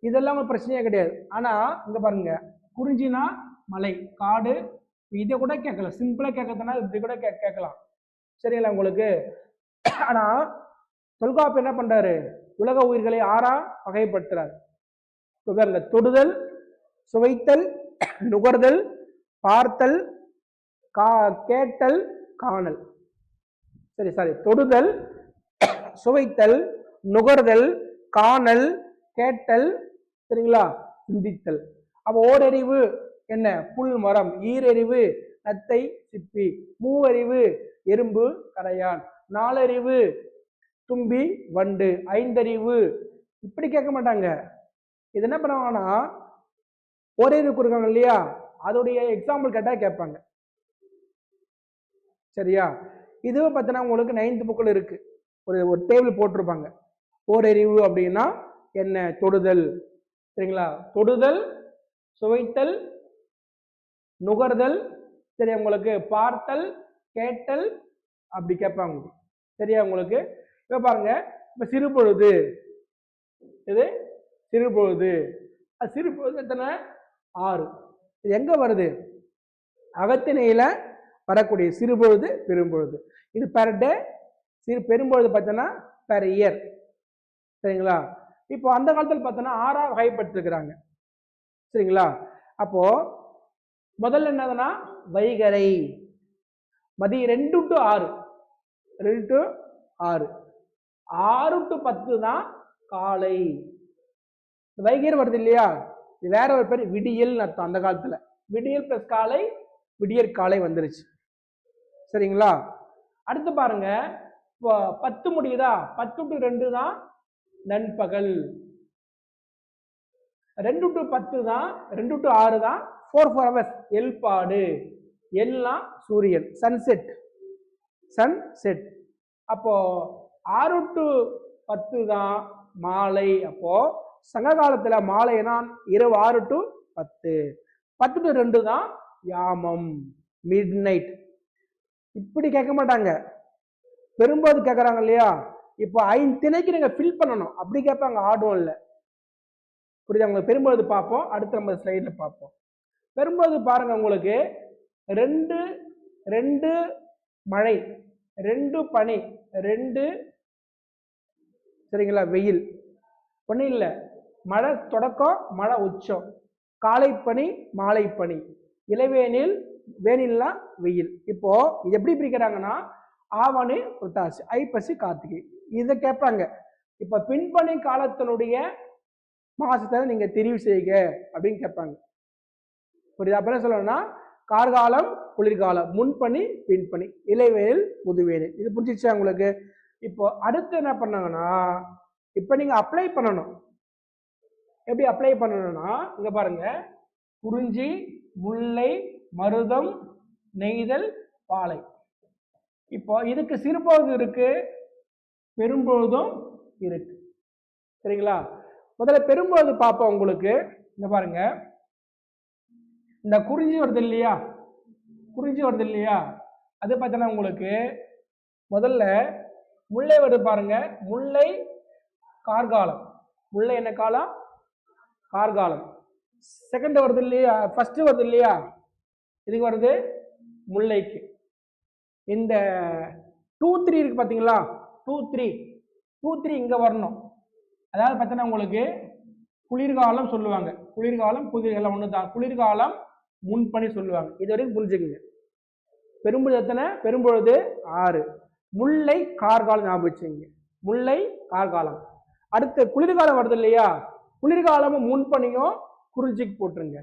இதெல்லாம் பிரச்சனையே கிடையாது. ஆனா இங்க பாருங்க, குறிஞ்சினா மலை, காடு, இதை கூட கேட்கலாம். சிம்பிளா கேட்கறதுனா இப்படி கூட கேட்கலாம். சரிங்களா உங்களுக்கு? ஆனா தொல்காப்பியர் என்ன பண்றாரு, உலக உயிர்களை 6ஆ வகைப்படுத்துறாரு. தொடுதல், சுவைத்தல், நுகர்தல், பார்த்தல், கேட்டல், காணல். சரி, தொடுதல், சுவைத்தல், நுகர்தல், காணல், கேட்டல், சரிங்களா, சிந்தித்தல். அப்போ ஓரறிவு என்ன, புல் மரம், ஈரறிவு நத்தை சிப்பி, மூவறிவு எறும்பு கரையான், 4 அறிவு தும்பி வண்டு, 5 அறிவு இப்படி கேட்க மாட்டாங்க. இது என்ன பண்ணுவாங்கன்னா ஓரறிவு கொடுக்காங்க இல்லையா, அதோடைய எக்ஸாம்பிள் கேட்டா கேட்பாங்க. சரியா? இதுவும் பார்த்தீங்கன்னா உங்களுக்கு 9th புக்கில் இருக்கு, ஒரு டேபிள் போட்டிருப்பாங்க. ஓரறிவு அப்படின்னா என்ன, தொடுதல், சரிங்களா, தொடுதல், சுவைத்தல், நுகர்தல், சரி உங்களுக்கு, பார்த்தல், கேட்டல் அப்படி கேட்பாங்க. சரியா உங்களுக்கு? இப்ப பாருங்க, இப்ப சிறுபொழுது, இது சிறுபொழுது, சிறுபொழுது எத்தனை, 6. இது எங்க வருது, அகத்திணையில வரக்கூடிய சிறுபொழுது, பெரும்பொழுது. இது பெர் டே, பெரும்பொழுது பார்த்தோன்னா பெர் இயர். சரிங்களா? இப்போ அந்த காலத்தில் பார்த்தோன்னா 6ஆ வகைப்படுத்திருக்கிறாங்க. சரிங்களா? அப்போ முதல்ல என்னதுன்னா வைகரை, மதியம் 2 to 6, 2 to 6, 6 to 10 தான் காலை. வைகர் வருது இல்லையா, இது வேற ஒரு பேர் விடியல் அர்த்தம். அந்த காலத்துல விடியல் பிளஸ் காலை, விடியற் காலை வந்துருச்சு. சரிங்களா? அடுத்து பாருங்க, இப்போ 10 முடியுதா, 10 to 2 தான் நண்பகல், 2 to 10 தான், 2 to 6 தான் 4 hours எல்பாடு. எல்லாம் சூரியன், சன்செட், சன்செட். அப்போ 6 to 10 தான் மாலை. அப்போ சங்க காலத்துல மாலைனா இரவு 6 to 10, 10 to 2 தான் யாமம், மிட் நைட். இப்படி கேட்க மாட்டாங்க, பெரும்போது கேட்கறாங்க இல்லையா? இப்போ 5 திணைக்கு நீங்க ஃபில் பண்ணணும் அப்படி கேட்பாங்க ஆடுவோம்ல. புரியுதா உங்களுக்கு? பெரும்போது பார்ப்போம், அடுத்த நம்ம ஸ்லைட்ல பார்ப்போம். பெரும்போது பாருங்க உங்களுக்கு 2 மழை, 2 பனி, 2 சரிங்களா? வெயில் ஒன்றும் இல்லை, மழை தொடக்கம், மழை உச்சம், காலை பனி, மாலை பனி, இளவேனில், வேனில்னா வெயில். இப்போ இது எப்படி பிரிக்கிறாங்கன்னா ஆவணி, புரட்டாசி, ஐப்பசி, கார்த்திகை, இதை கேட்பாங்க. இப்போ பின்பனி காலத்தினுடைய மாசத்தை நீங்க தெரிவு செய்க அப்படின்னு கேட்பாங்க. புரியுதா? அப்ப என்ன சொல்லணும்னா கார்காலம், குளிர்காலம், முன்பனி, பின்பனி, இலைவேனில், முதுவேனில். இது புரிஞ்சிச்சா உங்களுக்கு? இப்போ அடுத்து என்ன பண்ணாங்கன்னா இப்போ நீங்க அப்ளை பண்ணணும். எப்படி அப்ளை பண்ணணும்னா இங்க பாருங்க, குறிஞ்சி, முல்லை, மருதம், நெய்தல், பாலை. இப்போ இதுக்கு சிறுபொழுது இருக்கு, பெரும்பொழுதும் இருக்கு. சரிங்களா? முதல்ல பெரும்பொழுது பார்ப்போம். உங்களுக்கு இங்க பாருங்க, இந்த குறிஞ்சி வருது இல்லையா, குறிஞ்சி வருது இல்லையா, அது பார்த்தீங்கன்னா உங்களுக்கு முதல்ல முல்லை வருது பாருங்க. முல்லை கார்காலம், முல்லை என்ன காலம்? கார்காலம். செகண்ட் வருது இல்லையா, ஃபர்ஸ்ட் வருது இல்லையா, இதுக்கு வருது முல்லைக்கு. இந்த 2, 3 இருக்கு பார்த்தீங்களா, 2, 3 இங்க வரணும். அதாவது பார்த்தீங்கன்னா உங்களுக்கு குளிர்காலம் சொல்லுவாங்க. குளிர்காலம், புதிர்காலம் ஒன்று தான். குளிர்காலம், முன்பனி சொல்லுவாங்க. இது வரைக்கும் புரிஞ்சுக்குங்க. பெரும்பொழுது எத்தனை? பெரும்பொழுது 6. முல்லை கார்காலம் ஞாபகம் வச்சுங்க. முல்லை கார்காலம். அடுத்து குளிர்காலம் வருது இல்லையா, குளிர்காலமும் முன்பனியும் குறிஞ்சிக்கு போட்டுருங்க.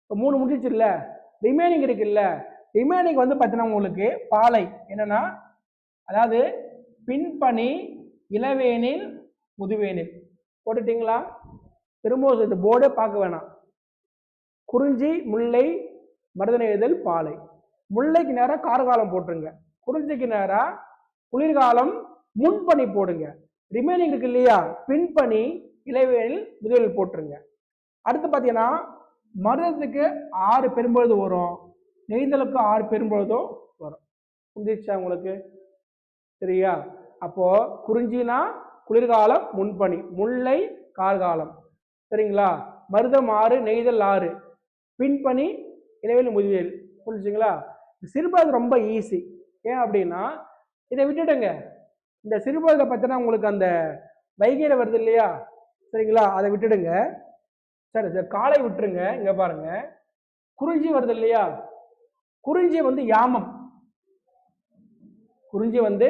இப்போ 3 முடிச்சு இல்லை, ரிமைனிங் இருக்குல்ல, ரிமைனிங் வந்து பார்த்தீங்கன்னா உங்களுக்கு பாலை என்னன்னா, அதாவது பின்பனி, இளவேனில், முதுவேனில் போட்டுட்டீங்களா? திரும்ப இந்த போர்டே பார்க்க வேணாம். குறிஞ்சி, முல்லை, மருதநெய்தல், பாலை. முல்லைக்கு நேரம் கார்காலம் போட்டுருங்க, குறிஞ்சிக்கு நேரம் குளிர்காலம், முன்பனி போடுங்க. ரிமைனிங் இருக்கு இல்லையா, பின்பனி, இளவேனில், முதுவேனில் போட்டுருங்க. அடுத்து பார்த்தீங்கன்னா மருதத்துக்கு 6 பெரும்பொழுது வரும், நெய்தலுக்கு 6 பெரும்பொழுதும் வரும். புரிஞ்சிச்சா உங்களுக்கு? சரியா? அப்போ குறிஞ்சினா குளிர்காலம், முன்பனி, முல்லை கார்காலம், சரிங்களா? மருதம் 6, நெய்தல் 6, பின்பனி, இளவேனில், முதுவேல். புரிஞ்சுங்களா? சிறுபொழுது ரொம்ப ஈஸி. ஏன் அப்படின்னா இதை விட்டுடுங்க. இந்த சிறுபொழுதை பார்த்தீங்கன்னா உங்களுக்கு அந்த வைகையில வருது இல்லையா, சரிங்களா, அதை விட்டுடுங்க. சரி சார், காலை விட்டுருங்க. இங்க பாருங்க, குறிஞ்சி வருது இல்லையா, குறிஞ்சி வந்து யாமம், குறிஞ்சி வந்து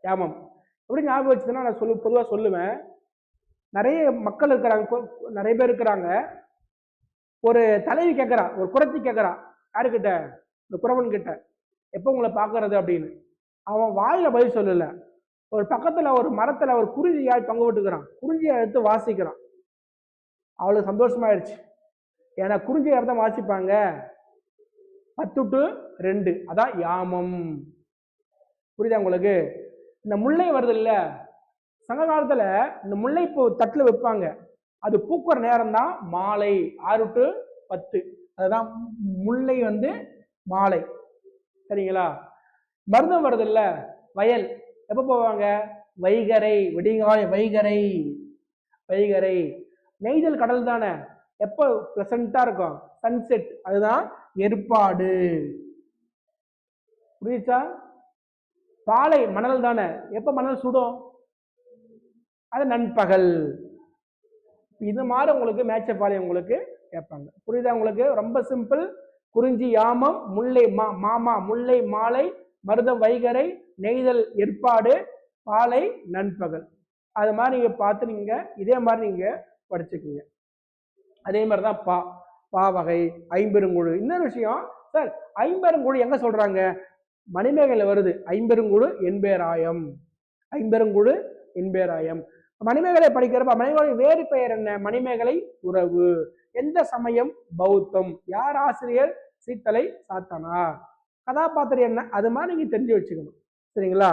யாமம். எப்படி ஞாபகம் வச்சுன்னா நான் பொதுவாக சொல்லுவேன். நிறைய மக்கள் இருக்கிறாங்க, நிறைய பேர் இருக்கிறாங்க. ஒரு தலைவி கேட்குறா, ஒரு குறத்தி கேட்குறா, யாருக்கிட்ட? இந்த குறவன் கிட்ட, எப்போ உங்களை பார்க்கறது அப்படின்னு. அவன் வாயில பதில் சொல்லல. ஒரு பக்கத்துல ஒரு மரத்துல ஒரு குறிஞ்சியாய் தொங்க விட்டுக்கிறான், குறிஞ்சியை எடுத்து வாசிக்கிறான். அவளுக்கு சந்தோஷமாயிடுச்சு. ஏன்னா குறிஞ்சி யார் வாசிப்பாங்க? 10 to 2, அதான் யாமம். புரியுதா உங்களுக்கு? இந்த முல்லை வருது இல்ல, சங்க காலத்துல இந்த முல்லை பூ தட்டுல வைப்பாங்க. அது பூக்குற நேரம் தான் மாலை 6 to 10. அதுதான் முல்லை வந்து மாலை. சரிங்களா? மருதம் வருது இல்ல, வயல், எப்ப போவாங்க? வைகரை, விடிகாலை வைகரை, வைகரை. நெய்தல் கடல் தானே, எப்போ பிளசண்டா இருக்கும்? சன்செட், அதுதான் ஏற்பாடு. புரியுச்சா? பாலை மணல் தானே, எப்ப மணல் சுடும்? அது நண்பகல். இது மாதிரி உங்களுக்கு மேட்ச பாலை உங்களுக்கு கேட்பாங்க. புரியுதா உங்களுக்கு? ரொம்ப சிம்பிள். குறிஞ்சி யாமம், முல்லை மாமா, முல்லை மாலை, மருதம் வைகரை, நெய்தல் ஏற்பாடு, பாலை நண்பகல். அது மாதிரி நீங்க பார்த்து நீங்க இதே மாதிரி நீங்க படிச்சுக்குங்க. அதே மாதிரிதான் பா வகை, ஐம்பெருங்குழு. இன்னொரு விஷயம் சார், ஐம்பெருங்குழு எங்க சொல்றாங்க? மணிமேகலை வருது, ஐம்பெருங்குழு என்பேராயம், ஐம்பெருங்குழு என்பேராயம். மணிமேகலை படிக்கிறப்ப மணிமேகலை வேறு பெயர் என்ன? மணிமேகலை உறவு. எந்த சமயம்? பௌத்தம். யார் ஆசிரியர்? சீத்தலை சாத்தனார். கதாபாத்திரம் என்ன? அது மாதிரி நீங்க தெரிஞ்சு வச்சுக்கணும். சரிங்களா?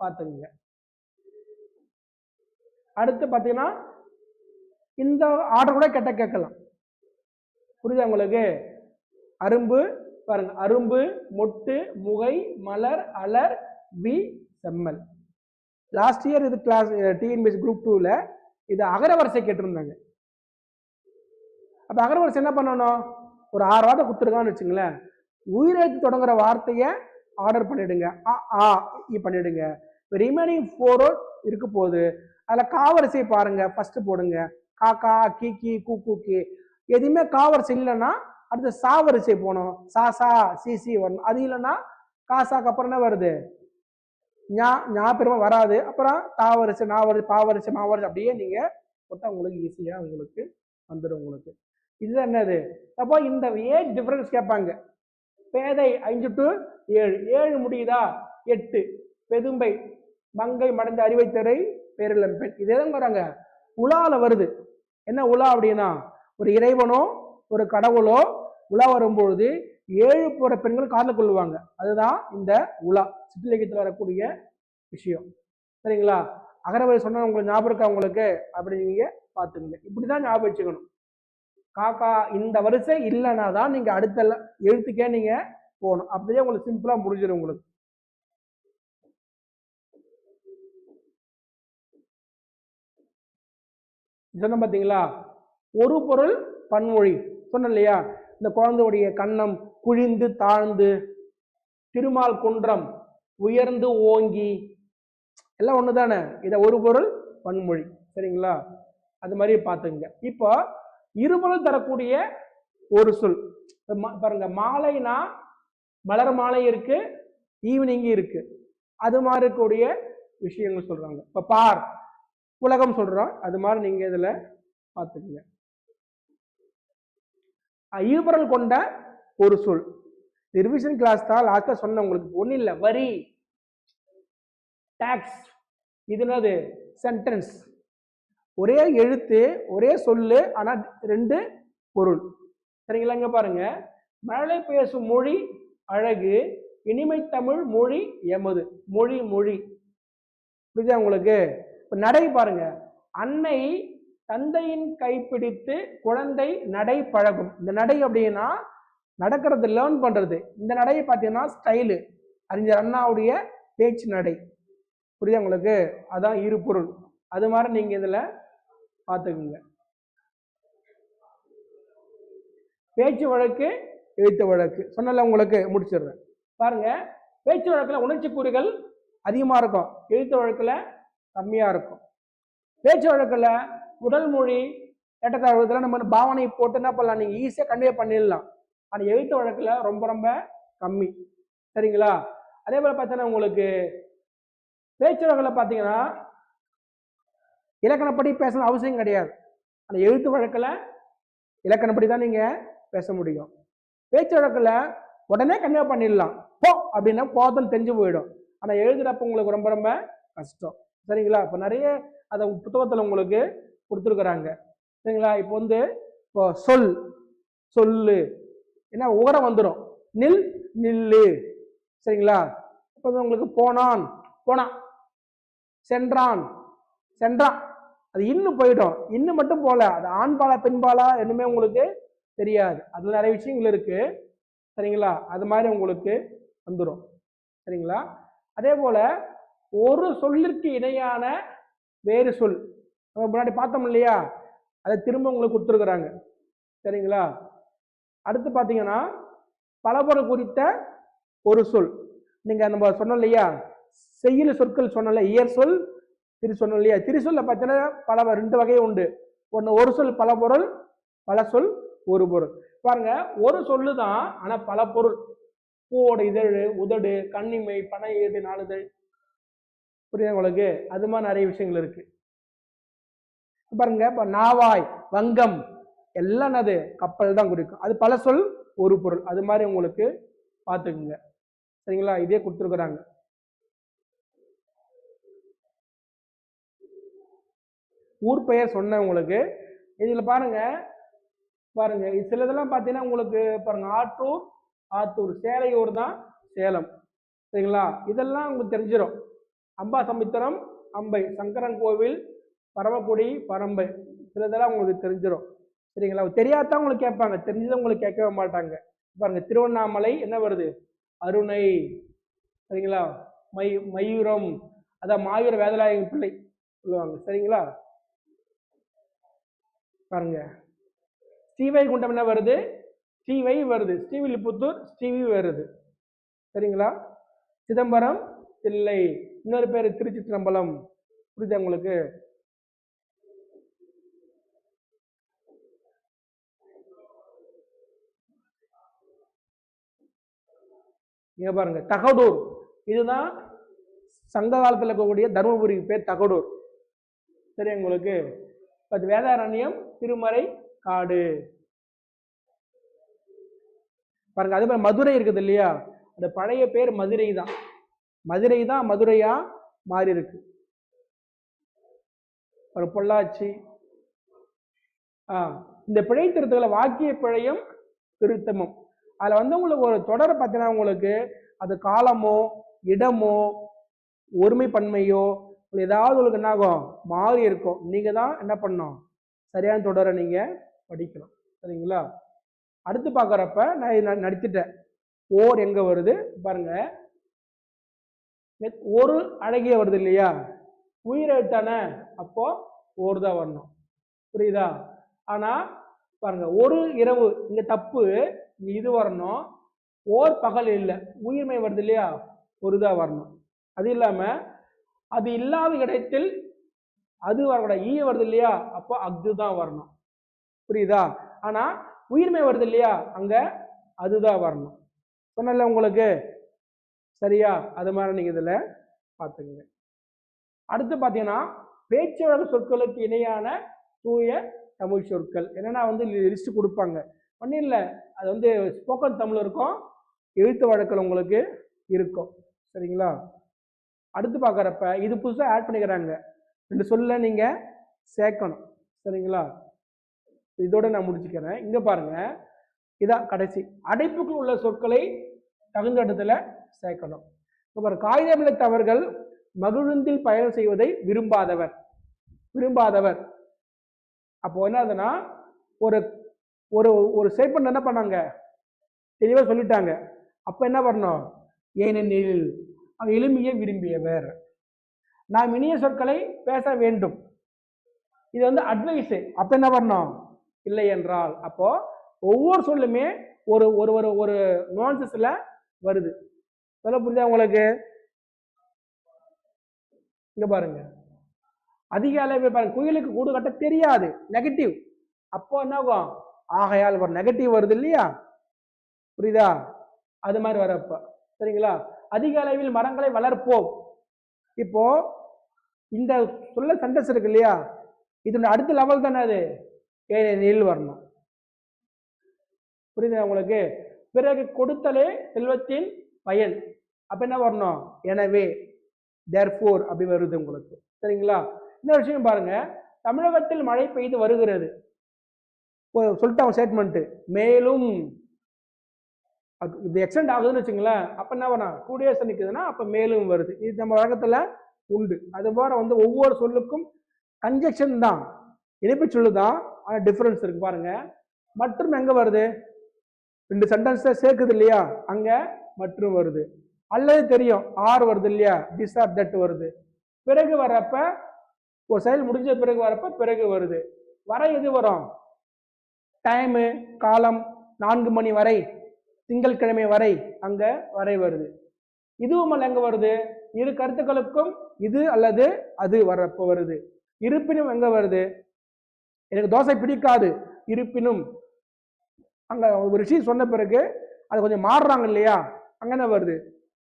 பார்த்துங்க. அடுத்து பார்த்தீங்கன்னா இந்த ஆர்டர் கூட கேட்கலாம். புரியுதா உங்களுக்கு? அரும்பு பாருங்க, அரும்பு, மொட்டு, முகை, மலர், அலர், வி, செம்மல். லாஸ்ட் இயர் இது கிளாஸ் டிஎன்பிஎஸ்சி குரூப் 2ல இது அகரவரிசை கேட்டிருந்தாங்க. அப்ப அகரவரிசை என்ன பண்ணணும்? ஒரு 6 வார்த்தை கொடுத்துருக்கான்னு வச்சுங்களேன். உயிரெழுத்து தொடங்குற வார்த்தையை ஆர்டர் பண்ணிடுங்க, பண்ணிடுங்க. ரிமைனிங் 4 இருக்க போகுது. அதில் காவரிசை பாருங்க, ஃபர்ஸ்ட் போடுங்க. காக்கா கீ கீ கூ கூ கீ. எதுவுமே காவரிசை இல்லைன்னா அடுத்து சாவரிசை போகணும். சா சா சி சி வரணும். அது இல்லைன்னா காசாக்கு அப்புறம் என்ன வருது? ஞா பெருமை வராது. அப்புறம் தாவரிசை நாவரிசை பாவரிசை மாவரிசை அப்படியே நீங்க போட்டால் உங்களுக்கு ஈஸியா உங்களுக்கு வந்துடும் உங்களுக்கு. இதுதான் என்னது? அப்போ இந்த ஏஜ் டிஃபரன்ஸ் கேட்பாங்க. பேதை 5 to 7, 7 முடியுதா 8, பெதும்பை மங்கை மடந்த அறிவைத்தரை பேரிளம் பெண். இதே தான் வராங்க. உலால வருது. என்ன உலா அப்படின்னா, ஒரு இறைவனோ ஒரு கடவுளோ உலா வரும்பொழுது 7 போற பெண்கள் காதல் கொள்வாங்க. அதுதான் இந்த உலா சிற்றிலக்கியத்தில் வரக்கூடிய விஷயம். சரிங்களா? அகரவரை சொன்ன உங்களுக்கு ஞாபகம் இருக்கா உங்களுக்கு? அப்படி நீங்க பாத்துக்கங்க. இப்படிதான் ஞாபகம் வச்சுக்கணும். காக்கா இந்த வரிசை இல்லைன்னா தான் நீங்க அடுத்த எழுத்துக்கே நீங்க போகணும். அப்படியே உங்களுக்கு சிம்பிளா முடிஞ்சிடும் உங்களுக்கு. சொன்ன பாத்தீங்களா? ஒரு பொருள் பன்மொழி சொன்ன இல்லையா? இந்த குழந்தையுடைய கன்னம் குழிந்து தாழ்ந்து, திருமால் குன்றம் உயர்ந்து ஓங்கி, எல்லாம் ஒண்ணுதானே. இதை ஒரு பொருள் பன்மொழி. சரிங்களா? அது மாதிரி பாத்துங்க. இப்போ இருபொருள் தரக்கூடிய ஒரு சொல் பாருங்க. மாலைனா மலர் மாலை இருக்கு, ஈவினிங் இருக்கு. அது மாதிரி இருக்கக்கூடிய விஷயங்கள் சொல்றாங்க. இப்ப பார் உலகம் சொல்றோம். அது மாதிரி நீங்க இதுல பாத்துக்கங்க. இருபொருள் கொண்ட ஒரு சொல். ரிவிஷன் கிளாஸ் தான் லாஸ்டா சொன்ன உங்களுக்கு. ஒன்னும் இல்லை, வரி, டாக்ஸ். இது என்னது? சென்டென்ஸ். ஒரே எழுத்து ஒரே சொல்லு, ஆனா 2 பொருள். சரிங்களா? இங்க பாருங்க. மழலை பேசும் மொழி அழகு, இனிமை தமிழ் மொழி எமது. மொழி மொழி புரியுதா உங்களுக்கு? இப்ப நடை பாருங்க. அன்னை தந்தையின் கைப்பிடித்து குழந்தை நடை பழகும். இந்த நடை அப்படின்னா நடக்கிறது, லேர்ன் பண்றது. இந்த நடையை பார்த்தீங்கன்னா ஸ்டைலு, அறிஞர் அண்ணாவுடைய பேச்சு நடை. புரியுதா உங்களுக்கு? அதான் இரு பொருள். அது மாதிரி நீங்க இதுல பார்த்துக்குங்க. பேச்சு வழக்கு எழுத்து வழக்கு சொன்னல உங்களுக்கு, முடிச்சிடுறேன். பாருங்க. பேச்சு வழக்குல உணர்ச்சி கூறுகள் அதிகமா இருக்கும், எழுத்து வழக்குல கம்மியா இருக்கும். பேச்சு வழக்குல உடல் மொழி ஏற்றத்தாழ்வுல நம்ம பாவனை போட்டு என்ன பண்ணலாம், நீங்க ஈஸியா கன்வே பண்ணிடலாம். ஆனா எழுத்து வழக்குல ரொம்ப ரொம்ப கம்மி. சரிங்களா? அதே போல பார்த்தீங்கன்னா உங்களுக்கு பேச்சு வழக்குல பார்த்தீங்கன்னா இலக்கணப்படி பேசணும் அவசியம் கிடையாது. ஆனா எழுத்து வழக்குல இலக்கணப்படி தான் நீங்க பேச முடியும். பேச்சு வழக்குல உடனே கன்வே பண்ணிடலாம். போ அப்படின்னா போதும் தெரிஞ்சு போயிடும். ஆனா எழுதுறப்ப உங்களுக்கு ரொம்ப ரொம்ப கஷ்டம். சரிங்களா? இப்ப நிறைய அதை புத்தகத்துல உங்களுக்கு கொடுத்துருக்குறாங்க. சரிங்களா? இப்போ வந்து இப்போ சொல் சொல்லு என்ன உகரம் வந்துடும். நில் நில்லு. சரிங்களா? இப்போ உங்களுக்கு போனான் போனான், சென்றான் சென்றான். அது இன்னும் போயிடும். இன்னும் மட்டும் போல, அது ஆண்பாலா பெண்பாலா என்னமே உங்களுக்கு தெரியாது. அதுல நிறைய விஷயங்கள் இருக்கு. சரிங்களா? அது மாதிரி உங்களுக்கு வந்துடும். சரிங்களா? அதே போல ஒரு சொல்லிற்கு இணையான வேறு சொல் நம்ம முன்னாடி பார்த்தோம் இல்லையா, அதை திரும்ப உங்களுக்கு கொடுத்துருக்குறாங்க. சரிங்களா? அடுத்து பார்த்தீங்கன்னா பலபொருள் குறித்த ஒரு சொல். நீங்க நம்ம சொன்னோம் இல்லையா, செய்யுள் சொற்கள் சொன்னல, இயற் சொல் திரு சொன்னோம் இல்லையா. திரிசொல்ல பார்த்தீங்கன்னா பல 2 வகையும் உண்டு. ஒன்று ஒரு சொல் பல பொருள், பல சொல் ஒரு பொருள். பாருங்க, ஒரு சொல்லு தான் ஆனா பல பொருள். பூவோட இதழு, உதடு, கண்ணிமை, பனை ஏடு, நாளுதழ். புரியுது உங்களுக்கு? அது மாதிரி நிறைய விஷயங்கள் இருக்கு. பாருங்க, இப்ப நாவாய், வங்கம் எல்லாம் அது கப்பல் தான் குறிக்கும். அது பல சொல் ஒரு பொருள். அது மாதிரி உங்களுக்கு பார்த்துக்குங்க. சரிங்களா? இதே கொடுத்துருக்குறாங்க. ஊர் பெயர் சொன்ன உங்களுக்கு. இதுல பாருங்க பாருங்க சிலதெல்லாம் பார்த்தீங்கன்னா உங்களுக்கு பாருங்க, ஆற்றூர் ஆத்தூர், சேலையூர் தான் சேலம். சரிங்களா? இதெல்லாம் உங்களுக்கு தெரிஞ்சிடும். அம்பா சமுத்திரம் அம்பை, சங்கரன் கோவில் பரமக்குடி பரம்பை, சிலதெல்லாம் உங்களுக்கு தெரிஞ்சிடும். சரிங்களா? தெரியாதான் உங்களுக்கு கேட்பாங்க, தெரிஞ்சதை உங்களுக்கு கேட்கவே மாட்டாங்க. பாருங்க, திருவண்ணாமலை என்ன வருது? அருணை. சரிங்களா? மயூரம், அதான் மாயூர வேதநாயகன் பிள்ளை சொல்லுவாங்க. சரிங்களா? பாருங்க, ஸ்ரீவைகுண்டம் என்ன வருது? ஸ்ரீவை வருது. ஸ்ரீவில்லிபுத்தூர் ஸ்ரீவி வருது. சரிங்களா? சிதம்பரம் தில்லை, இன்னொரு பேர் திருச்சிற்றம்பலம். புரியுதா உங்களுக்கு? இங்க பாருங்க தகடூர், இதுதான் சங்க காலத்தில் இருக்கக்கூடிய தருமபுரி பேர் தகடூர். சரி உங்களுக்கு வேதாரண்யம் திருமறை காடு பாருங்க. அதே மாதிரி மதுரை இருக்குது இல்லையா, அந்த பழைய பேர் மதுரை தான், மதுரை தான் மதுரையா மாறி இருக்கு. பொள்ளாச்சி. இந்த பிழை திருத்தங்களை வாக்கிய பிழையும் திருத்தமும் அதுல வந்து உங்களுக்கு ஒரு தொடர் பார்த்தீங்கன்னா உங்களுக்கு அது காலமோ இடமோ ஒருமை பன்மையோ ஏதாவது உங்களுக்கு என்ன ஆகும் மாறி இருக்கும். நீங்க தான் என்ன பண்ணணும், சரியான தொடரை நீங்க படிக்கணும். சரிங்களா? அடுத்து பார்க்குறப்ப நான் நடித்துட்டேன். ஓர் எங்க வருது பாருங்க, ஒரு அழகிய வருது இல்லையா, உயிரெழுத்தானே, அப்போ ஓர் தான் வரணும். புரியுதா? ஆனா பாருங்க ஒரு இரவு இங்க தப்பு, இது வரணும். ஓர் பகல் இல்லை, உயிர்மை வருது இல்லையா, ஒரு தான் வரணும். அது இல்லாம அது இல்லாத இடத்தில் அது வரக்கூடாது, ஈ வருது இல்லையா, அப்போ அஃது தான் வரணும். புரியுதா? ஆனா உயிர்மை வருது இல்லையா, அங்க அதுதான் வரணும். சொன்னல உங்களுக்கு, சரியா? அது மாதிரி நீங்க இதுல பாத்துங்க. அடுத்து பாத்தீங்கன்னா பேச்சு வழக்கு சொற்களுக்கு இணையான தூய தமிழ் சொற்கள் என்னன்னா வந்து லிஸ்ட் கொடுப்பாங்க. ஒன்றும் இல்லை, அது வந்து ஸ்போக்கன் தமிழ் இருக்கும், எழுத்து வழக்கில் உங்களுக்கு இருக்கும். சரிங்களா? அடுத்து பார்க்குறப்ப இது புதுசாக ஆட் பண்ணிக்கிறாங்க, 2 சொல்ல நீங்க சேர்க்கணும். சரிங்களா? இதோட நான் முடிச்சுக்கிறேன். இங்க பாருங்க, இதான் கடைசி, அடைப்புக்குள் உள்ள சொற்களை தகுந்த இடத்துல சேர்க்கணும். காகிதமிழத்தவர்கள் மகிழுந்தில் பயணம் செய்வதை விரும்பாதவர், விரும்பாதவர். அப்போ என்னதுன்னா ஒரு ஒரு ஒரு ஸ்டேட்மெண்ட் என்ன பண்ணாங்க, தெளிவா சொல்லிட்டாங்க. அப்ப என்ன பண்ணணும், ஏனெனில் அவன் எளிமையை விரும்பியவர், நாம் இனிய சொற்களை பேச வேண்டும், இது வந்து அட்வைஸ். அப்ப என்ன பண்ணணும், இல்லை என்றால். அப்போ ஒவ்வொரு சொல்லுமே ஒரு ஒரு ஒரு ஒரு நுவான்சஸ்ல வருது. சொல்ல புரியுதா உங்களுக்கு? இங்க பாருங்க, அதிக அளவு பாருங்க, குயிலுக்கு கூடு கட்ட தெரியாது, நெகட்டிவ். அப்போ என்ன ஆகும், ஆகையால் ஒரு நெகட்டிவ் வருது இல்லையா, புரியுதா? அது மாதிரி வரப்ப. சரிங்களா? அதிக அளவில் மரங்களை வளர்ப்போம். இப்போ இந்த சொல்ல சென்டென்ஸ் இருக்கு இல்லையா, இதோட அடுத்த லெவல் தானே அது, ஏனெனில் வரணும். புரியுதா உங்களுக்கு? பிறகு கொடுத்தலே செல்வத்தின் பயன், அப்ப என்ன வரணும், எனவே therefore அப்படி வருது உங்களுக்கு. சரிங்களா? இன்னொரு விஷயம் பாருங்க, தமிழகத்தில் மழை பெய்து வருகிறது சொல்லிட்டாங்க ஸ்டேட்மெண்ட், மேலும் இது எக்ஸ்டெண்ட் ஆகுதுன்னு வச்சுங்களேன், அப்ப என்ன பண்ணா 2 days நிக்குதுன்னா அப்ப மேலும் வருது. இது நம்ம வழக்கத்துல உண்டு. அது போல வந்து ஒவ்வொரு சொல்லுக்கும் கன்ஜெக்ஷன் தான், இணைப்பு சொல்லுதான், ஆனா டிஃபரன்ஸ் இருக்கு பாருங்க. மற்றும் எங்க வருது, 2 சென்டென்ஸ் சேர்க்குது இல்லையா, அங்க மற்றும் வருது. அல்லது தெரியும் ஆர் வருது இல்லையா, திஸ் ஆர் தட் வருது. பிறகு வரப்ப ஒரு செயல் முடிஞ்ச பிறகு வரப்ப பிறகு வருது. வர எது வரும், டைமு காலம், 4 மணி வரை, திங்கட்கிழமை வரை, அங்க வரை வருது. இதுவும் எங்க வருது, இரு கருத்துக்களுக்கும் இது அல்லது அது வரப்ப வருது. இருப்பினும் எங்க வருது, எனக்கு தோசை பிடிக்காது, இருப்பினும் அங்க ஒரு விஷயம் சொன்ன பிறகு அது கொஞ்சம் மாறுறாங்க இல்லையா, அங்க என்ன வருது,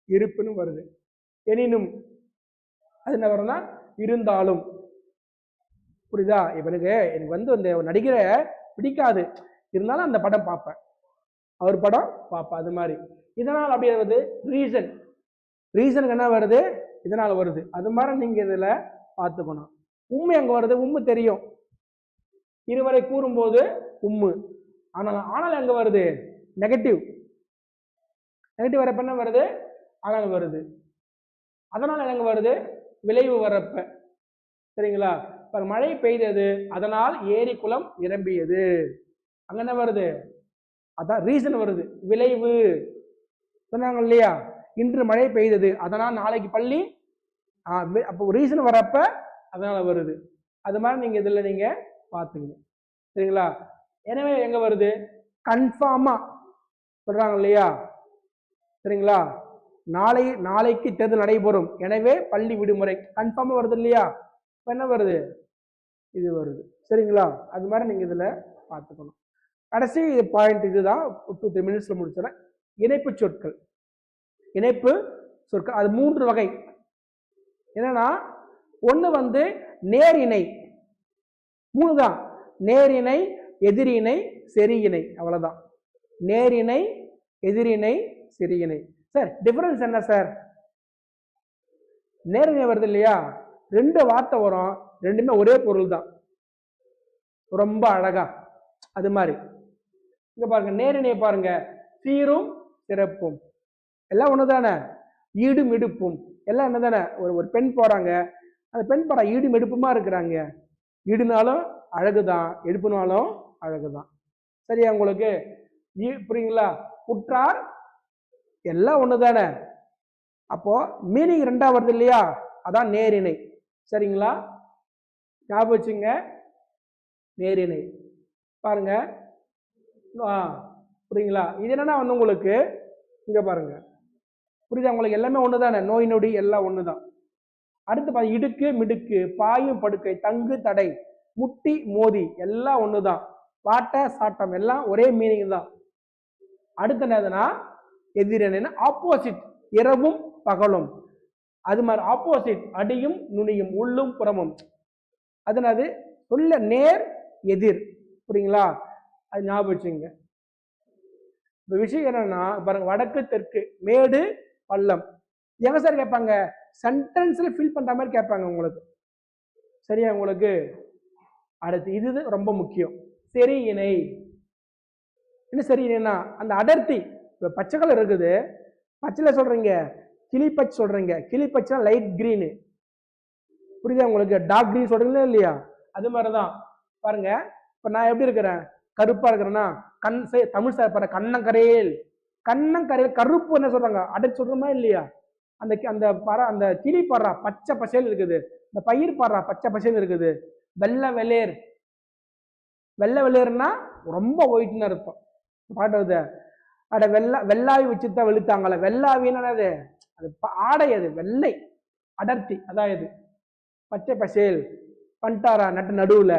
இருப்பினும் வருது. எனினும் அது என்ன வரும்னா இருந்தாலும். புரியுதா? இப்ப எனக்கு வந்து அந்த நடிகரை பிடிக்காது, இருந்தாலும் அந்த படம் பார்ப்பேன், அவர் படம் பார்ப்பேன், அது மாதிரி. இதனால் அப்படியே வருது ரீசன், ரீசனுக்கு என்ன வருது, இதனால் வருது. அது மாதிரி நீங்க இதுல பார்த்துக்கணும். உண்மை எங்க வருது, உண்மை தெரியும், இருவரை கூறும்போது உண்மை. ஆனால் எங்க வருது, நெகட்டிவ், நெகட்டிவ் வரப்ப என்ன வருது, ஆனால் வருது. அதனால எங்க வருது, விளைவு வரப்ப. சரிங்களா? மழை பெய்தது, அதனால் ஏரி குளம் நிரம்பியது, அங்க என்ன வருது, அதான் ரீசன் வருது. விளைவு சொன்னாங்க இல்லையா, இன்று மழை பெய்தது, அதனால் நாளைக்கு பள்ளி, அப்போ ரீசன் வரப்ப அதனால வருது. அது மாதிரி நீங்க இதுல நீங்க பாத்துங்க. சரிங்களா? எனவே எங்க வருது, கன்ஃபார்மா சொல்றாங்க இல்லையா, சரிங்களா, நாளைக்கு தேர்தல் நடைபெறும், எனவே பள்ளி விடுமுறை, கன்ஃபார்மா வருது இல்லையா, இப்ப என்ன வருது, இது வருது. சரிங்களா? அது மாதிரி நீங்க இதுல பார்த்துக்கணும். கடைசி பாயிண்ட் இதுதான், 2-3 மினிட்ஸ்ல முடிச்சிடறேன். இணைப்பு சொற்கள். இணைப்பு சொற்கள் அது 3 வகை. என்னன்னா ஒன்று வந்து நேர் இணை, 3 தான். நேரிணை, எதிரிணை, செரியிணை, அவ்வளவுதான். நேரிணை, எதிரிணை, செரியிணை. சார் டிஃபரன்ஸ் என்ன சார்? நேரிணை வருது இல்லையா, 2 வார்த்தை வரும், ரெண்டுமே ஒரே பொருள் தான், ரொம்ப அழகா. அது மாதிரி இங்க பாருங்க, நேரிணை பாருங்க, சீரும் சிறப்பும் எல்லாம் ஒண்ணுதானே, ஈடும் இடுப்பும் எல்லாம் என்னதானே. ஒரு பெண் போறாங்க, அந்த பெண் போறா ஈடும் எடுப்புமா இருக்கிறாங்க. ஈடுனாலும் அழகுதான், எடுப்புனாலும் அழகுதான். சரியா உங்களுக்கு புரியுங்களா? குற்றார் எல்லாம் ஒண்ணுதானே. அப்போ மீனிங் 2 வருது இல்லையா, அதான் நேரிணை. சரிங்களா, ஞாபகம் வச்சுங்க, நேரிணை. பாருங்க, புரியுங்களா? இது என்னன்னா வந்து உங்களுக்கு இங்க பாருங்க, புரியுதா உங்களுக்கு? எல்லாமே ஒண்ணுதானே, நோய் நொடி எல்லாம் ஒண்ணுதான். அடுத்து பாருங்க, இடுக்கு மிடுக்கு, பாயும் படுக்கை, தங்கு தடை, முட்டி மோதி எல்லாம் ஒண்ணுதான். பாட்ட சாட்டம் எல்லாம் ஒரே மீனிங் தான். அடுத்து என்னதுன்னா எதிரினா ஆப்போசிட், இரவும் பகலும். அது மாதிரி ஆப்போசிட், அடியும் நுனியும், உள்ளும் புறமும். அதனால சொல்ல நேர் எதிர். புரியுங்களா? அது ஞாபகம் வச்சுங்க. இந்த விஷயம் என்னன்னா பாருங்க, வடக்கு தெற்கு, மேடு பள்ளம். எங்க சார் கேட்பாங்க? சென்டென்ஸ்ல ஃபில் பண்ற மாதிரி கேட்பாங்க உங்களுக்கு. சரியா உங்களுக்கு? அடுத்து இது ரொம்ப முக்கியம், சரி இணை. என்ன சரி இணைனா அந்த அடர்த்தி. இப்போ பச்சை கலர் இருக்குது, பச்சையில சொல்றீங்க கிளிப்பச்சை சொல்றீங்க, கிளிப்பச்சை லைட் கிரீனு. புரியுதா உங்களுக்கு? டார்க் கிரீன் சொல்றீங்களா இல்லையா? அது மாதிரிதான். பாருங்க, இப்ப நான் எப்படி இருக்கிறேன்? கருப்பா இருக்கிறேன்னா தமிழ் சார் பாரு, கண்ணங்கரையில். கண்ணங்கரையில் கருப்பு என்ன சொல்றாங்க? அடைச்சு சொல்றோமா இல்லையா? அந்த அந்த பாரா, அந்த கிளி பாடுறா பச்சை பசேல் இருக்குது, இந்த பயிர் பாடுறா பச்சை பசேல் இருக்குது. வெள்ளை வெள்ளேர், வெள்ளை வெள்ளேர்னா ரொம்ப ஒயிட்னு அர்த்தம். பாட்டு அட வெள்ளாவி வச்சுதான் வெளுத்தாங்கள. வெள்ளாவின்னு அது ஆடை, அது வெள்ளை அடர்த்தி, அதாவது பச்சை பசேல். பண்டாரா நட்டு நடுவுல,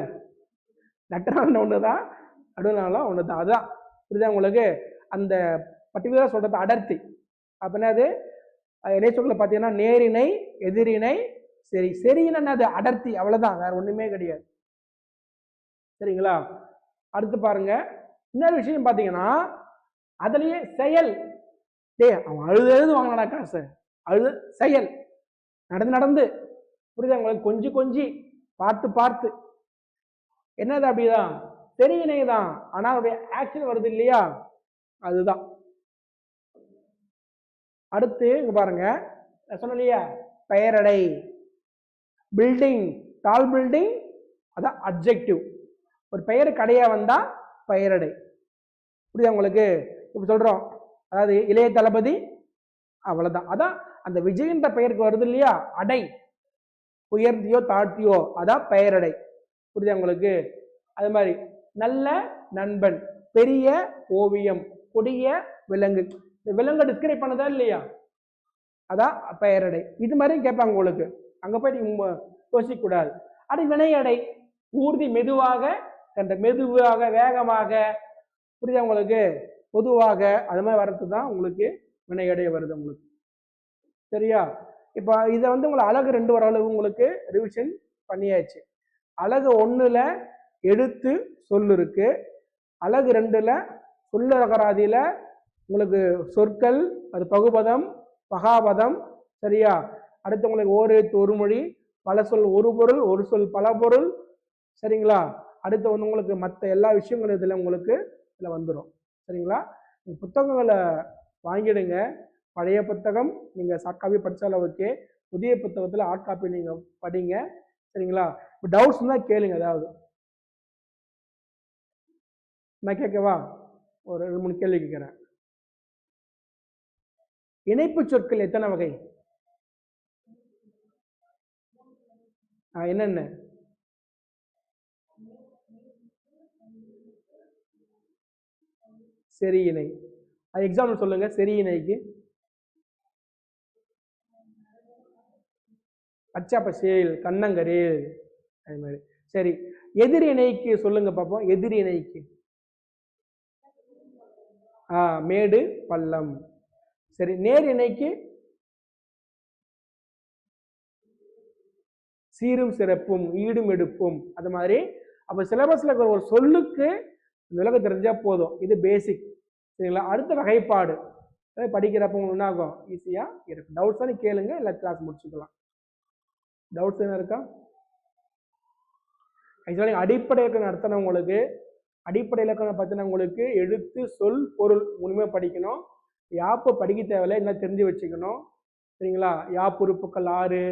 நட்டுறாங்க ஒண்ணுதான், நடுவுனால ஒண்ணுதான். அதுதான் புரியுதா உங்களுக்கு? அந்த பர்டிகுலரா சொல்றது அடர்த்தி. அப்படின்னா அது இணை சொல்ல பாத்தீங்கன்னா நேரிணை, எதிரிணை, சரி. சரின்னு அது அடர்த்தி, அவ்வளவுதான், வேற ஒண்ணுமே கிடையாது. சரிங்களா? அடுத்து பாருங்க, இன்னொரு விஷயம் பாத்தீங்கன்னா அதுலயே செயல். அவன் அழுது வாங்கினா காசு, அழுது செயல், நடந்து நடந்து. புரியுதா உங்களுக்கு? கொஞ்சி கொஞ்சி, பார்த்து பார்த்து, என்னது அப்படிதான் சரி இணைதான். ஆனா அவருடைய ஆக்ஷன் வருது இல்லையா, அதுதான். அடுத்து இங்க பாருங்க, சொன்ன இல்லையா பெயரடை. பில்டிங், டால் பில்டிங், அதான் அட்ஜெக்டிவ். ஒரு பெயர் கடையா வந்தா பெயரடை. புரியுதா உங்களுக்கு? இப்ப சொல்றோம், அதாவது இளைய தளபதி, அவ்வளவுதான். அதான் அந்த விஜயன்ற பெயருக்கு வருது இல்லையா அடை, உயர்த்தியோ தாழ்த்தியோ, அதான் பெயரடை. புரியுதா உங்களுக்கு? அது மாதிரி நல்ல நண்பன், பெரிய ஓவியம், கொடிய விலங்கு. விலங்கு டிஸ்கிரைப் பண்ணதா இல்லையா, அதான் பெயரடை. இது மாதிரி கேட்பாங்க உங்களுக்கு, அங்க போய் நீங்க யோசிக்க கூடாது. அது வினையடை, ஊர்தி மெதுவாக கண்ட, மெதுவாக வேகமாக. புரியுதா உங்களுக்கு? பொதுவாக அது மாதிரி வர்றது தான் உங்களுக்கு வினையடை வருது உங்களுக்கு. சரியா? இப்போ இதை வந்து உங்களை அழகு 2 ஓரளவு உங்களுக்கு ரிவிஷன் பண்ணியாச்சு. அழகு 1ல எழுத்து சொல்லு இருக்கு, அழகு 2ல சொல்லகராதியில உங்களுக்கு சொற்கள், அது பகுபதம் பகாபதம். சரியா? அடுத்து உங்களுக்கு ஓரெழுத்து ஒரு மொழி, பல சொல் ஒரு பொருள், ஒரு சொல் பல பொருள். சரிங்களா? அடுத்து வந்து உங்களுக்கு மற்ற எல்லா விஷயங்களும் இதில் உங்களுக்கு இதில் வந்துடும். சரிங்களா? புத்தகங்களை வாங்கிடுங்க. பழைய புத்தகம் நீங்கள் சாஃப்ட் காப்பி படித்தாலும் ஓகே, புதிய புத்தகத்தில் ஹார்ட் காப்பி நீங்கள் படிங்க. சரிங்களா? இப்போ டவுட்ஸ் தான் கேளுங்க. ஏதாவது நான் கேட்கவா? ஒரு 2-3 கேள்வி கேட்குறேன். இணைப்பு சொற்கள் எத்தனை வகை? என்னென்ன? சரி இணை, அது எக்ஸாம்பிள் சொல்லுங்க. சரி இணைக்கு பச்சை பசேல், கண்ணங்கரேல், அது மாதிரி. சரி, எதிர் இணைக்கு சொல்லுங்க பார்ப்போம். எதிர் இணைக்கு மேடு பள்ளம். சரி, நேர் இணைக்கு சீரும் சிறப்பும் ஈடும் எடுப்பும். அது மாதிரி அப்ப சிலபஸ்ல இருக்கிற ஒரு சொல்லுக்கு விளக்கம் தெரிஞ்சா போதும். இது பேசிக். சரிங்களா? அடுத்த வகைப்பாடு படிக்கிறப்ப உங்களுக்கு என்ன ஆகும், ஈஸியா இருக்கும். டவுட்ஸ் தான் கேளுங்க, எல்லா கிளாஸ் முடிச்சுக்கலாம். டவுட்ஸ் என்ன இருக்கா? ஆக்சுவலாக அடிப்படை இலக்கணம் நடத்தின உங்களுக்கு, அடிப்படை இலக்கணம் பார்த்தீங்கன்னா உங்களுக்கு எழுத்து சொல் பொருள் மூணுமே படிக்கணும். யாப்பை படிக்க தேவையில்லை, என்ன தெரிஞ்சு வச்சுக்கணும். சரிங்களா? யாப்பு உறுப்புக்கள் 6,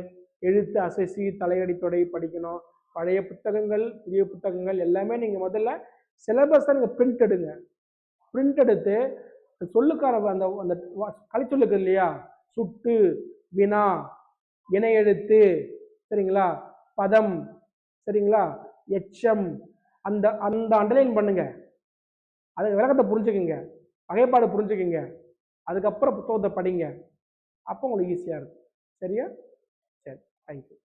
எழுத்து அசைசி தலையடி தொடை படிக்கணும். பழைய புத்தகங்கள் புதிய புத்தகங்கள் எல்லாமே நீங்கள் முதல்ல சிலபஸ் தான் நீங்கள் பிரிண்ட் எடுங்க. பிரிண்ட் எடுத்து சொல்லுக்கான அந்த அந்த கலைச்சொல்லுக்கு இல்லையா, சுட்டு வினா இணை எழுத்து, சரிங்களா, பதம், சரிங்களா, எச்சம், அந்த அந்த அண்டர்லைன் பண்ணுங்க. அதுக்கு விளக்கத்தை புரிஞ்சுக்குங்க, வகைப்பாடு புரிஞ்சுக்குங்க. அதுக்கப்புறம் புத்தகத்தை படிங்க. அப்போ உங்களுக்கு ஈஸியாக இருக்கும். சரியா? சரி, தேங்க்யூ.